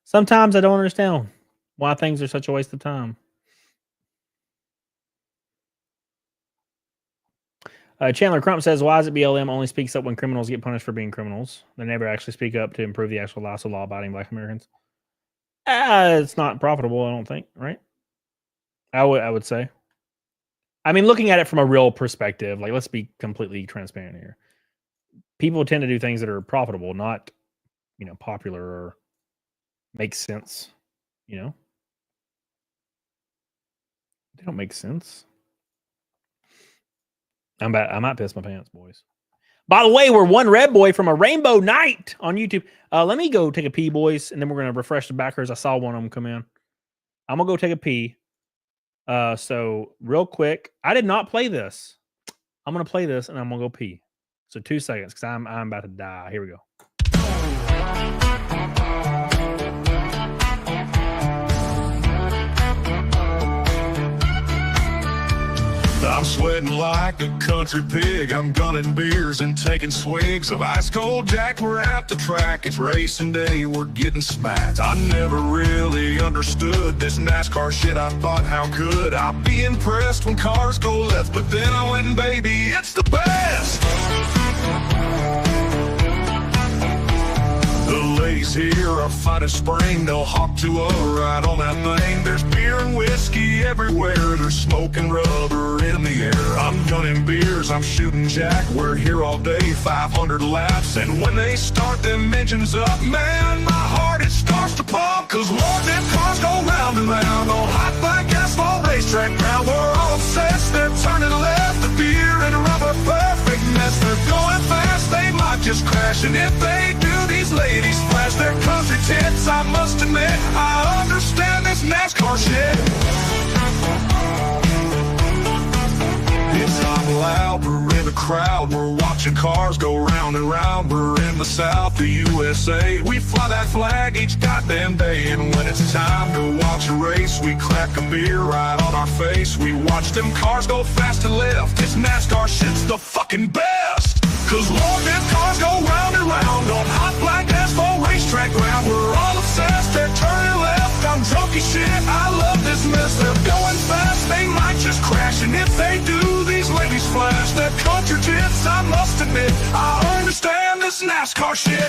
Sometimes I don't understand why things are such a waste of time. Chandler Crump says, why is it BLM only speaks up when criminals get punished for being criminals? They never actually speak up to improve the actual lives of law-abiding Black Americans. It's not profitable, I don't think, right? I would say. I mean, looking at it from a real perspective, like, let's be completely transparent here. People tend to do things that are profitable, not, popular or make sense, They don't make sense. I might piss my pants, boys. By the way, we're one red boy from a rainbow night on YouTube. Let me go take a pee, boys, and then we're going to refresh the backers. I saw one of them come in. I'm going to go take a pee. So real quick, I did not play this. I'm going to play this, and I'm going to go pee. So 2 seconds, because I'm about to die. Here we go. I'm sweating like a country pig. I'm gunning beers and taking swigs of ice cold Jack. We're at the track, it's racing day, we're getting smacked. I never really understood this NASCAR shit. I thought, how could I be impressed when cars go left? But then I went, baby, it's the best. The ladies here are fine as spring. They'll hop to a ride on that thing. There's beer and whiskey everywhere. There's smoking rubber in the air. I'm gunning beers, I'm shooting Jack. We're here all day, 500 laps. And when they start them engines up, man, my heart, it starts to pump. Cause Lord, them cars go round and round on hot black asphalt racetrack ground. We're all obsessed, they're turning left. The beer and rubber, perfect mess. They're going fast, they might just crash. And if they do, these ladies flash their country tits. I must admit, I understand this NASCAR shit. It's not loud, we're in the crowd. We're watching cars go round and round. We're in the South, the USA. We fly that flag each goddamn day. And when it's time to watch a race, we crack a beer right on our face. We watch them cars go fast and left. This NASCAR shit's the fucking best. Cause Lord, them cars go round and round on hot black asphalt racetrack ground. We're all obsessed, they're turning left. I'm drunk as shit, I love this mess. They're going fast, they might just crash. And if they do, these ladies flash their country tits. I must admit, I understand this NASCAR shit.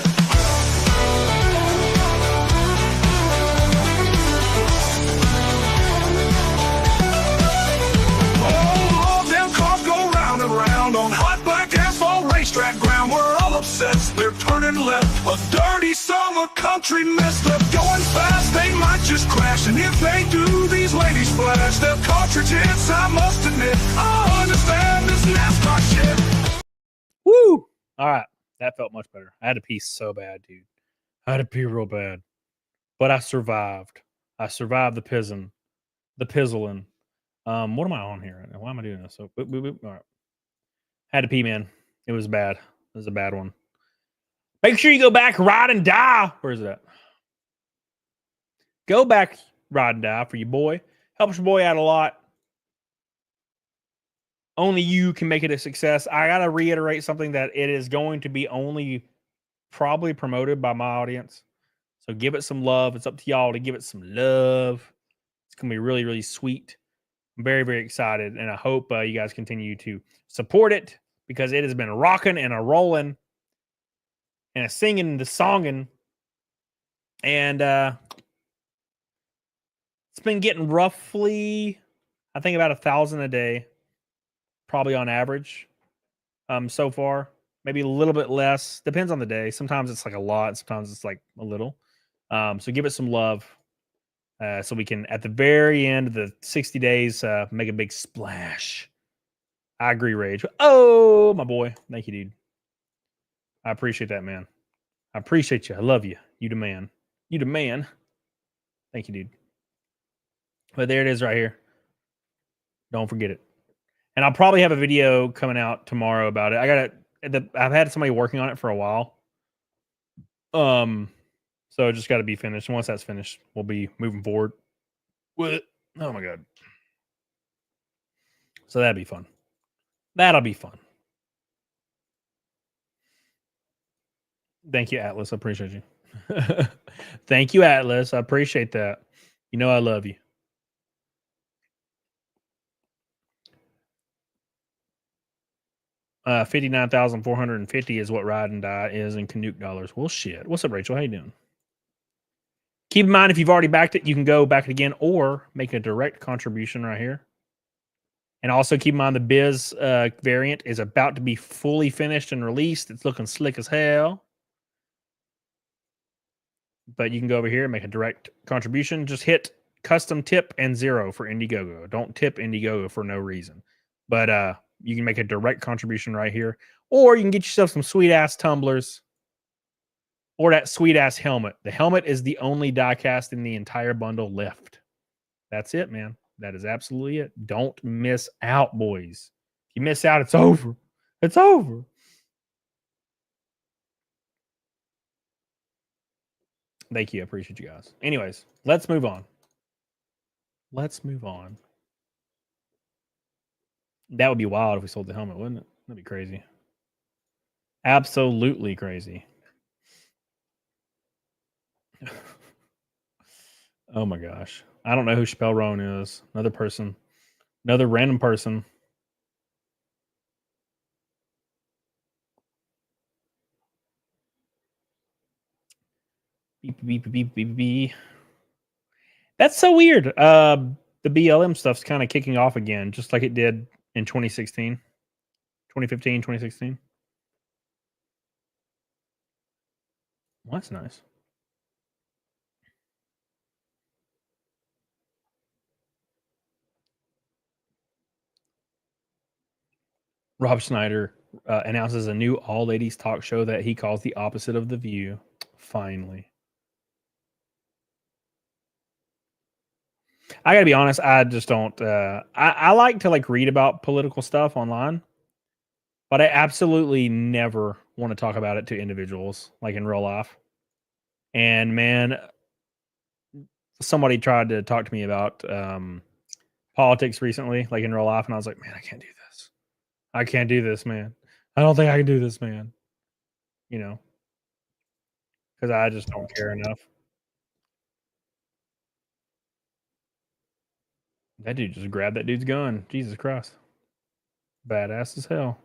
Oh Lord, them cars go round and round on hot black asphalt racetrack ground. We're all obsessed. sets, they're turning left. A dirty summer country mess. They're going fast, they might just crash. And if they do, these ladies flash their cartridge hits. I must admit, I understand this NASCAR shit. Woo! All right, that felt much better. I had to pee so bad, dude. I had to pee real bad, but I survived. I survived the pizzling. What am I on here right now? Why am I doing this? So, boop, boop, boop. All right. Had to pee, man. It was bad. It was a bad one. Make sure you go back, ride and die. Where is it at? Go back, ride and die for your boy. Helps your boy out a lot. Only you can make it a success. I got to reiterate something that it is going to be only probably promoted by my audience. So give it some love. It's up to y'all to give it some love. It's going to be really, really sweet. I'm very, very excited. And I hope you guys continue to support it because it has been rocking and a rolling and a singing and a songing. And it's been getting roughly, I think, about 1,000 a day. Probably on average so far. Maybe a little bit less. Depends on the day. Sometimes it's like a lot. Sometimes it's like a little. So give it some love so we can, at the very end of the 60 days, make a big splash. I agree, Rage. Oh, my boy. Thank you, dude. I appreciate that, man. I appreciate you. I love you. You the man. You the man. Thank you, dude. But there it is right here. Don't forget it. And I'll probably have a video coming out tomorrow about it. I've had somebody working on it for a while. So it just got to be finished. And once that's finished, we'll be moving forward with it. Oh my God. So that'd be fun. That'll be fun. Thank you, Atlas. I appreciate you. Thank you, Atlas. I appreciate that. You know I love you. $59,450 is what Ride and Die is in Canuck dollars. Well, shit. What's up, Rachel? How you doing? Keep in mind, if you've already backed it, you can go back it again or make a direct contribution right here. And also keep in mind the Biz variant is about to be fully finished and released. It's looking slick as hell. But you can go over here and make a direct contribution. Just hit custom tip and 0 for Indiegogo. Don't tip Indiegogo for no reason. But you can make a direct contribution right here. Or you can get yourself some sweet-ass tumblers. Or that sweet-ass helmet. The helmet is the only die-cast in the entire bundle left. That's it, man. That is absolutely it. Don't miss out, boys. If you miss out, it's over. It's over. Thank you. I appreciate you guys. Anyways, let's move on. Let's move on. That would be wild if we sold the helmet, wouldn't it? That'd be crazy. Absolutely crazy. Oh my gosh. I don't know who Chappelle Roan is. Another person. Another random person. Beep, beep, beep, beep, beep. That's so weird. The BLM stuff's kind of kicking off again, just like it did in 2016. 2015, 2016. Well, that's nice. Rob Schneider announces a new all-ladies talk show that he calls The Opposite of The View. Finally. I gotta be honest, I just don't I like to like read about political stuff online, but I absolutely never want to talk about it to individuals like in real life. And man, somebody tried to talk to me about politics recently, like in real life, and I was like, man, I can't do this. I can't do this, man. I don't think I can do this, man. You know, because I just don't care enough. That dude just grabbed that dude's gun. Jesus Christ. Badass as hell.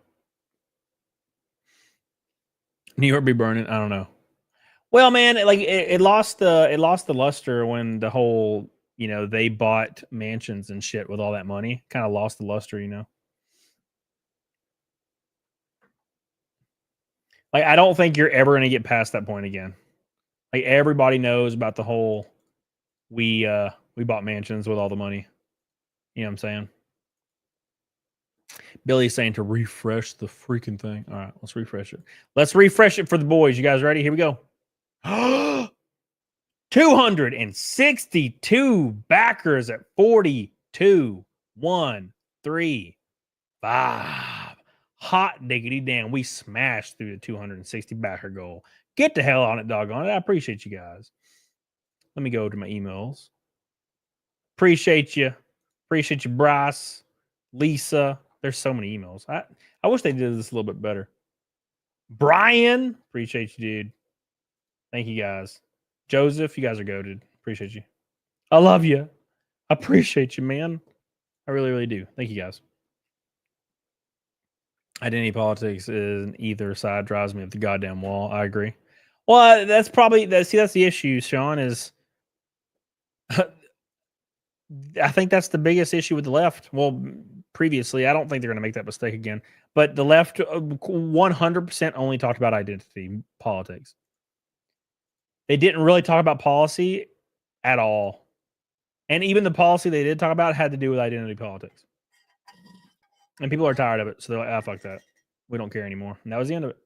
New York be burning. I don't know. Well, man, like it lost the luster when the whole, you know, they bought mansions and shit with all that money. Kind of lost the luster, you know. Like, I don't think you're ever going to get past that point again. Like, everybody knows about the whole we bought mansions with all the money. You know what I'm saying? Billy's saying to refresh the freaking thing. All right, let's refresh it. Let's refresh it for the boys. You guys ready? Here we go. 262 backers at 42, 1, 3, 5. Hot diggity damn. We smashed through the 260 backer goal. Get the hell on it, doggone it. I appreciate you guys. Let me go to my emails. Appreciate you. Appreciate you, Bryce, Lisa. There's so many emails. I wish they did this a little bit better. Brian, appreciate you, dude. Thank you, guys. Joseph, you guys are goated. Appreciate you. I love you. I appreciate you, man. I really, really do. Thank you, guys. Identity politics in either side drives me up the goddamn wall. I agree. Well, that's probably that's the issue, Sean, is I think that's the biggest issue with the left. Well, previously, I don't think they're going to make that mistake again. But the left 100% only talked about identity politics. They didn't really talk about policy at all. And even the policy they did talk about had to do with identity politics. And people are tired of it. So they're like, fuck that. We don't care anymore. And that was the end of it.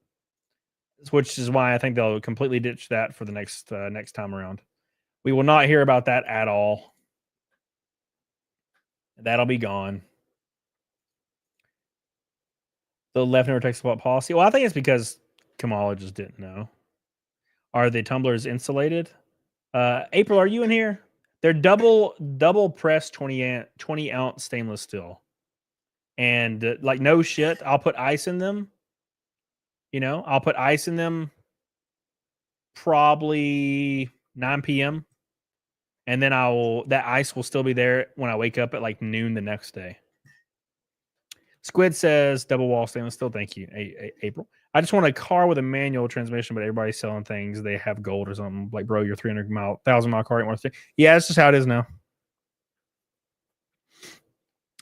Which is why I think they'll completely ditch that for the next time around. We will not hear about that at all. That'll be gone. The left never talks about policy. Well, I think it's because Kamala just didn't know. Are the tumblers insulated? April, are you in here? They're double pressed 20 ounce stainless steel. And like no shit, I'll put ice in them. You know, I'll put ice in them probably 9 p.m. And then that ice will still be there when I wake up at like noon the next day. Squid says double wall stainless steel. Thank you, April. I just want a car with a manual transmission, but everybody's selling things. They have gold or something. Like, bro, your 1,000-mile car ain't worth it. Yeah, that's just how it is now.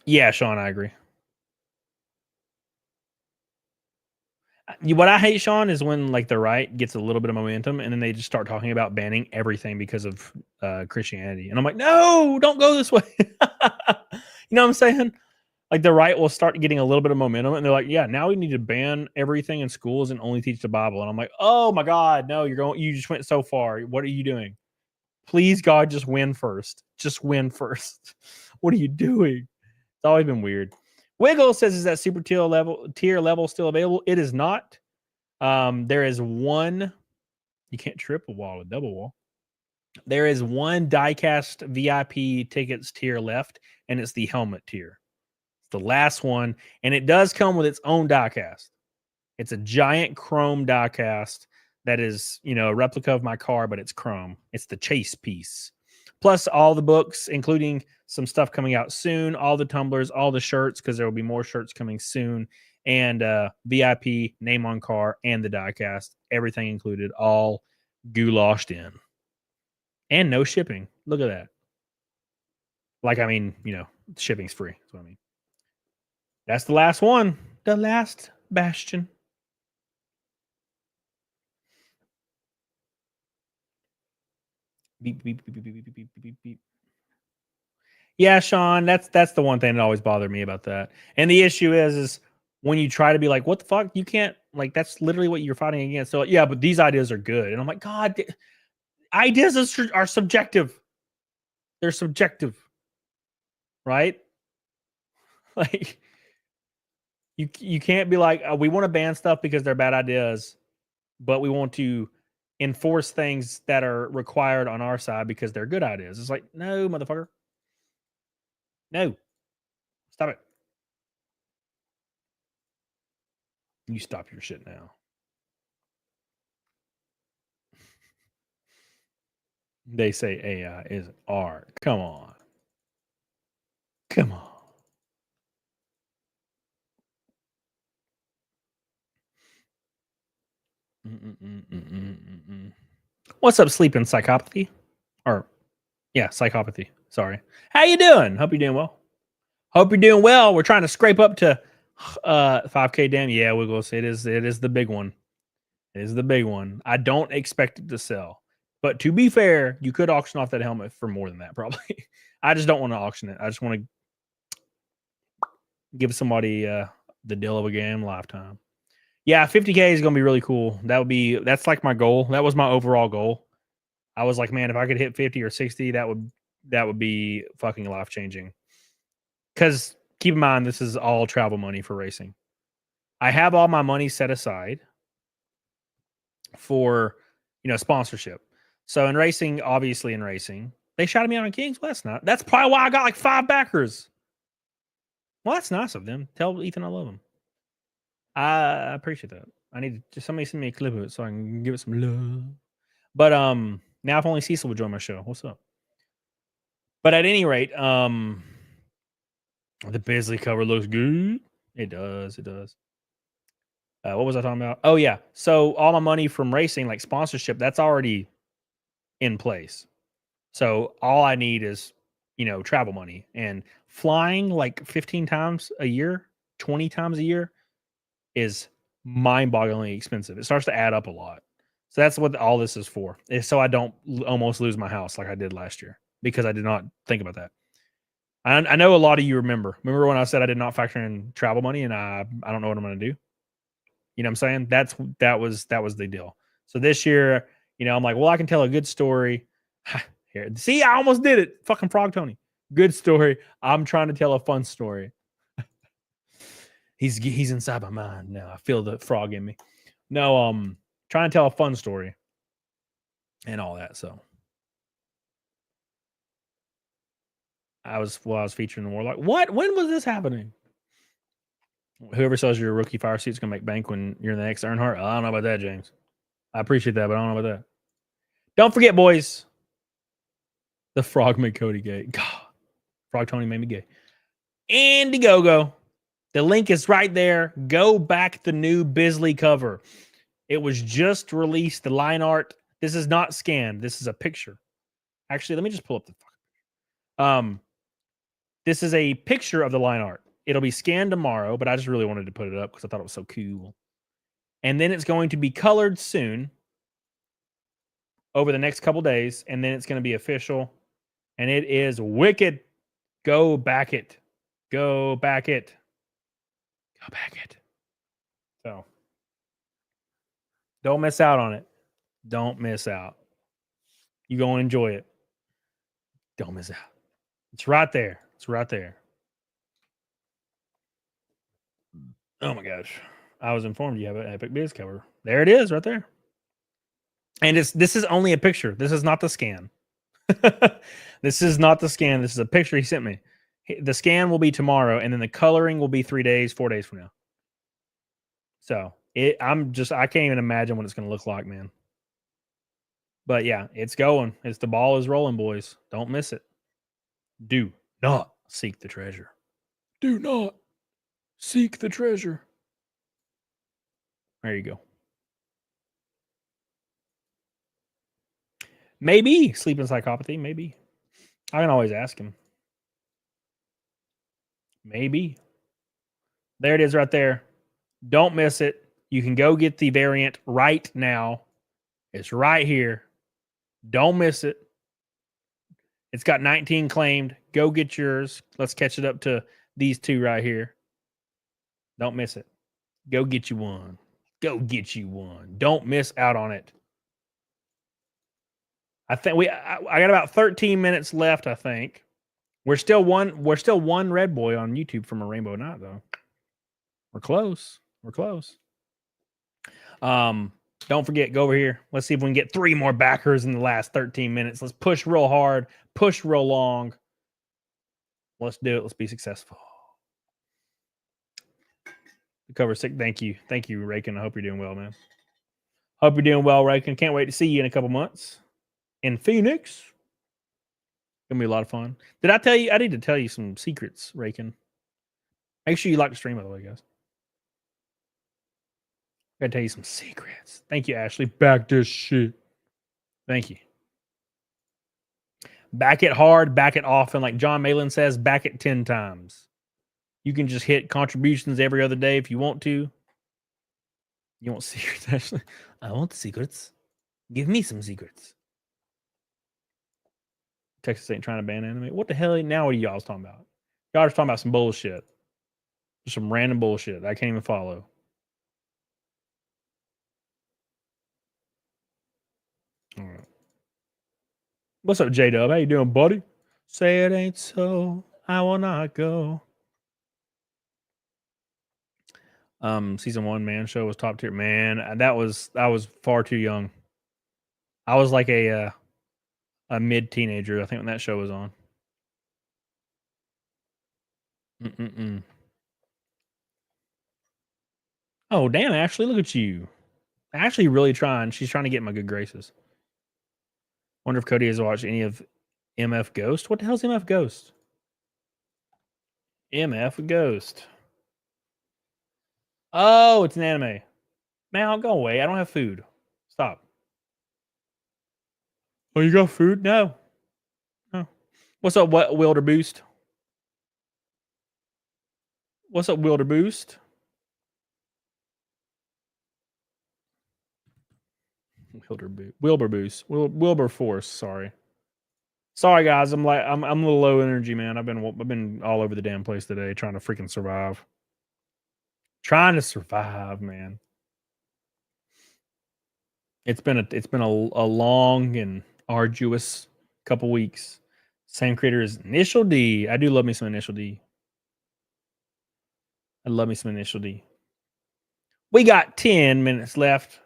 Yeah, Sean, I agree. What I hate, Sean, is when like the right gets a little bit of momentum and then they just start talking about banning everything because of Christianity. And I'm like, no, don't go this way. You know what I'm saying? Like the right will start getting a little bit of momentum and they're like, yeah, now we need to ban everything in schools and only teach the Bible. And I'm like, oh my God, no, you just went so far. What are you doing? Please, God, just win first. Just win first. What are you doing? It's always been weird. Wiggle says, is that super tier level still available? It is not. There is one. You can't triple wall a double wall. There is one diecast VIP tickets tier left, and it's the helmet tier. It's the last one, and it does come with its own diecast. It's a giant chrome diecast that is, a replica of my car, but it's chrome. It's the chase piece. Plus all the books, including some stuff coming out soon, all the tumblers, all the shirts, because there will be more shirts coming soon, and VIP, name on car, and the diecast, everything included, all goulashed in. And no shipping. Look at that. Like, I mean, shipping's free. That's what I mean. That's the last one. The last bastion. Beep, beep, beep, beep, beep, beep, beep, beep, beep. Yeah, Sean, that's the one thing that always bothered me about that. And the issue is when you try to be like, what the fuck? You can't, like, that's literally what you're fighting against. So, yeah, but these ideas are good. And I'm like, God, ideas are subjective. They're subjective. Right? Like, you can't be like, we want to ban stuff because they're bad ideas, but we want to enforce things that are required on our side because they're good ideas. It's like, no, motherfucker. No. Stop it. You stop your shit now. They say AI is art. Come on. Come on. What's up, sleeping psychopathy? Or, yeah, psychopathy. Sorry. How you doing? Hope you're doing well. Hope you're doing well. We're trying to scrape up to 5K. Damn, yeah, Wiggles. It is the big one. Is the big one. I don't expect it to sell. But to be fair, you could auction off that helmet for more than that, probably. I just don't want to auction it. I just want to give somebody the deal of a game lifetime. Yeah, 50K is gonna be really cool. That's like my goal. That was my overall goal. I was like, man, if I could hit 50 or 60, that would be fucking life changing. Because keep in mind, this is all travel money for racing. I have all my money set aside for sponsorship. So in racing, obviously in racing, they shouted me out on Kings. Well, that's not. That's probably why I got like 5 backers. Well, that's nice of them. Tell Ethan I love him. I appreciate that. I need to just somebody send me a clip of it so I can give it some love. But now if only Cecil would join my show. What's up? But at any rate, the Bisley cover looks good. It does. It does. What was I talking about? Oh yeah. So all my money from racing, like sponsorship, that's already in place. So all I need is, travel money, and flying like 15 times a year, 20 times a year is mind-bogglingly expensive. It starts to add up a lot. So that's what all this is for. Is so I don't almost lose my house like I did last year, because I did not think about that. I know a lot of you remember when I said I did not factor in travel money, and I don't know what I'm going to do. You know what I'm saying? That was the deal. So this year, I'm like, well, I can tell a good story. Here, see, I almost did it. Fucking Frog Tony. Good story. I'm trying to tell a fun story. He's inside my mind now. I feel the frog in me. No, trying to tell a fun story and all that. So I was featuring the Warlock. What? When was this happening? Whoever sells your rookie fire suit's gonna make bank when you're the next Earnhardt. I don't know about that, James. I appreciate that, but I don't know about that. Don't forget, boys. The frog made Cody gay. God, Frog Tony made me gay. Indiegogo. The link is right there. Go back the new Bisley cover. It was just released. The line art. This is not scanned. This is a picture. Actually, let me just pull up the fucking. This is a picture of the line art. It'll be scanned tomorrow, but I just really wanted to put it up because I thought it was so cool. And then it's going to be colored soon, over the next couple days, and then it's going to be official. And it is wicked. Go back it. Go back it. Go back it. So don't miss out on it. Don't miss out. You're going to enjoy it. Don't miss out. It's right there. It's right there. Oh my gosh. I was informed you have an Epic Biz cover. There it is right there. And this is only a picture. This is not the scan. This is not the scan. This is a picture he sent me. The scan will be tomorrow, and then the coloring will be 4 days from now. So I can't even imagine what it's going to look like, man. But yeah, it's going. The ball is rolling, boys. Don't miss it. Do not seek the treasure. Do not seek the treasure. There you go. Maybe sleeping psychopathy. Maybe. I can always ask him. Maybe. There it is right there. Don't miss it. You can go get the variant right now. It's right here. Don't miss it. It's got 19 claimed. Go get yours. Let's catch it up to these two right here. Don't miss it. Go get you one. Go get you one. Don't miss out on it. I think I got about 13 minutes left, I think. We're still one red boy on YouTube from a Rainbow Night, though. We're close. We're close. Don't forget, go over here. Let's see if we can get 3 more backers in the last 13 minutes. Let's push real hard, push real long. Let's do it. Let's be successful. The cover sick. Thank you. Thank you, Raken. I hope you're doing well, man. Hope you're doing well, Raken. Can't wait to see you in a couple months in Phoenix. Gonna be a lot of fun. Did I tell you? I need to tell you some secrets, Raken. Make sure you like the stream, by the way, guys. I gotta tell you some secrets. Thank you, Ashley. Back this shit. Thank you. Back it hard, back it often. Like John Malin says, back it 10 times. You can just hit contributions every other day if you want to. You want secrets, Ashley? I want secrets. Give me some secrets. Texas ain't trying to ban anime. What the hell? Now what are y'all talking about? Y'all are talking about some bullshit. Some random bullshit I can't even follow. All right. What's up, J-Dub? How you doing, buddy? Say it ain't so. I will not go. Season 1 man show was top tier. Man, that was I was far too young. I was like a mid teenager, I think, when that show was on. Oh, damn, Ashley, look at you. Ashley really trying. She's trying to get in my good graces. Wonder if Cody has watched any of MF Ghost. What the hell's MF Ghost? MF Ghost. Oh, it's an anime. Man, I'll go away. I don't have food. Stop. Oh, you got food? No. No. What's up, Wilder Boost? What's up, Wilder Boost? Wilbur Wilberforce. Sorry, guys. I'm a little low energy, man. I've been all over the damn place today trying to freaking survive. Trying to survive, man. It's been a long and arduous couple weeks. Same creator as Initial D. I do love me some Initial D. I love me some Initial D. We got 10 minutes left.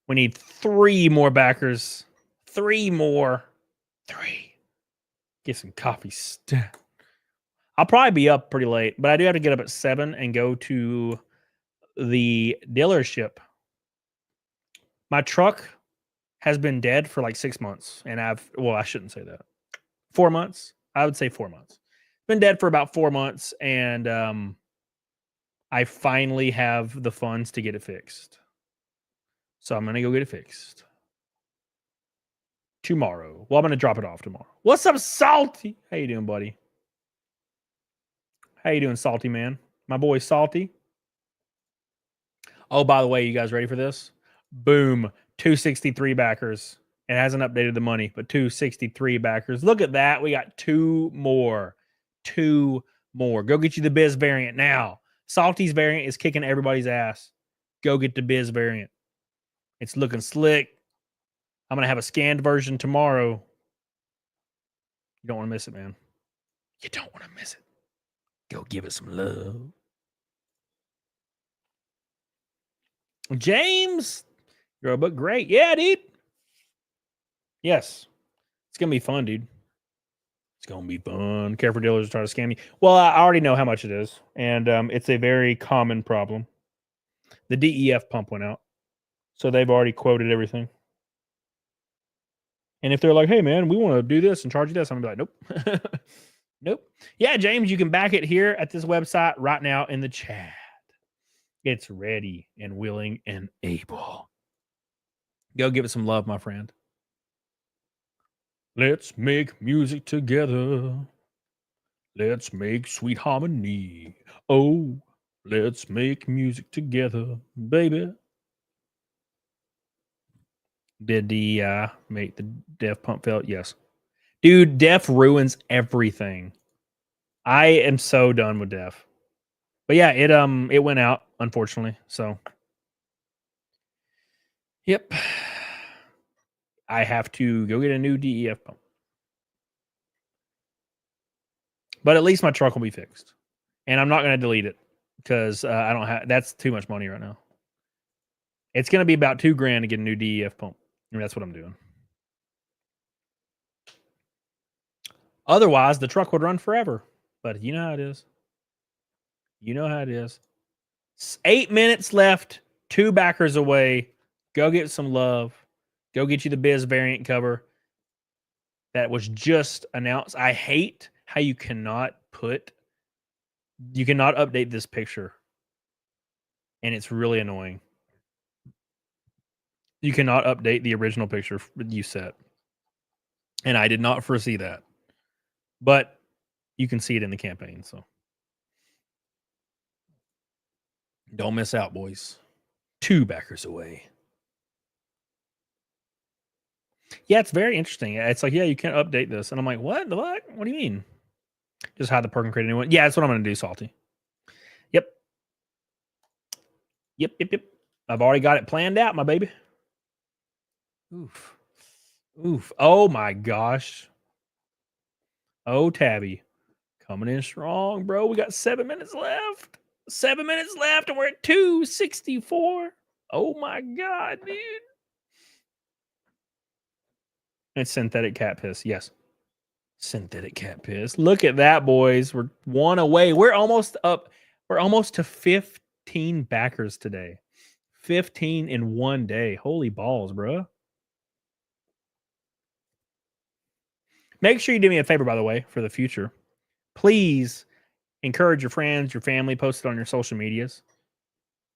We need 3 more backers. 3 more. 3. Get some coffee. I'll probably be up pretty late, but I do have to get up at 7 and go to the dealership. My truck has been dead for like 6 months, and I shouldn't say that. 4 months. I would say 4 months. Been dead for about 4 months, and I finally have the funds to get it fixed. So I'm gonna go get it fixed tomorrow. Well, I'm gonna drop it off tomorrow. What's up, Salty? How you doing, buddy? How you doing, Salty man? My boy Salty. Oh, by the way, you guys ready for this? Boom, 263 backers. It hasn't updated the money, but 263 backers. Look at that. We got 2 more. 2 more. Go get you the Biz variant now. Salty's variant is kicking everybody's ass. Go get the Biz variant. It's looking slick. I'm going to have a scanned version tomorrow. You don't want to miss it, man. You don't want to miss it. Go give it some love. James, you're a book great. Yeah, dude. Yes. It's going to be fun, dude. It's going to be fun. Care for dealers to try to scam you. Well, I already know how much it is, and it's a very common problem. The DEF pump went out, so they've already quoted everything. And if they're like, hey, man, we want to do this and charge you this, I'm going to be like, nope. Nope. Yeah, James, you can back it here at this website right now in the chat. It's ready and willing and able. Go give it some love, my friend. Let's make music together. Let's make sweet harmony. Oh, let's make music together, baby. Did the make the Def pump fail? Yes. Dude, Def ruins everything. I am so done with Def. But yeah, it went out, unfortunately. So yep. I have to go get a new DEF pump. But at least my truck will be fixed. And I'm not going to delete it because I don't have, that's too much money right now. It's going to be about $2,000 to get a new DEF pump. And that's what I'm doing. Otherwise, the truck would run forever. But you know how it is. You know how it is. 8 minutes left. 2 backers away. Go get some love. Go get you the Biz variant cover that was just announced. I hate how you cannot update this picture. And it's really annoying. You cannot update the original picture you set. And I did not foresee that. But you can see it in the campaign, so. Don't miss out, boys. 2 backers away. Yeah, it's very interesting. It's like, yeah, you can't update this. And I'm like, what the fuck? What do you mean? Just hide the perk and create a new one. Yeah, that's what I'm going to do, Salty. Yep. Yep. I've already got it planned out, my baby. Oof. Oh, my gosh. Oh, Tabby. Coming in strong, bro. We got 7 minutes left. 7 minutes left, and we're at 264. Oh, my God, dude. It's synthetic cat piss. Yes. Synthetic cat piss. Look at that, boys. We're 1 away. We're almost up. We're almost to 15 backers today. 15 in 1 day. Holy balls, bro. Make sure you do me a favor, by the way, for the future. Please encourage your friends, your family, post it on your social medias.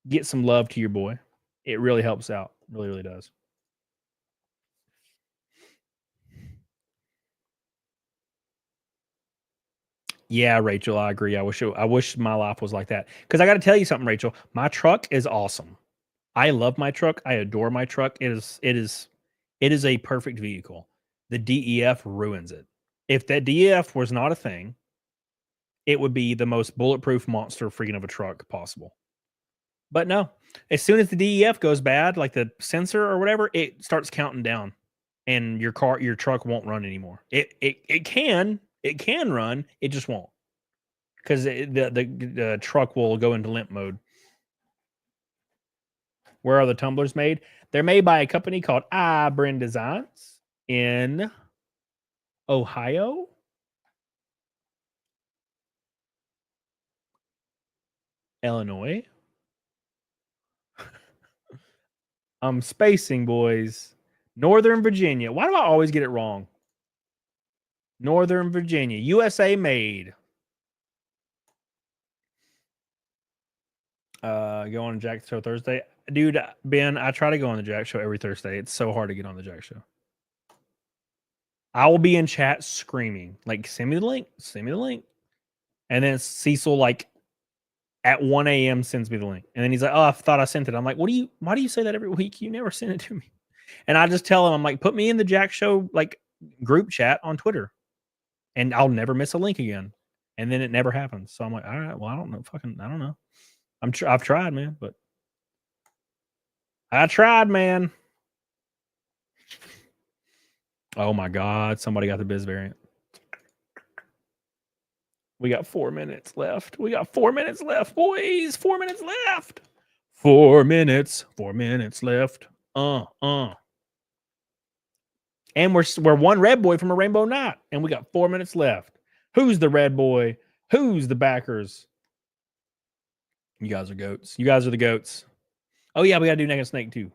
Get some love to your boy. It really helps out. Really, really does. Yeah, Rachel, I agree. I wish my life was like that. Because I got to tell you something, Rachel. My truck is awesome. I love my truck. I adore my truck. It is a perfect vehicle. The DEF ruins it. If that DEF was not a thing, it would be the most bulletproof monster freaking of a truck possible. But no, as soon as the DEF goes bad, like the sensor or whatever, it starts counting down, and your truck won't run anymore. It can run, it just won't, because the truck will go into limp mode. Where are the tumblers made? They're made by a company called iBrand Designs in Ohio. Illinois. I'm spacing, boys. Northern Virginia. Why do I always get it wrong? Northern Virginia. USA made. Go on Jack Show Thursday. Dude, Ben, I try to go on the Jack Show every Thursday. It's so hard to get on the Jack Show. I will be in chat screaming, like, send me the link. Send me the link. And then Cecil, like, at 1 a.m. sends me the link. And then he's like, oh, I thought I sent it. I'm like, why do you say that every week? You never send it to me. And I just tell him, I'm like, put me in the Jack Show, like, group chat on Twitter, and I'll never miss a link again. And then it never happens. So I'm like, all right, well, I don't know. I don't know. I've tried, man, but I tried, man. Oh my God. Somebody got the Biz variant. We got 4 minutes left. We got 4 minutes left, boys. 4 minutes left. 4 minutes. 4 minutes left. And we're one red boy from a rainbow knot, and we got 4 minutes left. Who's the red boy? Who's the backers? You guys are goats. You guys are the goats. Oh yeah, we gotta do Naked Snake too.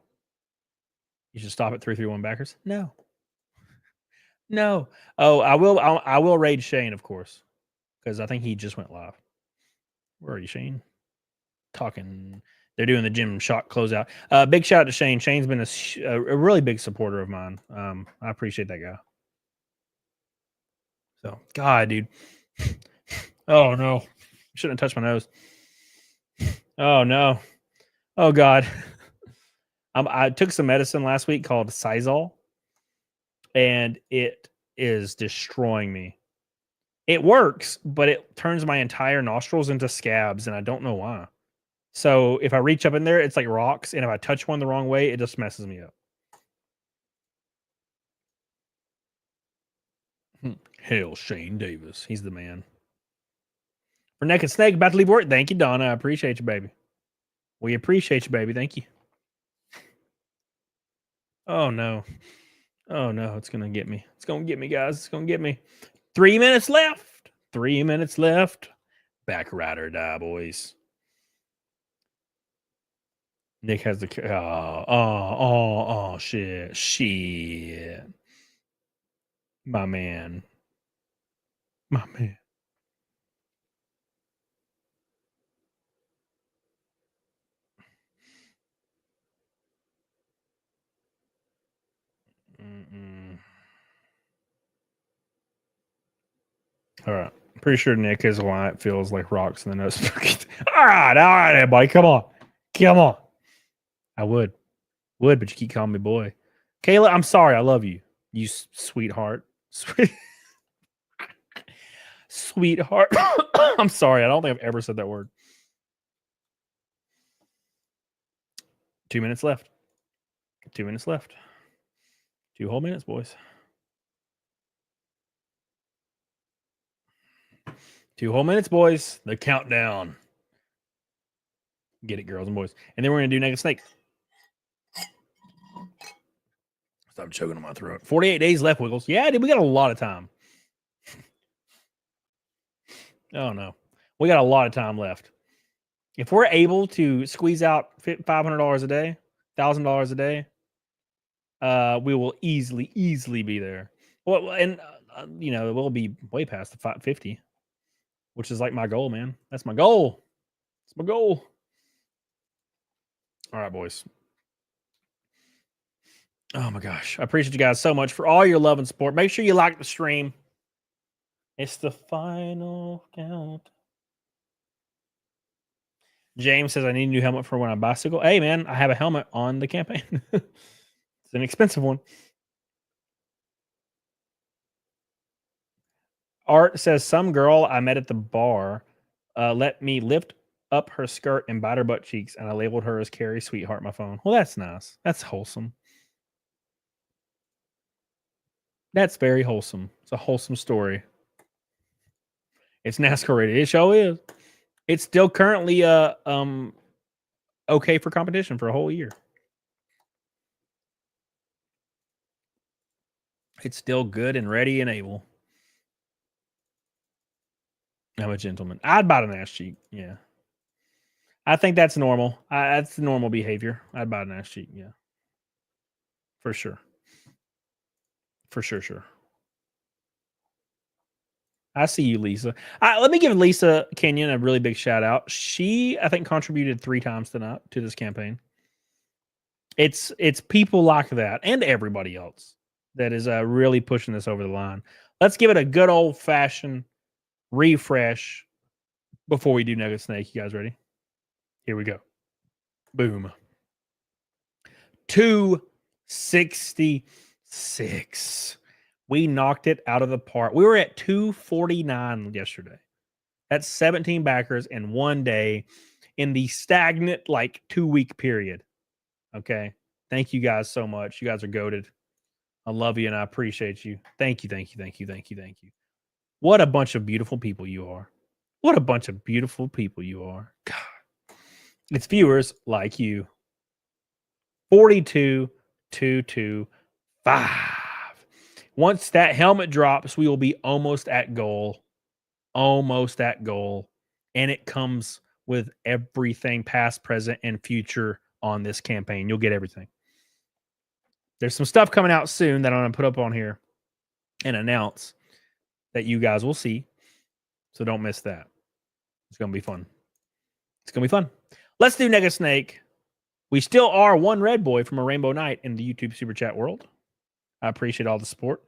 You should stop at 331 backers. No. Oh, I will raid Shane, of course, because I think he just went live. Where are you, Shane? Talking. They're doing the Gym Shock closeout. Big shout out to Shane. Shane's been a really big supporter of mine. I appreciate that guy. So, God, dude. Oh no, shouldn't have touched my nose. Oh no. Oh God. I took some medicine last week called Sizol, and it is destroying me. It works, but it turns my entire nostrils into scabs, and I don't know why. So if I reach up in there, it's like rocks, and if I touch one the wrong way, it just messes me up. Hail Shane Davis. He's the man. For Naked Snake, about to leave work. Thank you, Donna. I appreciate you, baby. We appreciate you, baby. Thank you. Oh, no. Oh, no. It's going to get me. It's going to get me, guys. It's going to get me. 3 minutes left. 3 minutes left. Back ride or die, boys. Nick has the... Oh, shit. Shit. My man. My man. All right. Pretty sure Nick is why it feels like rocks in the nose. All right, everybody, come on. I would, but you keep calling me boy. Kayla, I'm sorry. I love you, you sweetheart. Sweetheart. I'm sorry. I don't think I've ever said that word. 2 minutes left. 2 minutes left. 2 whole minutes, boys. 2 whole minutes, boys. The countdown. Get it, girls and boys. And then we're going to do Naked Snake. Stop choking on my throat. 48 days left, Wiggles. Yeah, dude, we got a lot of time. Oh, no. We got a lot of time left. If we're able to squeeze out $500 a day, $1,000 a day, we will easily be there. Well, and, we'll be way past the 550, which is like my goal, man. That's my goal. It's my goal. All right, boys. Oh my gosh. I appreciate you guys so much for all your love and support. Make sure you like the stream. It's the final count. James says I need a new helmet for when I bicycle. Hey man, I have a helmet on the campaign. It's an expensive one. Art says some girl I met at the bar let me lift up her skirt and bite her butt cheeks, and I labeled her as Carrie Sweetheart my phone. Well, that's nice. That's wholesome. That's very wholesome. It's a wholesome story. It's NASCAR rated. It sure is. It's still currently okay for competition for a whole year. It's still good and ready and able. I'm a gentleman. I'd bite an ass cheek. Yeah. I think that's normal. That's normal behavior. I'd bite an ass cheek. Yeah. For sure. For sure. I see you, Lisa. Let me give Lisa Kenyon a really big shout out. She, I think, contributed 3 times tonight to this campaign. It's people like that and everybody else that is really pushing this over the line. Let's give it a good old fashioned refresh before we do Nugget Snake. You guys ready? Here we go. Boom. 266. We knocked it out of the park. We were at 249 yesterday. That's 17 backers in one day in the stagnant 2-week period. Okay. Thank you guys so much. You guys are goated. I love you and I appreciate you. Thank you. What a bunch of beautiful people you are. What a bunch of beautiful people you are. God. It's viewers like you. 42,225. Once that helmet drops, we will be almost at goal. Almost at goal. And it comes with everything past, present, and future on this campaign. You'll get everything. There's some stuff coming out soon that I'm going to put up on here and announce that you guys will see. So don't miss that. It's going to be fun. Let's do Nega Snake. We still are one red boy from a Rainbow Night in the YouTube Super Chat world. I appreciate all the support.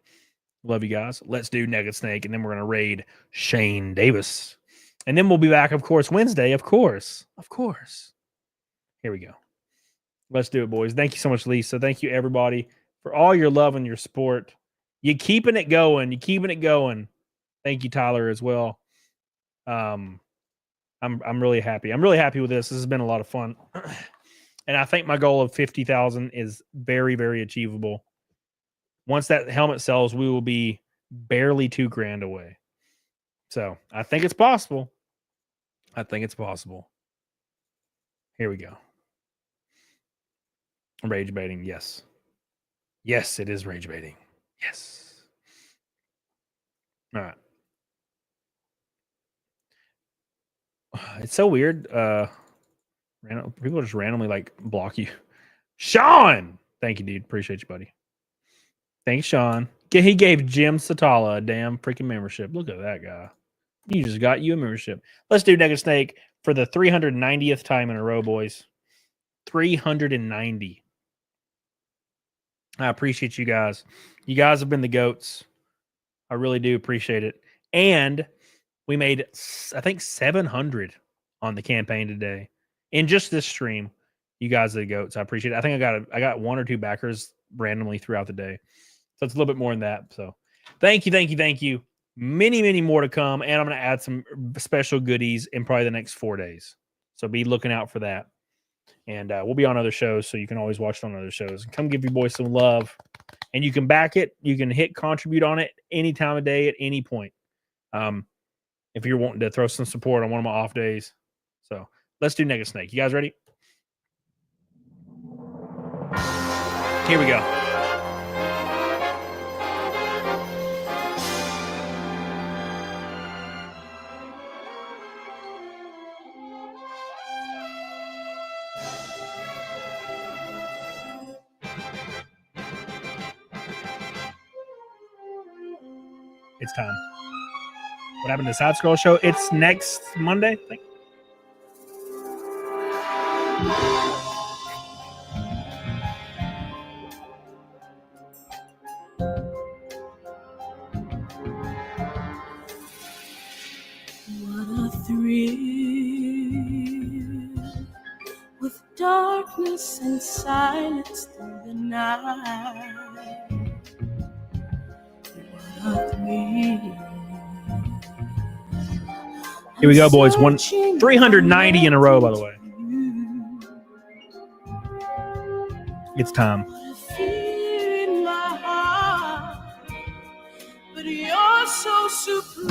Love you guys. Let's do Nugget Snake, and then we're going to raid Shane Davis. And then we'll be back, of course, Wednesday. Of course. Here we go. Let's do it, boys. Thank you so much, Lisa. Thank you, everybody, for all your love and your support. You're keeping it going. Thank you, Tyler, as well. I'm really happy. I'm really happy with this. This has been a lot of fun. And I think my goal of 50,000 is very, very achievable. Once that helmet sells, we will be barely $2,000 away. So I think it's possible. Here we go. Rage baiting. Yes. Yes, it is rage baiting. Yes. All right. It's so weird. People just randomly block you. Sean! Thank you, dude. Appreciate you, buddy. Thanks, Sean. He gave Jim Satala a damn freaking membership. Look at that guy. You just got you a membership. Let's do Nugget Snake for the 390th time in a row, boys. 390. I appreciate you guys. You guys have been the GOATs. I really do appreciate it. And We made, I think, 700 on the campaign today in just this stream. You guys are the goats. I appreciate it. I think I got 1 or 2 backers randomly throughout the day. So it's a little bit more than that. So thank you. Many, many more to come. And I'm going to add some special goodies in probably the next 4 days. So be looking out for that. And we'll be on other shows, so you can always watch it on other shows. Come give your boys some love. And you can back it. You can hit contribute on it any time of day at any point. If you're wanting to throw some support on one of my off days. So let's do Nega Snake. You guys ready? Here we go. It's time. What happened to the Side Scroll show? It's next Monday, I think. What a thrill with darkness and silence through the night. What a thrill. Here we go, boys. 390 in a row, by the way. It's time. Fear in my heart, but you're so supreme.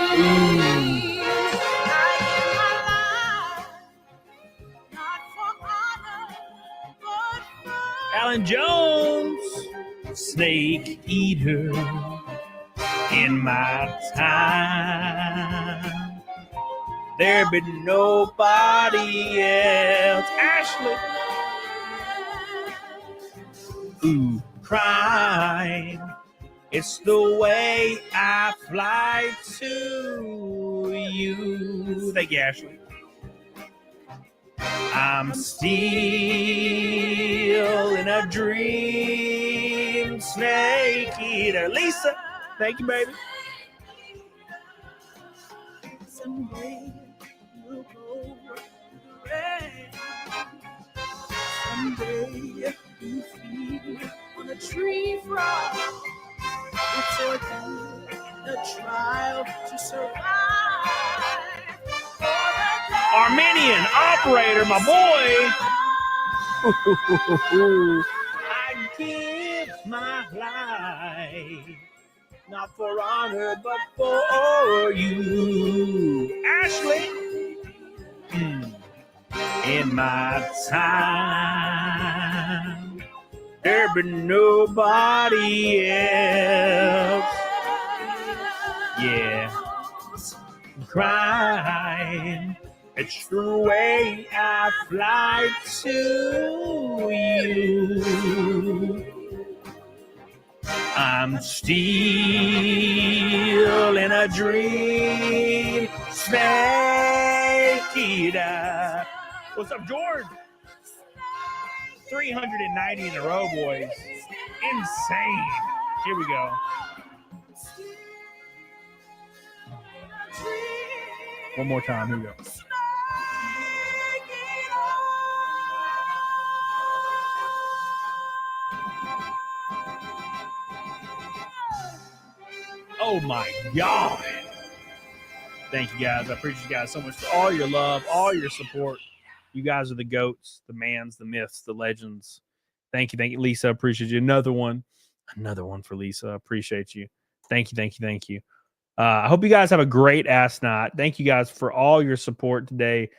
I give my life, not for honor, but for Alan Jones, Snake Eater. In my time, there be nobody else. Ashley, ooh, crying. It's the way I fly to you. Thank you, Ashley. I'm still in a dream, Snake Eater. Lisa. Thank you, baby. someday we'll go the rain. Someday you feel on a tree frog. It's a trial to survive. Armenian operator, my boy. I give my life, not for honor, but for you. Ashley. In my time, there be nobody else. Yeah. I'm crying. It's the way I fly to you. I'm still in a dream. Snake Eater. What's up, George? 390 in a row, boys. Insane. Here we go. One more time. Here we go. Oh my God. Thank you guys. I appreciate you guys so much for all your love, all your support. You guys are the goats, the mans, the myths, the legends. Thank you, Lisa. I appreciate you. Another one for Lisa. I appreciate you. Thank you. I hope you guys have a great ass night. Thank you guys for all your support today,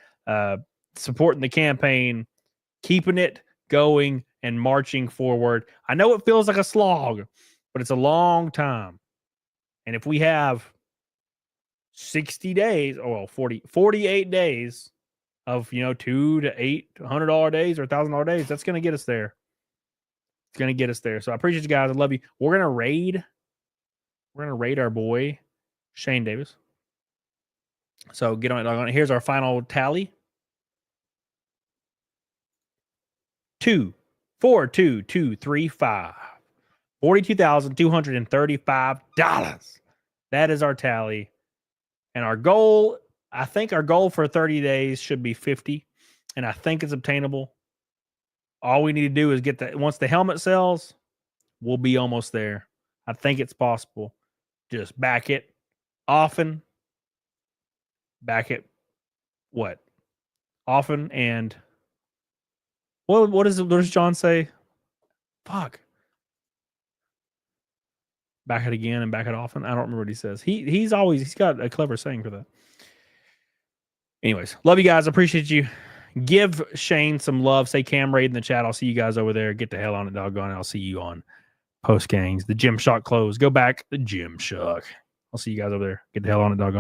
supporting the campaign, keeping it going and marching forward. I know it feels like a slog, but it's a long time. And if we have 60 days, or 48 days of, $200 to $800 days or $1,000 days, that's going to get us there. It's going to get us there. So I appreciate you guys. I love you. We're going to raid our boy, Shane Davis. So get on it. Here's our final tally. 242,235. $42,235. That is our tally. And our goal, I think our goal for 30 days should be 50. And I think it's obtainable. All we need to do is get that. Once the helmet sells, we'll be almost there. I think it's possible. Just back it often. Back it what? Often and what does John say? Fuck. Back it again and back it often. I don't remember what he says. He's got a clever saying for that. Anyways, love you guys. Appreciate you. Give Shane some love. Say Cam Raid in the chat. I'll see you guys over there. Get the hell on it, doggone. I'll see you on Post Gangs. The Gym Shock closed. Go back. The Gym Shock. I'll see you guys over there. Get the hell on it, doggone.